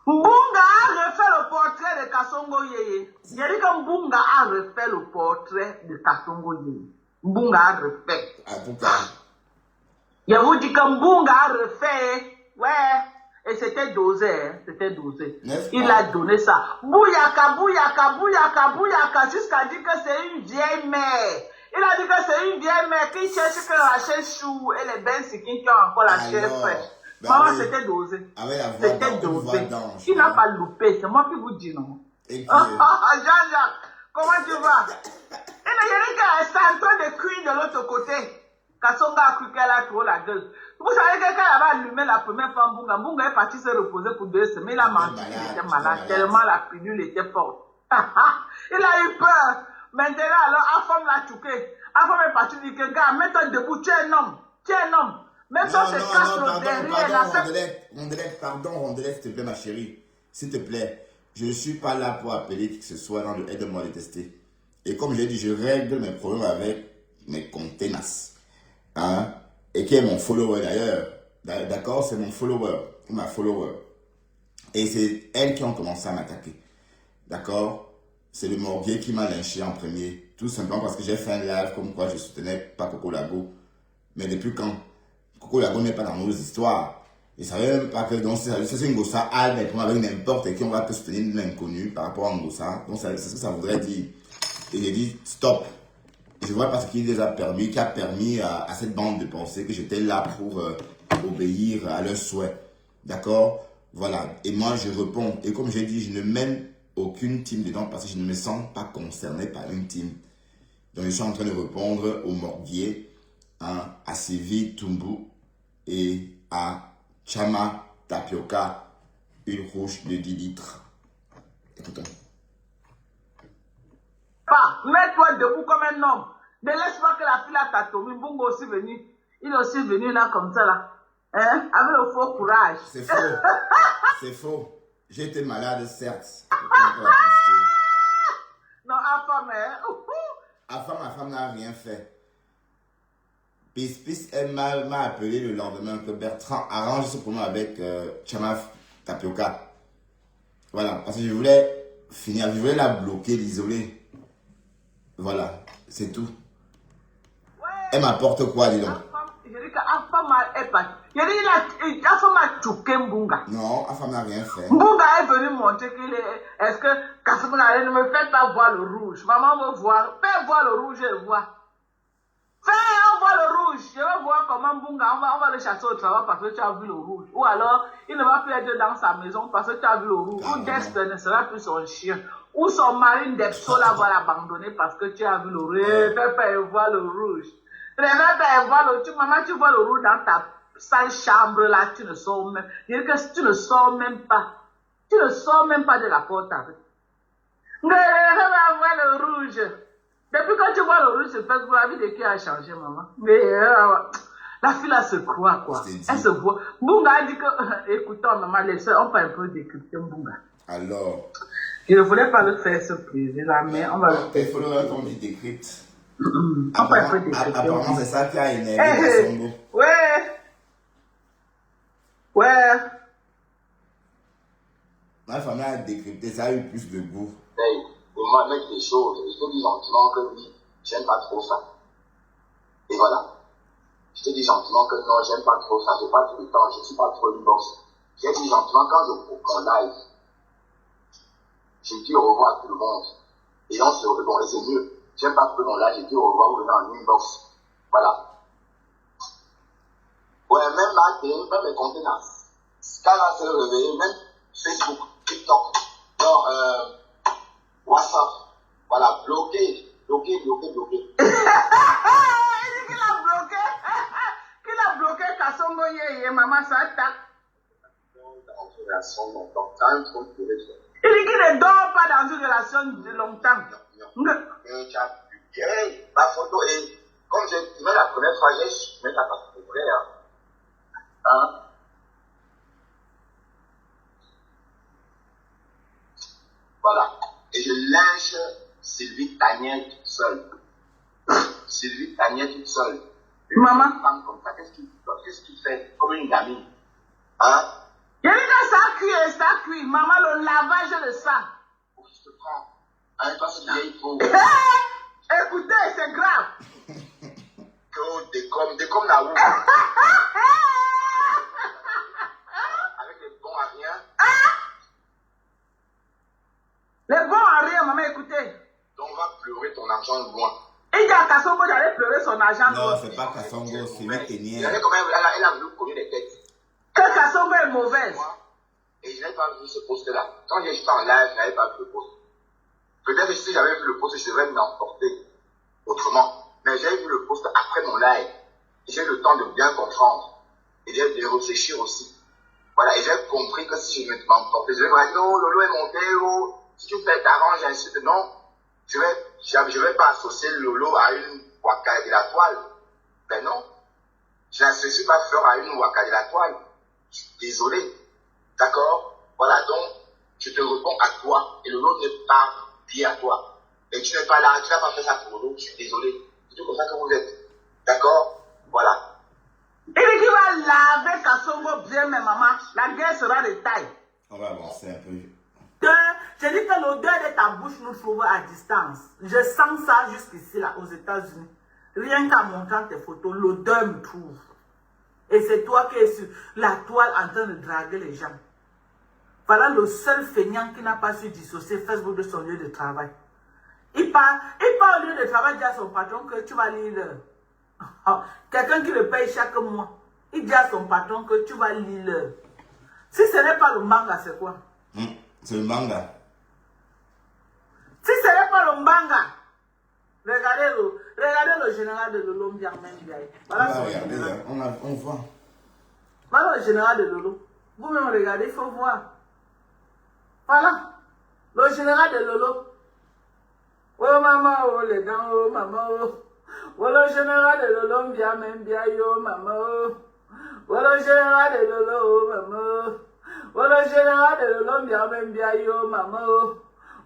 Mbunga a refait le portrait de Kassongo Yeye. Il a dit que Mbunga a refait le portrait de Kassongo Yeye. Mbunga a refait. En tout cas. Il vous dit que Mbunga a refait. Ouais. Et c'était dosé. Hein? C'était dosé. Il a donné ça. Bouyaka, jusqu'à dire que c'est une vieille mère. Il a dit que c'est une vieille mère qui cherche que la chaise chou et les bains qui ont encore la chair fraîche. Maman, oui. C'était dosé. C'était dosé. Il n'a pas loupé, c'est moi qui vous dis non. Jean-Jacques, comment tu vas? Il a dit qu'elle est en train de cuire de l'autre côté. Kassonga a cru qu'elle a trop la gueule. Vous savez que quand elle avait allumé la première fois, Mbunga est parti se reposer pour 2 semaines. Il a menti qu'il était malade, tellement la pilule était forte. Il a eu peur. Maintenant, alors, Afam l'a touqué. Afam est parti dire que, gars, mets-toi debout, tu es un homme. Tu es un homme. Même ça, c'est casse derrière. Rondelette, s'il te plaît, ma chérie. S'il te plaît, je ne suis pas là pour appeler qui que ce soit dans le aide-moi à détester. Et comme j'ai dit, je règle mes problèmes avec mes contenants. Hein? Et qui est mon follower d'ailleurs. D'accord? C'est mon follower. Ma follower. Et c'est elles qui ont commencé à m'attaquer. D'accord? C'est le Morguier qui m'a lynché en premier. Tout simplement parce que j'ai fait un live comme quoi je soutenais pas Coco Lago. Mais depuis quand? Coco Lago n'est pas dans nos histoires. Je ne savais même pas que c'est une gossa avec n'importe qui, on va te soutenir une inconnue par rapport à un gossa. Donc c'est ce que ça voudrait dire. Et j'ai dit stop. Je vois parce qu'il les a permis, qui a permis à cette bande de penser que j'étais là pour obéir à leurs souhaits. D'accord? Voilà. Et moi, je réponds. Et comme j'ai dit, je ne mène aucune team dedans parce que je ne me sens pas concerné par une team. Donc, je suis en train de répondre au Morguier, hein, à Sylvie Tumbu et à Chama Tapioca, une rouge de 10 litres. Écoutons. Mets-toi debout comme un homme. Ne laisse pas que la fille a tatomi. Mbunga aussi venu. Il est aussi venu là comme ça là. Hein? Avec le faux courage. C'est faux. C'est faux. J'ai été malade, certes. Non, Afam, hein? Ma femme n'a rien fait. Pis, elle m'a appelé le lendemain que Bertrand arrange ce problème avec Chama Tapioca. Voilà, parce que je voulais finir, je voulais la bloquer, l'isoler. Voilà, c'est tout. Ouais. Elle m'apporte quoi, dis donc? Je dis qu'Afam est parti. Je dis qu'Afam a touqué Mbunga. Non, Afam n'a rien fait. Mbunga est venu montrer qu'il est. Est-ce que Kassimuna ne me fait pas voir le rouge? Maman me voit. Fais voir le rouge, je vois. Fais voir le rouge. Je vais voir comment Mbunga, on va le chasser au travail parce que tu as vu le rouge. Ou alors, il ne va plus être dans sa maison parce que tu as vu le rouge. Ou Dexter ne sera plus son chien. Ou son mari Depsola va l'abandonner parce que tu as vu le rouge. Fais pas voir le rouge. Maman, tu vois le rouge dans ta sale chambre là, tu ne sors même. Je dis que tu ne sors même pas. Tu ne sors même pas de la porte avec. Mais va voir le rouge. Depuis quand tu vois le rouge, c'est Facebook, la vie de qui a changé, maman. Mais la fille là se croit quoi. Elle se voit. Mbunga a dit que, écoutons maman, on peut un peu décrypter Mbunga. Alors. Je ne voulais pas le faire ce plaisir là, mais on va le faire. Il faut le qu'on dit décrypte. Apparemment, c'est ça qui a énervé Songo. Ouais. Ouais. Ma famille a décrypté, ça a eu plus de goût. Hey, et moi, mettre des choses, je te dis gentiment que oui, j'aime pas trop ça. Et voilà. Je te dis gentiment que non, j'aime pas trop ça, j'ai pas tout le temps, je suis pas trop inbox. J'ai dit gentiment quand je coupe mon live, j'ai dit au revoir à tout le monde. Et on se bon, et c'est mieux. J'aime pas trop mon live, j'ai dit au revoir, vous venez en inbox. Voilà. Ouais, même là, même les contenants. Quand là, c'est réveillé, même Facebook, TikTok, non, WhatsApp, voilà, bloqué. Il dit qu'il a bloqué Kassongo Yeye, maman, ça attaque. Il dit qu'il ne dort pas dans une relation de longtemps. Ma photo est, comme je disais la première fois, j'ai supprimé la partie de vrai. Hein? Voilà. Et je lynche Sylvie Taniel toute seule. Sylvie Taniel toute seule. Maman. Comme ça, qu'est-ce qu'il fait comme une gamine? Hein? Il dit que ça cuit. Maman, le lavage de sang. Je te prends. Hein, parce qu'il il faut. Écoutez, c'est grave. Décomme la roue. Avec les bons à rien. Les bons à rien, maman, écoutez. Donc on va pleurer ton argent loin. Il dit à Kassongo de son argent. Non, c'est pas Kassongo, c'est lui qui nie. Elle a voulu cogner les têtes. Que Kassongo est mauvaise. Et je n'avais pas vu ce post-là. Quand j'étais en live, je n'avais pas vu le post. Peut-être que si j'avais vu le post, je devrais m'emporter autrement. Mais j'ai vu le post après mon live. J'ai eu le temps de bien comprendre et de réfléchir aussi. Voilà, et j'ai compris que si je m'emportais, je vais me dire, non, Lolo est monté, oh, si tu fais t'arranges, ainsi de non, je vais pas associer Lolo à une waka de la toile. Ben non, je n'associe pas Fleur à une waka de la toile. Je suis désolé. D'accord? Voilà, donc, je te réponds à toi, et Lolo n'est pas bien à toi. Et tu n'es pas là, tu n'as pas fait ça pour Lolo, je suis désolé. C'est tout comme ça que vous êtes. D'accord? Voilà. Il dit qu'il va laver Kassongo bien, mais maman, la guerre sera de taille. On va avancer un peu. Je dis que l'odeur de ta bouche nous trouve à distance. Je sens ça jusqu'ici, là, aux États-Unis. Rien qu'en montrant tes photos, l'odeur me trouve. Et c'est toi qui es sur la toile en train de draguer les gens. Voilà le seul feignant qui n'a pas su dissocier Facebook de son lieu de travail. Il part au lieu de travail, dit à son patron que tu vas lire. Quelqu'un qui le paye chaque mois. Il dit à son patron que tu vas lire. Si ce n'est pas le manga, c'est quoi? C'est le manga. Si ce n'est pas le manga, regardez le général de Lolo Mbiamé. Voilà son général. On voit. Voilà le général de Lolo. Vous-même regardez, il faut voir. Voilà. Le général de Lolo. Oh maman, oh les dents, oh maman, oh. Oh le général de Lolo Mbiamé, oh maman, oh. Oh le général de Lolo, oh maman. Oh le général de Lolo Mbiamé, oh maman, oh.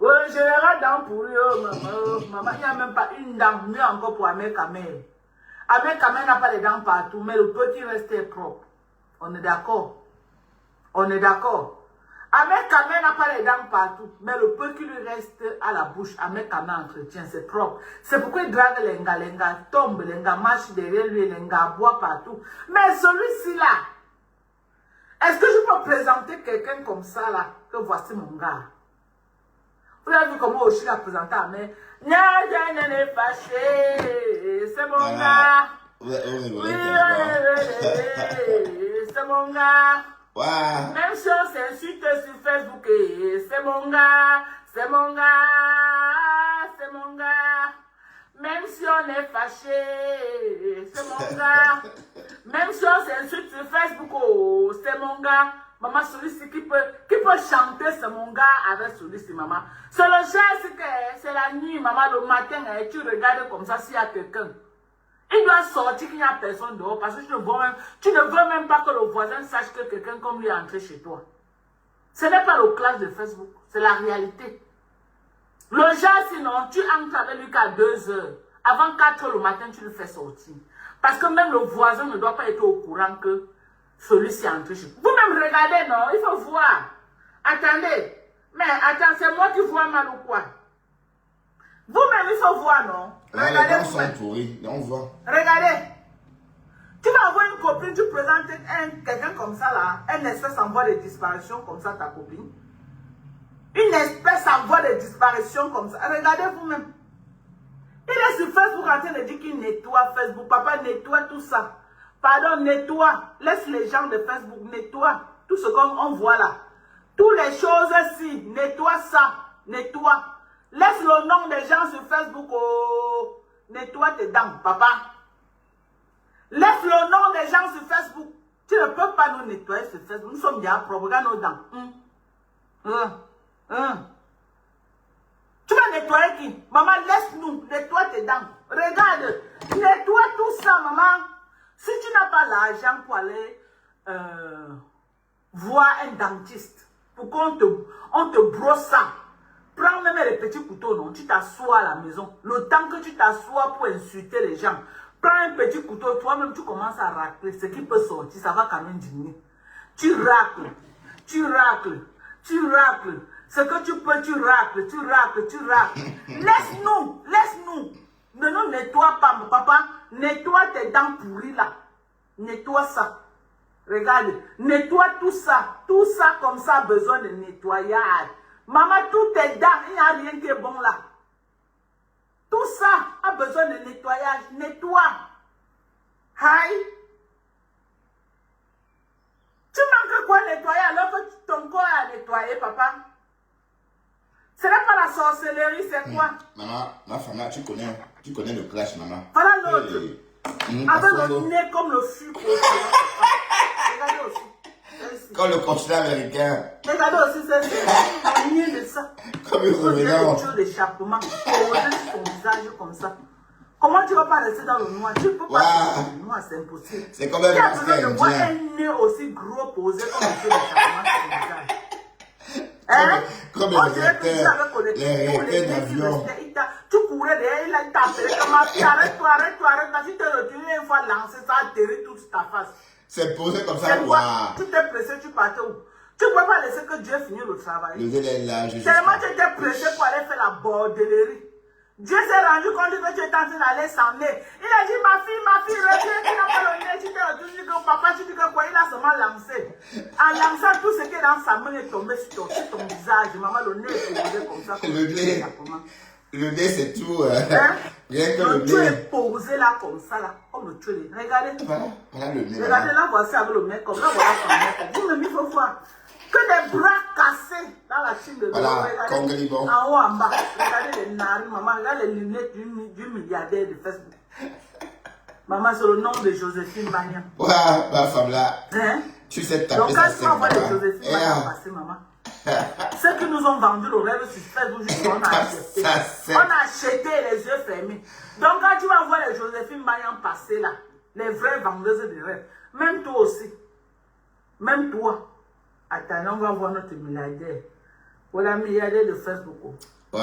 Oh le général dent pourri, oh maman, oh. Maman, il n'y a même pas une dent, mieux encore pour Ahmed Kamel. Ahmed Kamel n'a pas les dents partout, mais le petit restait propre. On est d'accord? On est d'accord? Ahmed Kamel n'a pas les dents partout, mais le peu qui lui reste à la bouche, Ahmed Kamel entretient, c'est propre. C'est pourquoi il drague les gars tombe, les gars marche derrière lui, les gars boit partout. Mais celui-ci là, est-ce que je peux présenter quelqu'un comme ça là, que voici mon gars? Vous avez vu comment Oshi l'a présenté à Ahmed? N'est fâché, c'est mon gars. Oui, c'est mon gars. Wow. Même si on s'insulte sur Facebook, c'est mon gars, c'est mon gars, c'est mon gars. Même si on est fâché, c'est mon gars. Même si on s'insulte sur Facebook, oh, c'est mon gars. Maman, celui-ci qui peut chanter, c'est mon gars avec celui-ci, maman. C'est le geste que c'est la nuit, maman, le matin, tu regardes comme ça s'il y a quelqu'un. Il doit sortir qu'il n'y a personne dehors parce que tu ne veux même pas que le voisin sache que quelqu'un comme lui est entré chez toi. Ce n'est pas le clash de Facebook, c'est la réalité. Le genre, sinon, tu entres avec lui qu'à 2 heures. Avant 4 heures le matin, tu le fais sortir. Parce que même le voisin ne doit pas être au courant que celui-ci est entré chez toi. Vous-même regardez, non? Il faut voir. Attendez. Mais attends, c'est moi qui vois mal ou quoi? Vous-même, il faut voir, non? Regardez, les sont pourris, on voit. Regardez. Tu vas avoir une copine, tu présentes quelqu'un comme ça là, une espèce en voie de disparition comme ça, ta copine. Une espèce en voie de disparition comme ça. Regardez vous-même. Il est sur Facebook en train de dire qu'il nettoie Facebook. Papa, nettoie tout ça. Pardon, nettoie. Laisse les gens de Facebook, nettoie. Tout ce qu'on voit là. Toutes les choses-ci, nettoie ça. Nettoie. Laisse le nom des gens sur Facebook. Oh. Nettoie tes dents, papa. Laisse le nom des gens sur Facebook. Tu ne peux pas nous nettoyer sur Facebook. Nous sommes déjà propres. Regarde nos dents. Tu vas nettoyer qui? Maman, laisse-nous. Nettoie tes dents. Regarde. Nettoie tout ça, maman. Si tu n'as pas l'argent pour aller voir un dentiste, pour qu'on te brosse ça, prends même les petits couteaux, non? Tu t'assois à la maison. Le temps que tu t'assois pour insulter les gens, prends un petit couteau, toi-même tu commences à racler. Ce qui peut sortir, ça va quand même diminuer. Tu racles, tu racles, tu racles. Ce que tu peux, tu racles, tu racles, tu racles. Laisse-nous, laisse-nous. Ne nous nettoie pas, mon papa. Nettoie tes dents pourries là. Nettoie ça. Regarde, nettoie tout ça. Tout ça comme ça a besoin de nettoyage. Maman, tous tes dents, il n'y a rien qui est bon là. Tout ça a besoin de nettoyage. Nettoie. Aïe. Tu manques quoi nettoyer alors que ton corps est à nettoyer, papa? Ce n'est pas la sorcellerie, c'est quoi? Maman, ma femme, tu connais le clash, maman. Voilà l'autre. Avec le nez comme le sucre. Regardez aussi. Comme le continent américain. Regardez aussi, c'est nez de ça. Comme il revenant. Tu as l'échappement posé sur ton visage comme ça. Comment tu ne vas pas rester dans le noir? Tu ne peux pas rester dans le noir, c'est impossible. C'est comme un masque indien. Tu as besoin de voir indien. un nez aussi gros posé comme un jeu d'échappement sur ton visage. Hein? Comme On les dirait que tu avais recteurs connecté d'avion. tu courais derrière, il a tapé comme arrête-toi. Si tu te retournes une fois lancé, ça a atterri toute ta face. C'est posé comme ça, C'est quoi? quoi. Tu t'es pressé, tu partais où? Tu ne pouvais pas laisser que Dieu finisse le travail. Le zèle est là, je Tellement tu étais pressé pour aller faire la bordellerie. Dieu s'est rendu compte que tu étais en train d'aller s'en nez. Il a dit, ma fille, reviens, tu n'as pas le nez, tu t'es retourné, tu dis que papa, tu dis que quoi, il a seulement lancé. En lançant tout ce qui est dans sa main est tombé sur ton visage. Maman, le nez est posé comme ça. Le nez, c'est tout. Hein? Rien que Le le Dieu nez. est posé là comme ça, là, comme le tuer. Regardez. Voilà le nez. Regardez, là, voici avec le mec comme là, voilà son mec. Vous-même, il faut voir. Que des bras cassés dans la chine de l'eau. Voilà, Regardez, comme Galibon. en haut, en bas. Regardez les narines, maman. Regardez les lunettes du milliardaire de Facebook. Maman, c'est le nom de Joséphine Bagnan. Ouais, ma femme là. Hein? Tu sais taper Donc, ça, quand c'est tu m'envoies les maman. Joséphine Bagnan passer, maman. Ceux qui nous ont vendu le rêve sur Facebook, juste on a acheté. Ça, c'est- On a acheté les yeux fermés. Donc, quand tu vas voir les Joséphine Bagnan passer là, les vraies vendeuses de rêve, même toi aussi, même toi, attends, on va voir notre milliardaire. Voilà le milliardaire de Facebook. Ouais,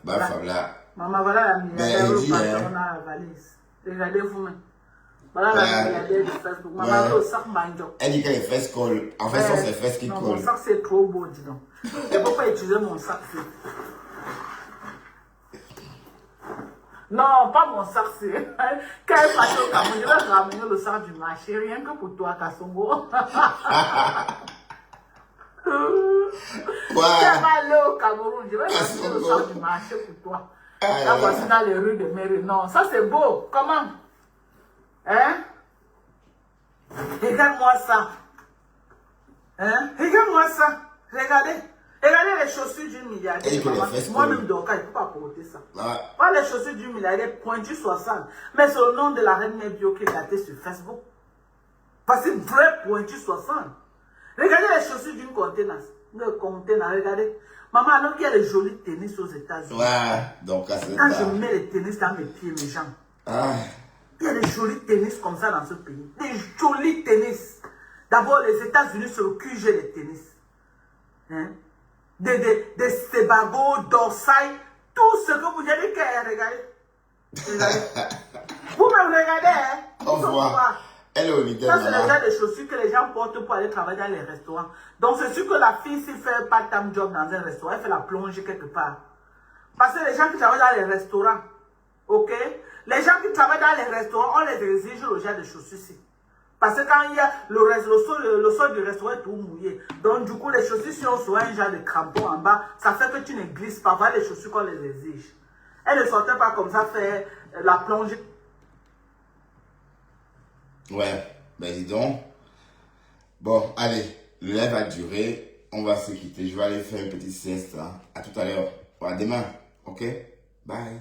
ma femme là. Maman, voilà la milliardaire, elle le dit, patron hein. dans la valise. Regardez vous-même. Voilà la Ouais. milliardaire de Facebook. Maman, Ouais. le sac banjo. Elle dit que les fesses collent. En fait, ce sont ses fesses qui Non, mon collent. sac c'est trop beau, dis donc. Je ne peux pas utiliser mon sac. Non, pas mon sac, c'est. Quand elle passe au Cameroun, je vais ramener le sac du marché, rien que pour toi, Kassongo. Ouais. Tu vas aller au Cameroun, je vais ramener le sac du marché pour toi. Là, voici dans les rues de Mairie. Non, ça c'est beau. Comment? Hein? Regarde-moi ça. Hein? Regarde-moi ça. Regardez. Regardez les chaussures du milliardaire. Et que les fesses Moi-même, donc, je ne peux pas porter ça. Ouais. Pas les chaussures du milliardaire pointu 60. Mais c'est le nom de la reine Nebio qui est daté sur Facebook. Parce que vrai pointu 60. Regardez les chaussures d'une contenance. Le conteneur, regardez. Maman, alors qu'il y a les jolis tennis aux États-Unis. Ouais, donc à ce Quand je temps. mets les tennis dans mes pieds, mes jambes. Ah, Il y a des jolis tennis comme ça dans ce pays. Des jolis tennis. D'abord, les États-Unis, c'est le QG des tennis. Hein? Des Sebago, d'Orsay, tout ce que vous avez qu'à regarder. Regardez. Vous me regardez, hein? au revoir. Elle est au leader, Ça, c'est maman. déjà des chaussures que les gens portent pour aller travailler dans les restaurants. Donc, c'est sûr que la fille, s'il fait pas time job dans un restaurant, elle fait la plongée quelque part. Parce que les gens qui travaillent dans les restaurants, ok? Les gens qui travaillent dans les restaurants, on les exige le genre de chaussures-ci. Parce que quand il y a le sol du restaurant est tout mouillé. Donc, du coup, les chaussures, si on soit un genre de crampon en bas, ça fait que tu ne glisses pas. Voilà les chaussures qu'on les exige. Elle ne sortait pas comme ça faire la plongée. Ouais, ben dis donc. Bon, allez, le live va durer. On va se quitter. Je vais aller faire une petite sieste. Hein. À tout à l'heure. À demain. Ok? Bye.